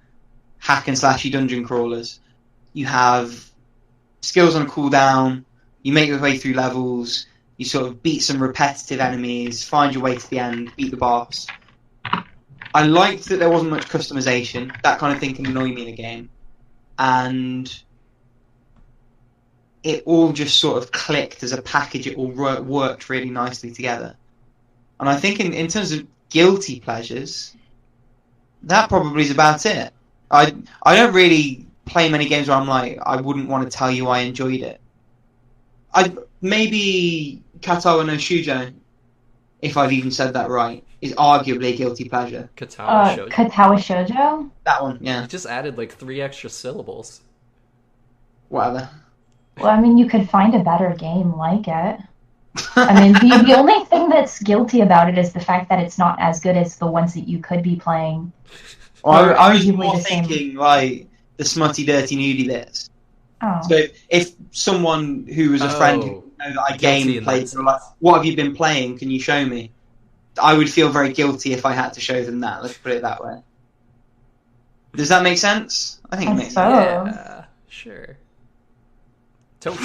hack and slashy dungeon crawlers. You have skills on cooldown, you make your way through levels, you sort of beat some repetitive enemies, find your way to the end, beat the boss. I liked that there wasn't much customization. That kind of thing can annoy me in a game. And it all just sort of clicked as a package. It all worked really nicely together. And I think in terms of guilty pleasures, that probably is about it. I don't really play many games where I'm like, I wouldn't want to tell you I enjoyed it. Maybe Katawa no Shujo, if I've even said that right, is arguably a guilty pleasure. Katawa Shoujo. Katawa Shoujo? That one, yeah. You just added like 3 extra syllables. Whatever. Well, I mean, you could find a better game like it. I mean, the only thing that's guilty about it is the fact that it's not as good as the ones that you could be playing. I was arguably more the same. thinking like the smutty, dirty, nudie bits. Oh. So if someone who was a friend who know that I game played, they were like, "What have you been playing? Can you show me?" I would feel very guilty if I had to show them that. Let's put it that way. Does that make sense? I think it makes sense. Yeah, sure. Toast.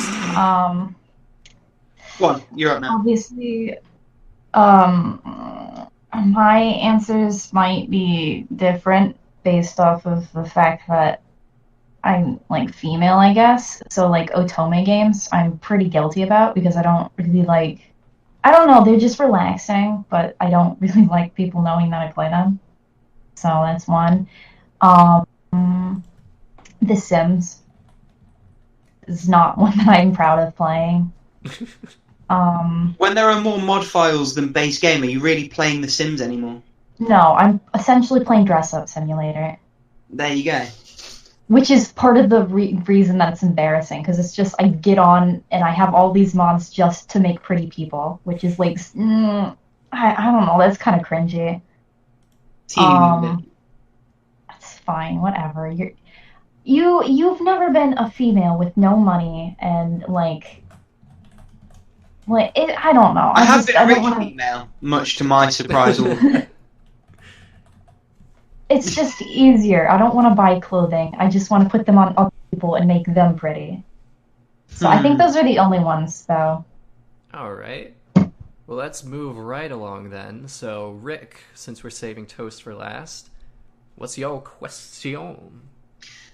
Go on, you're up now. Obviously, my answers might be different based off of the fact that I'm like female, I guess. So like otome games, I'm pretty guilty about because I don't really like. I don't know, they're just relaxing, but I don't really like people knowing that I play them. So that's one. The Sims is not one that I'm proud of playing. When there are more mod files than base game, are you really playing The Sims anymore? No, I'm essentially playing Dress Up Simulator. There you go. Which is part of the reason that it's embarrassing, because it's just I get on and I have all these mods just to make pretty people, which is like, I don't know, that's kind of cringy. It's fine, whatever. You've never been a female with no money and like I don't know. I have been really female, much to my surprise. It's just easier. I don't want to buy clothing. I just want to put them on other people and make them pretty. So I think those are the only ones, though. All right. Well, let's move right along then. So, Rick, since we're saving Toast for last, what's your question?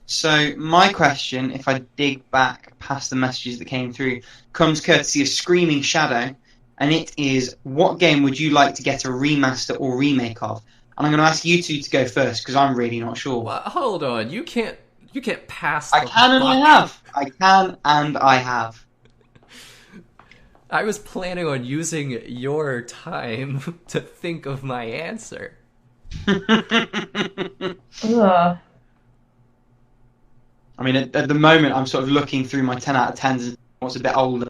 So, my question, if I dig back past the messages that came through, comes courtesy of Screaming Shadow, and it is, what game would you like to get a remaster or remake of? And I'm going to ask you two to go first, because I'm really not sure. Well, hold on, you can't pass. I can and I have. I can and I have. I was planning on using your time to think of my answer. Ugh. I mean, at the moment, I'm sort of looking through my 10 out of 10s and what's a bit older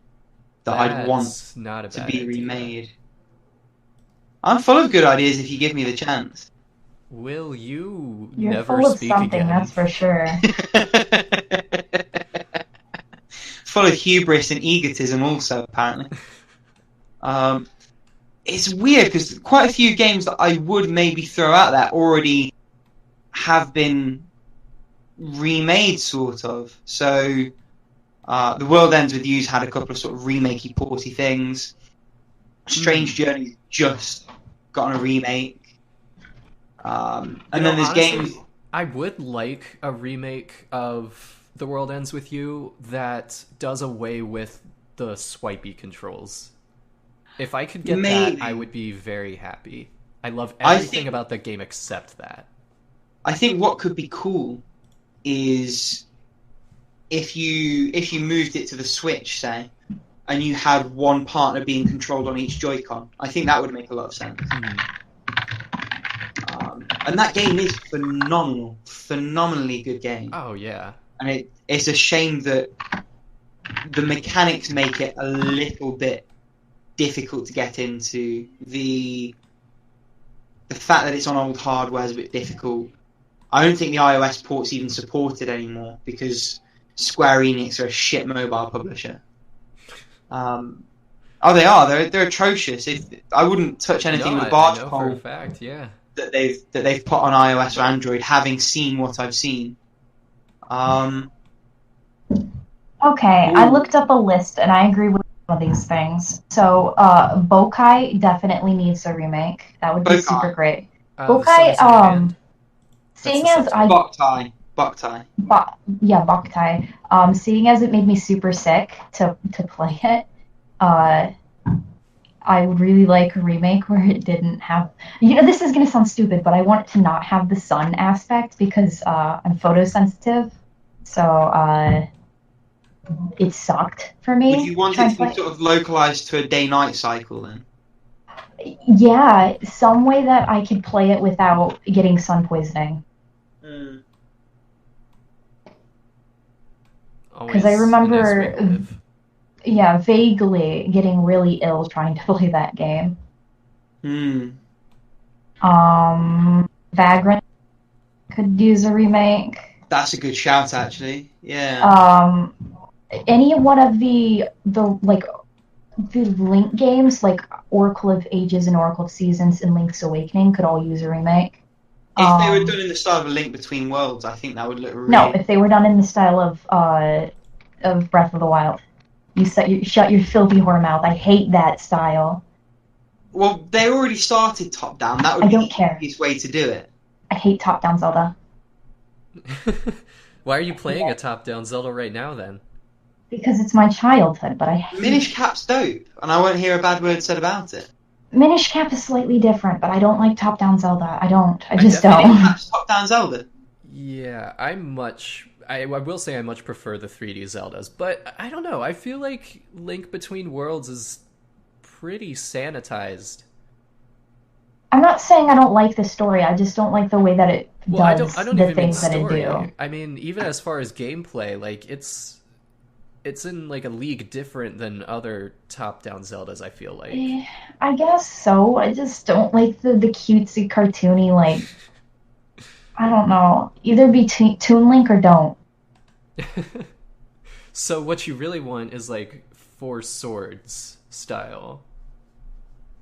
that I'd want not to be remade. I'm full of good ideas if you give me the chance. Will you You're never full of speak something, again? that's for sure. Full of hubris and egotism also, apparently. It's weird, because quite a few games that I would maybe throw out there already have been remade, sort of. So, The World Ends With You's had a couple of sort of remakey, porty things. Strange Journey's just gotten a remake. And then there's honestly, games... I would like a remake of The World Ends With You that does away with the swipey controls. If I could get that, I would be very happy. I love everything about the game except that. I think what could be cool is if you moved it to the Switch, say, and you had one partner being controlled on each Joy-Con. I think that would make a lot of sense. And that game is phenomenally good game. Oh yeah. And it's a shame that the mechanics make it a little bit difficult to get into. The fact that it's on old hardware is a bit difficult. I don't think the iOS port's even supported anymore because Square Enix are a shit mobile publisher. They are. They're atrocious. I wouldn't touch anything with a barge I know pole for a fact, yeah. that they've put on iOS or Android, having seen what I've seen. Okay, Ooh. I looked up a list and I agree with some of these things. So, Bokai definitely needs a remake. That would be Bokai. super great. The Bokai, Sons of Rand. seeing That's the as Sons I Boktai. Boktai. Seeing as it made me super sick to play it, I would really like a remake where it didn't have. This is gonna sound stupid, but I want it to not have the sun aspect because I'm photosensitive. So it sucked for me. Would you want it to be sort of localized to a day-night cycle then? Yeah, some way that I could play it without getting sun poisoning. Because I remember, vaguely getting really ill trying to play that game. Vagrant could use a remake. That's a good shout, actually. Yeah. Any one of the Link games, like Oracle of Ages and Oracle of Seasons and Link's Awakening, could all use a remake. If they were done in the style of A Link Between Worlds, I think that would look really... No, if they were done in the style of Breath of the Wild. You shut your filthy whore mouth. I hate that style. Well, they already started top-down. That would be the easiest way to do it. I hate top-down Zelda. Why are you playing a top-down Zelda right now, then? Because it's my childhood, but I hate... Minish Cap's dope, and I won't hear a bad word said about it. Minish Cap is slightly different, but I don't like top-down Zelda. I just don't. Minish Cap's top-down Zelda? Yeah, I will say I much prefer the 3D Zeldas, but I don't know. I feel like Link Between Worlds is pretty sanitized. I'm not saying I don't like the story. I just don't like the way that it does I don't the even things mean that story. it do. I mean, even as far as gameplay, like it's in like a league different than other top-down Zeldas, I feel like. I guess so. I just don't like the cutesy, cartoony, like... I don't know. Either be Toon Link or don't. So what you really want is like Four Swords style.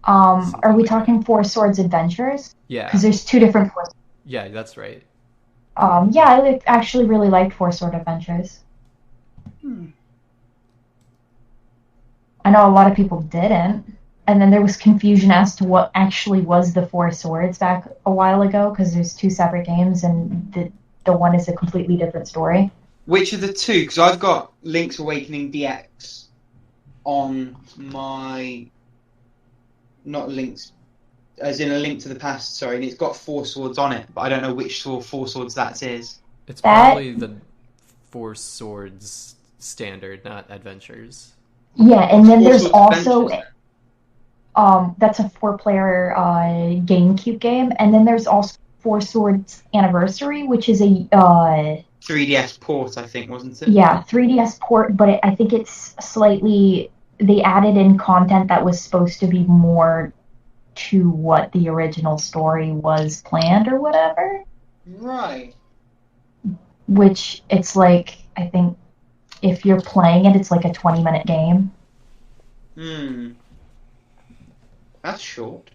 Are we talking Four Swords Adventures? Yeah. Because there's two different Four Swords. Yeah, that's right. Yeah, I actually really liked Four Sword Adventures. I know a lot of people didn't. And then there was confusion as to what actually was the Four Swords back a while ago, because there's two separate games, and the one is a completely different story. Which of the two? Because I've got Link's Awakening DX on my... Not Link's... As in A Link to the Past, sorry, and it's got Four Swords on it, but I don't know which Four Swords that is. It's probably the Four Swords standard, not Adventures. Yeah, and then Four there's Swords also... Adventures. That's a 4-player GameCube game, and then there's also Four Swords Anniversary, which is a 3DS port, I think, wasn't it? Yeah, 3DS port, but I think it's slightly... They added in content that was supposed to be more to what the original story was planned or whatever. Right. Which, it's like, I think, if you're playing it, it's like a 20-minute game. That's short.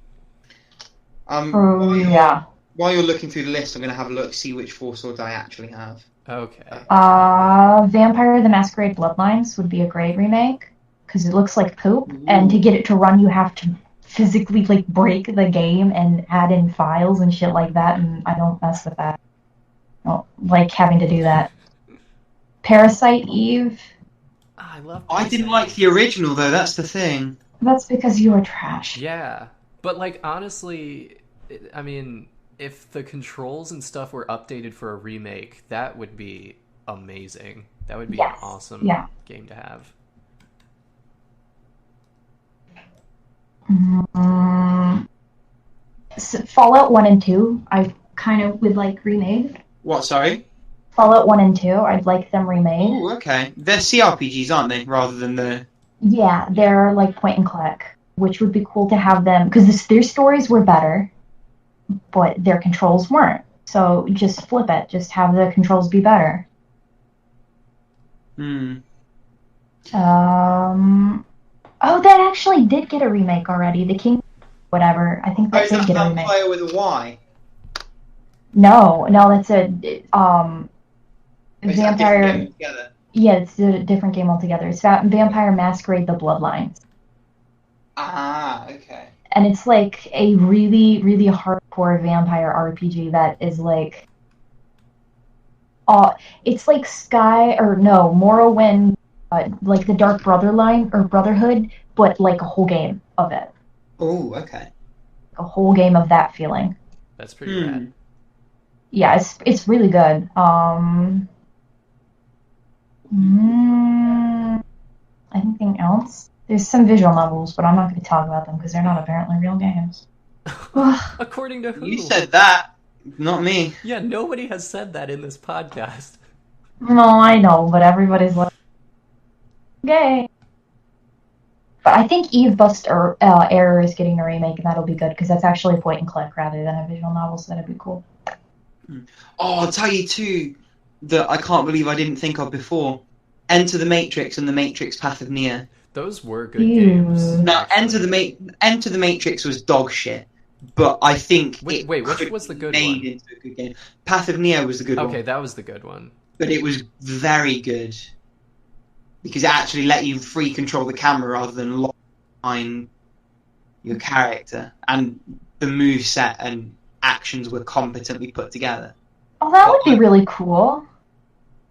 Yeah. While you're looking through the list, I'm going to have a look, see which Four Swords I actually have. Okay. Vampire the Masquerade Bloodlines would be a great remake, because it looks like poop, and to get it to run, you have to physically, like, break the game and add in files and shit like that, and I don't mess with that. I don't like having to do that. Parasite Eve. I love I didn't like the original, though, that's the thing. That's because you are trash. Yeah, but like honestly, I mean, if the controls and stuff were updated for a remake, that would be amazing. That would be an Yes. awesome Yeah. game to have. Fallout 1 and 2, I kind of would like remade. What, sorry? Fallout 1 and 2, I'd like them remade. Oh, okay. They're CRPGs, aren't they? Rather than the... Yeah, they're like point and click, which would be cool to have them, because their stories were better, but their controls weren't. So just flip it. Just have the controls be better. Oh, that actually did get a remake already. The King, whatever. I think that did get a remake. Vampire with a Y? No, that's a Is that a different Vampire. game together? Yeah, it's a different game altogether. It's Vampire Masquerade: The Bloodlines, Ah, okay. and it's like a really, really hardcore vampire RPG that is like, it's like Morrowind, like the Dark Brotherhood, but like a whole game of it. Oh, okay. A whole game of that feeling. That's pretty rad. Yeah, it's really good. Anything else? There's some visual novels, but I'm not going to talk about them because they're not apparently real games. According to who? You said that, not me. Yeah, nobody has said that in this podcast. No, I know, but everybody's like, okay. But I think Eve Bust Error is getting a remake, and that'll be good because that's actually a point and click rather than a visual novel, so that'd be cool. Oh, I'll tell you two that I can't believe I didn't think of before. Enter the Matrix and the Matrix Path of Neo. Those were good games. Now, Enter the Matrix was dog shit, but I think Wait, which was the good made one? into a good game. Path of Neo was the good one. Okay, that was the good one. But it was very good because it actually let you free control the camera rather than lock behind your character, and the moveset and actions were competently put together. Oh, that would be really cool.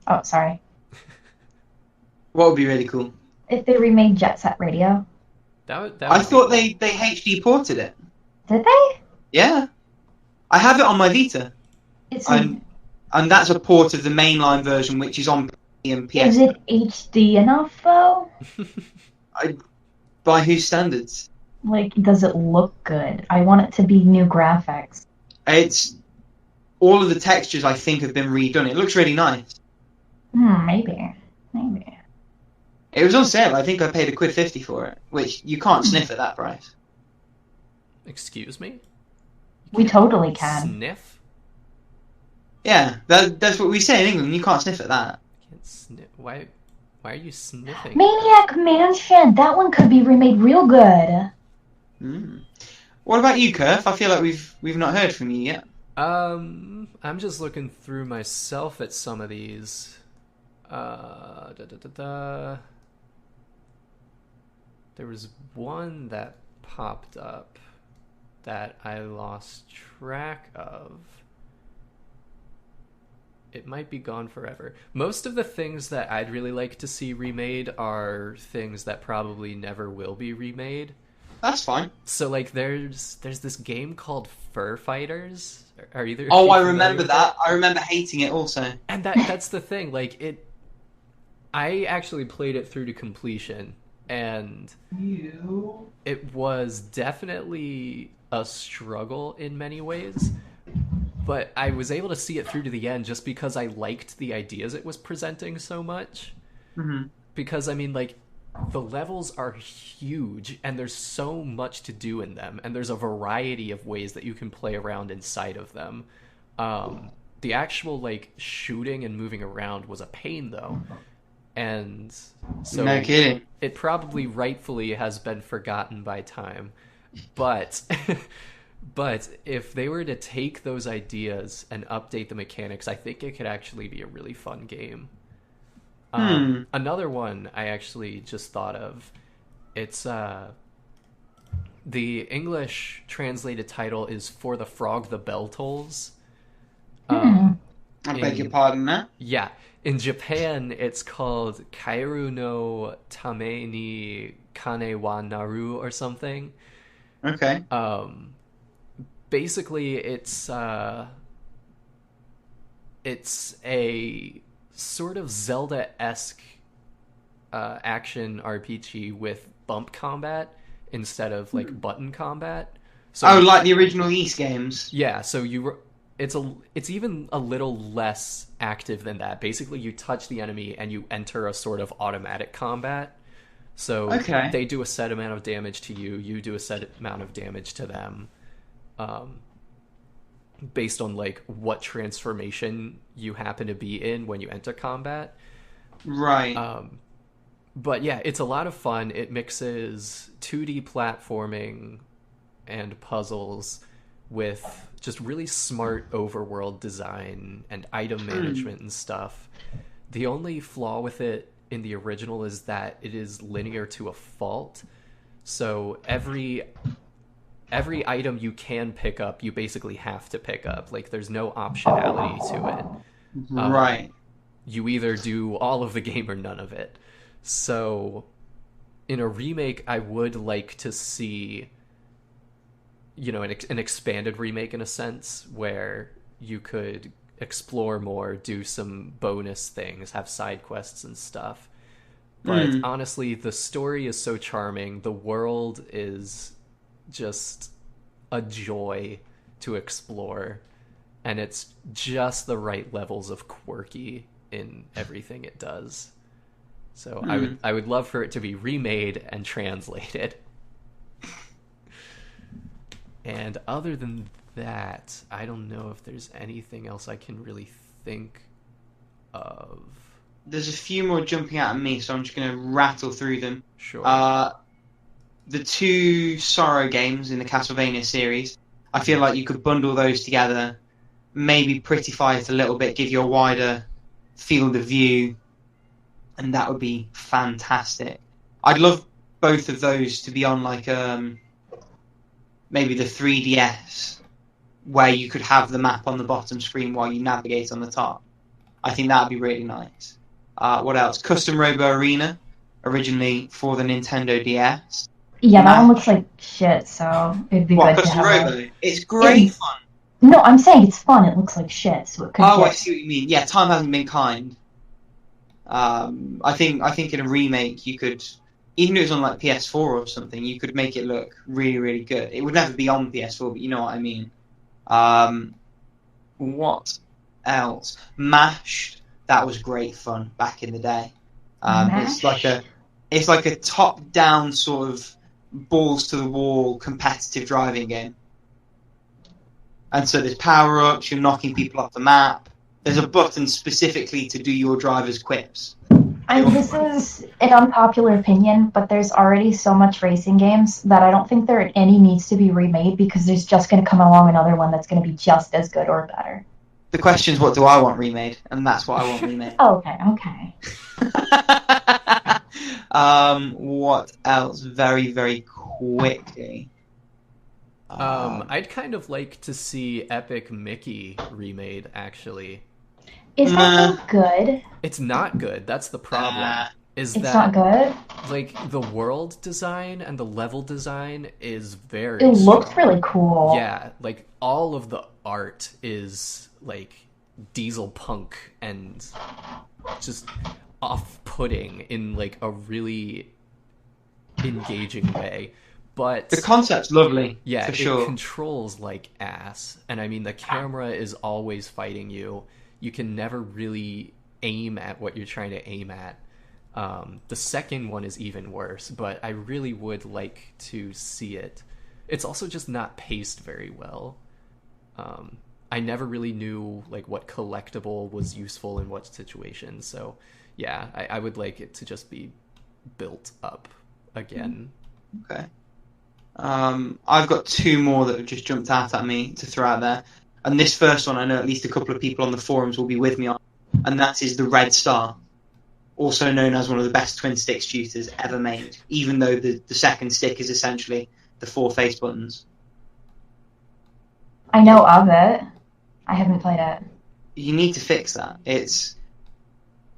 Oh, sorry. What would be really cool? If they remade Jet Set Radio. I thought they HD ported it. Did they? Yeah. I have it on my Vita. And that's a port of the mainline version, which is on PC and PS. Is it HD enough, though? By whose standards? Like, does it look good? I want it to be new graphics. It's... All of the textures, I think, have been redone. It looks really nice. Maybe. It was on sale. I think I paid £1.50 for it, which you can't sniff at that price. Excuse me? We totally can. Sniff? Yeah, that's what we say in England. You can't sniff at that. Can't sniff. Why are you sniffing? Maniac Mansion! That one could be remade real good. What about you, Kerf? I feel like we've not heard from you yet. I'm just looking through myself at some of these. There was one that popped up that I lost track of. It might be gone forever. Most of the things that I'd really like to see remade are things that probably never will be remade. That's fine. So, like, there's this game called Fur Fighters. Are either? Oh, I remember that. I remember hating it also. And that's the thing. Like, I actually played it through to completion, and it was definitely a struggle in many ways. But I was able to see it through to the end just because I liked the ideas it was presenting so much. Mm-hmm. Because, I mean, like, the levels are huge, and there's so much to do in them, and there's a variety of ways that you can play around inside of them. The actual, like, shooting and moving around was a pain, though. And so no kidding. It probably rightfully has been forgotten by time. But... But if they were to take those ideas and update the mechanics, I think it could actually be a really fun game. Another one I actually just thought of, it's the English translated title is For the Frog the Bell Tolls. I beg your pardon, there? Yeah. In Japan, it's called Kairu no Tame ni Kane wa Naru or something. Okay. Basically, it's a sort of Zelda-esque action RPG with bump combat instead of like button combat. So like the original Ys games. Yeah, so it's even a little less active than that. Basically, you touch the enemy and you enter a sort of automatic combat. So they do a set amount of damage to you, you do a set amount of damage to them, based on like what transformation you happen to be in when you enter combat. Right. But yeah, it's a lot of fun. It mixes 2D platforming and puzzles with just really smart overworld design and item management and stuff. The only flaw with it in the original is that it is linear to a fault. So every item you can pick up, you basically have to pick up. Like, there's no optionality to it. Right. You either do all of the game or none of it. So in a remake, I would like to see, you know, an expanded remake in a sense, where you could explore more, do some bonus things, have side quests and stuff. But honestly, the story is so charming. The world is just a joy to explore. And it's just the right levels of quirky in everything it does. So I would love for it to be remade and translated. And other than that, I don't know if there's anything else I can really think of. There's a few more jumping out at me, so I'm just going to rattle through them. Sure. The 2 Sorrow games in the Castlevania series, I feel like you could bundle those together, maybe prettify it a little bit, give you a wider field of view, and that would be fantastic. I'd love both of those to be on like maybe the 3DS, where you could have the map on the bottom screen while you navigate on the top. I think that would be really nice. What else? Custom Robo Arena, originally for the Nintendo DS. Yeah, that one looks like shit, so it'd be good to Custom have Robo? It's great fun. No, I'm saying it's fun. It looks like shit, so it could I see what you mean. Yeah, time hasn't been kind. I think in a remake you could, even if it was on like PS4 or something, you could make it look really, really good. It would never be on PS4, but you know what I mean. What else? Mashed. That was great fun back in the day. It's like a top-down sort of balls to the wall competitive driving game. And so there's power-ups. You're knocking people off the map. There's a button specifically to do your driver's quips. This is an unpopular opinion, but there's already so much racing games that I don't think there any needs to be remade, because there's just going to come along another one that's going to be just as good or better. The question is, what do I want remade? And that's what I want remade. Okay. What else? Very, very quickly. I'd kind of like to see Epic Mickey remade, actually. Is that good? It's not good. That's the problem. It's not good? Like, the world design and the level design is very It looks really cool. Yeah, like, all of the art is, like, diesel punk and just off-putting in, like, a really engaging way. But the concept's lovely, yeah, for sure. It controls like ass. And I mean, the camera is always fighting you. You can never really aim at what you're trying to aim at. The second one is even worse, but I really would like to see it. It's also just not paced very well. I never really knew like what collectible was useful in what situation. So yeah, I would like it to just be built up again. Okay. I've got 2 more that have just jumped out at me to throw out there. And this first one, I know at least a couple of people on the forums will be with me on, and that is the Red Star, also known as one of the best twin-stick shooters ever made, even though the second stick is essentially the 4 face buttons. I know of it. I haven't played it. You need to fix that. It's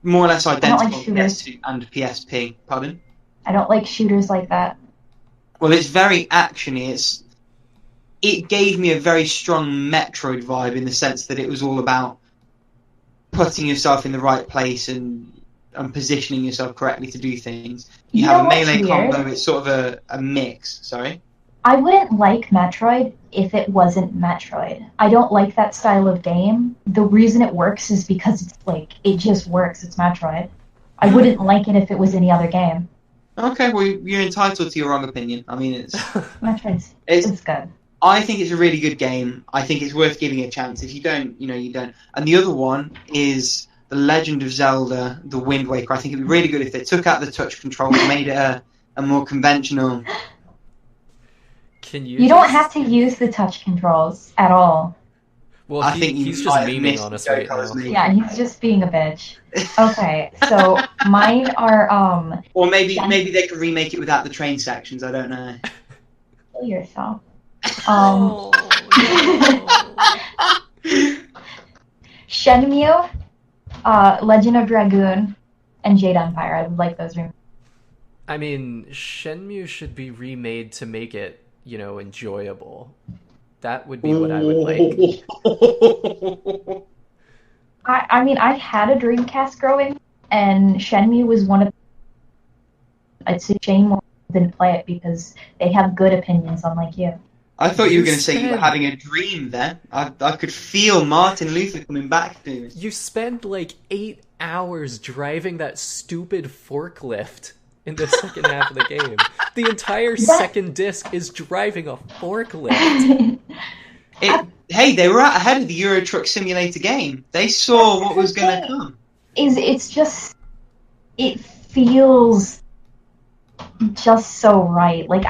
more or less identical to PS2 and PSP. Pardon? I don't like shooters like that. Well, it's very actiony. It gave me a very strong Metroid vibe in the sense that it was all about putting yourself in the right place and positioning yourself correctly to do things. You You have know a what's melee weird? combo. It's sort of a mix. Sorry. I wouldn't like Metroid if it wasn't Metroid. I don't like that style of game. The reason it works is because it's like, it just works. It's Metroid. I wouldn't like it if it was any other game. Okay, well, you're entitled to your wrong opinion. I mean, Metroid's it's good. I think it's a really good game. I think it's worth giving it a chance. If you don't, you don't. And the other one is The Legend of Zelda: The Wind Waker. I think it'd be really good if they took out the touch controls, made it a more conventional. You don't have to use the touch controls at all. Well, I think he's just memeing on us right now. Yeah, he's just being a bitch. Okay, so mine are Or maybe they could remake it without the train sections. I don't know. Kill yourself. Oh, no. Shenmue, Legend of Dragoon, and Jade Empire. I would like those remakes. I mean, Shenmue should be remade to make it, enjoyable. That would be what I would like. I mean, I had a Dreamcast growing, and Shenmue was one of. It's a shame more didn't play it because they have good opinions, unlike you. I thought you were going to say you were having a dream there. I could feel Martin Luther coming back to me. You spend like 8 hours driving that stupid forklift in the second half of the game. The entire second disc is driving a forklift. Hey, they were out ahead of the Euro Truck Simulator game. They saw what was going to come. It's just, it feels just so right. Like,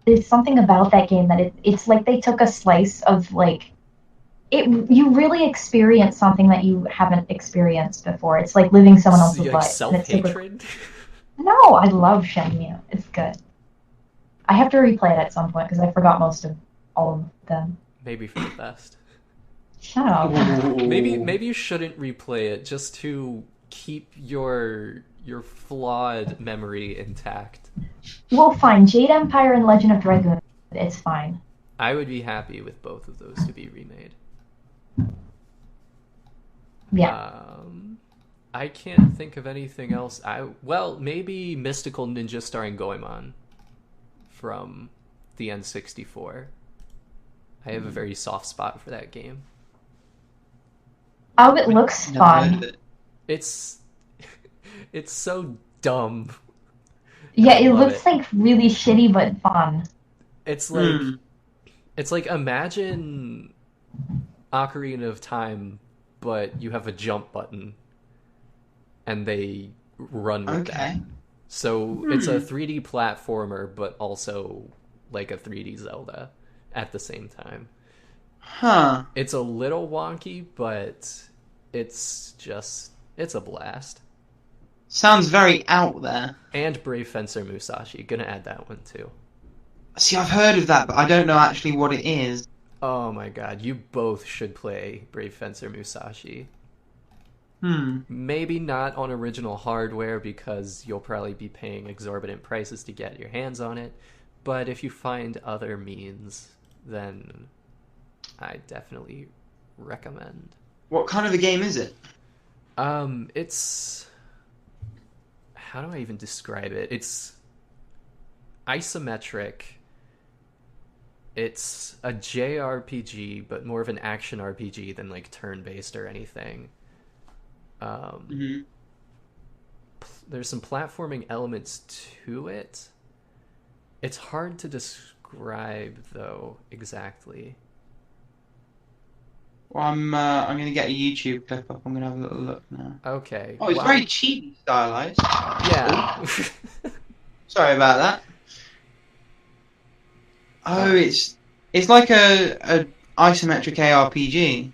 there's something about that game that it's like they took a slice of, like, you really experience something that you haven't experienced before. It's like living someone else's life. Self-hatred? No, I love Shenmue. It's good. I have to replay it at some point because I forgot most of all of them. Maybe for the best. Shut up. Maybe you shouldn't replay it just to keep your flawed memory intact. Well, fine. Jade Empire and Legend of Dragoon. It's fine. I would be happy with both of those to be remade. Yeah. I can't think of anything else. Maybe Mystical Ninja starring Goemon from the N64. I have a very soft spot for that game. Oh, it looks fun. It's so dumb. Yeah, it looks like really shitty but fun. It's like imagine Ocarina of Time, but you have a jump button, and they run with that. So it's a 3D platformer, but also like a 3D Zelda at the same time. Huh. It's a little wonky, but it's a blast. Sounds very out there. And Brave Fencer Musashi. Gonna add that one too. See, I've heard of that, but I don't know actually what it is. Oh my god, you both should play Brave Fencer Musashi. Maybe not on original hardware because you'll probably be paying exorbitant prices to get your hands on it, but if you find other means, then I definitely recommend. What kind of a game is it? It's... How do I even describe it? It's isometric. It's a JRPG, but more of an action RPG than like turn-based or anything. There's some platforming elements to it. It's hard to describe though exactly. Well, I'm going to get a YouTube clip up. I'm going to have a little look now. Okay. Oh, it's very cheap stylized. Yeah. Sorry about that. Oh, it's like a isometric ARPG.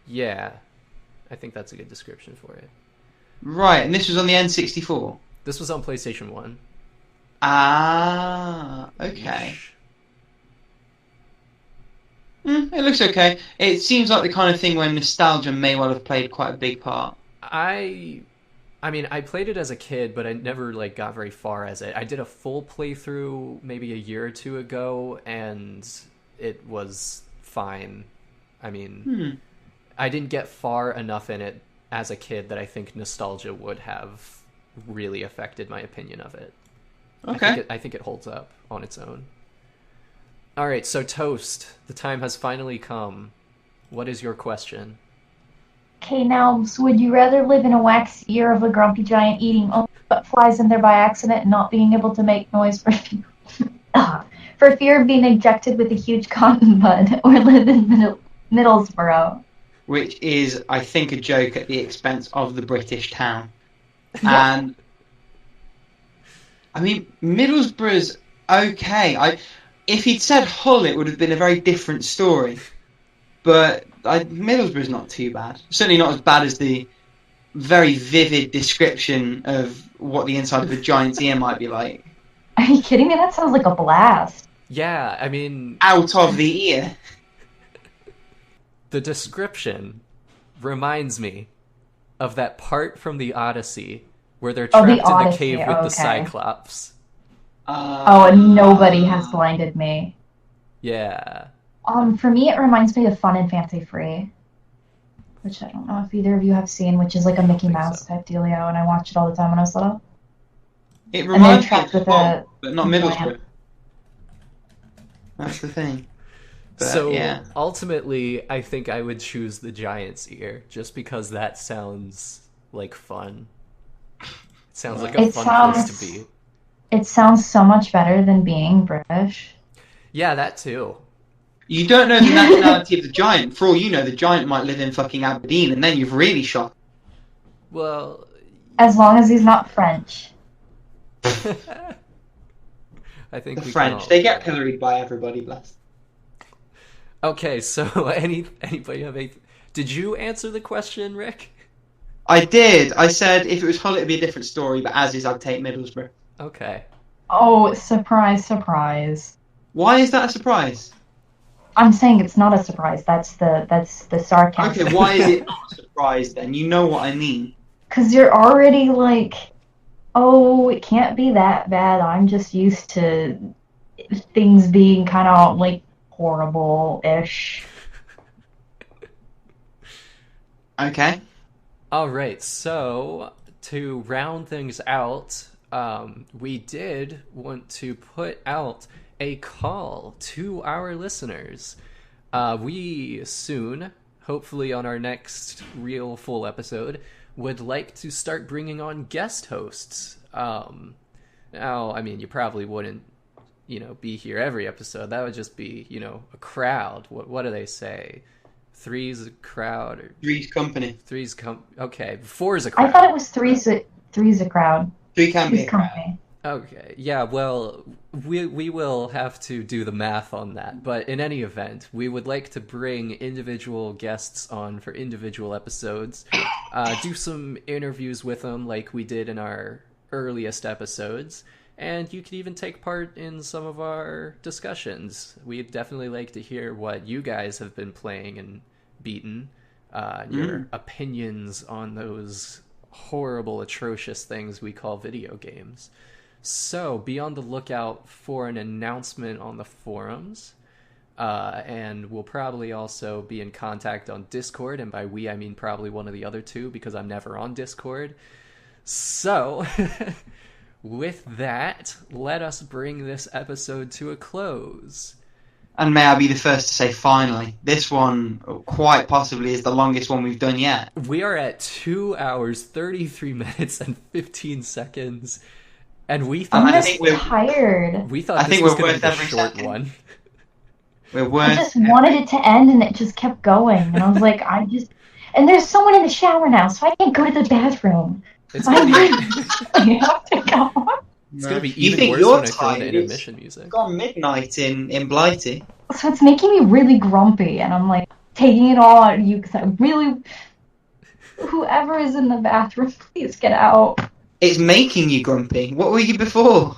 Yeah. I think that's a good description for it. Right, and this was on the N64? This was on PlayStation 1. Ah, okay. It looks okay. It seems like the kind of thing where nostalgia may well have played quite a big part. I mean, I played it as a kid, but I never like got very far as it. I did a full playthrough maybe a year or two ago, and it was fine. I mean, I didn't get far enough in it as a kid that I think nostalgia would have really affected my opinion of it. Okay. I think it holds up on its own. All right, so Toast, the time has finally come. What is your question? Okay, now, so would you rather live in a wax ear of a grumpy giant eating only what flies in there by accident and not being able to make noise for fear of being injected with a huge cotton bud, or live in Middlesbrough? Which is, I think, a joke at the expense of the British town. Yeah. And I mean, Middlesbrough's okay. If he'd said Hull, it would have been a very different story. But Middlesbrough's not too bad. Certainly not as bad as the very vivid description of what the inside of a giant's ear might be like. Are you kidding me? That sounds like a blast. Yeah, I mean... Out of the ear. The description reminds me of that part from the Odyssey where they're trapped in the cave with the Cyclops. And nobody has blinded me. Yeah. For me, it reminds me of Fun and Fancy Free, which I don't know if either of you have seen, which is like a Mickey Mouse type dealio, and I watched it all the time when I was little. It reminds me of Hull, but not Middlesbrough. That's the thing. But, so, yeah. Ultimately, I think I would choose the giant's ear, just because that sounds like fun. It sounds like a fun place to be. It sounds so much better than being British. Yeah, that too. You don't know the nationality of the giant. For all you know, the giant might live in fucking Aberdeen, and then you've really shot. Well... As long as he's not French. I think the French, they get pilloried by everybody, bless. Okay, so anybody have a... Did you answer the question, Rick? I did. I said if it was Hull, it'd be a different story, but as is, I'd take Middlesbrough. Okay. Oh, surprise, surprise. Why is that a surprise? I'm saying it's not a surprise. That's the sarcasm. Okay, why is it not a surprise then? You know what I mean. Because you're already like, oh, it can't be that bad. I'm just used to things being kind of like horrible-ish. Okay. All right, so to round things out, we did want to put out a call to our listeners. We soon, hopefully on our next real full episode, would like to start bringing on guest hosts. Now, I mean, you probably wouldn't, be here every episode. That would just be, a crowd. What do they say? Three's a crowd? Or... Three's company. Okay, four is a crowd. I thought it was three's a crowd. Three can be a crowd. Company. Okay, yeah, well, we will have to do the math on that, but in any event, we would like to bring individual guests on for individual episodes, do some interviews with them like we did in our earliest episodes, and you could even take part in some of our discussions. We'd definitely like to hear what you guys have been playing and beaten, your opinions on those horrible, atrocious things we call video games. So be on the lookout for an announcement on the forums, and we'll probably also be in contact on Discord, and by we I mean probably one of the other two because I'm never on Discord. So with that, let us bring this episode to a close. And may I be the first to say, finally, this one quite possibly is the longest one we've done yet. We are at 2 hours, 33 minutes, and 15 seconds. And we thought I'm just tired. We thought this was going to be a short one. I just wanted it to end, and it just kept going. And I was like, and there's someone in the shower now, so I can't go to the bathroom. It's going to be... You have to go. It's going to be even worse when I throw in intermission music. It's gone midnight in Blighty. So it's making me really grumpy, and I'm like taking it all out of you because I really... Whoever is in the bathroom, please get out. It's making you grumpy. What were you before?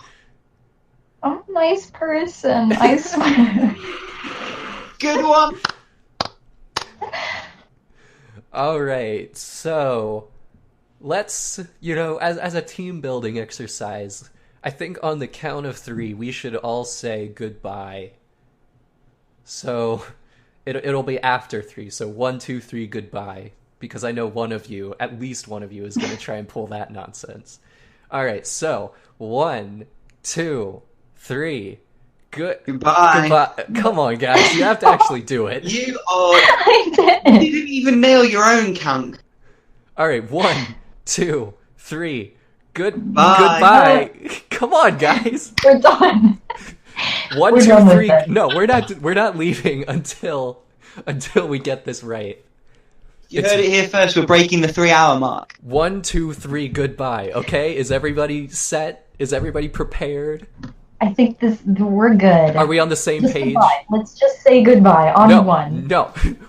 I'm a nice person, I swear. Good one. All right, so let's, as a team building exercise, I think on the count of 3, we should all say goodbye. So it'll be after 3. So 1, 2, 3, goodbye. because I know at least one of you is going to try and pull that nonsense. All right, so 1, 2, 3. Goodbye. Come on, guys, you have to actually do it. You I didn't did. even nail your own count. All right, 1, 2, 3. Bye. Goodbye. Come on, guys. We're done. 1, We're 2, done with 3. it. No, we're not leaving until we get this right. You heard it here first. We're breaking the 3-hour mark. 1, 2, 3. Goodbye. Okay, is everybody set? Is everybody prepared? I think we're good. Are we on the same Just page? goodbye. Let's just say goodbye on one. No.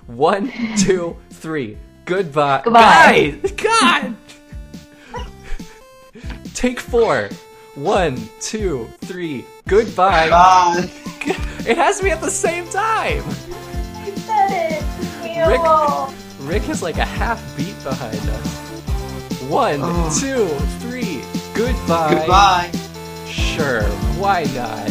1, 2, 3. Goodbye. Goodbye. Guys! God! Take 4. 1, 2, 3. Goodbye. Bye. It has to be at the same time. You said it. Rick is like a half beat behind us. 1, 2, 3. Goodbye. Goodbye. Sure, why not?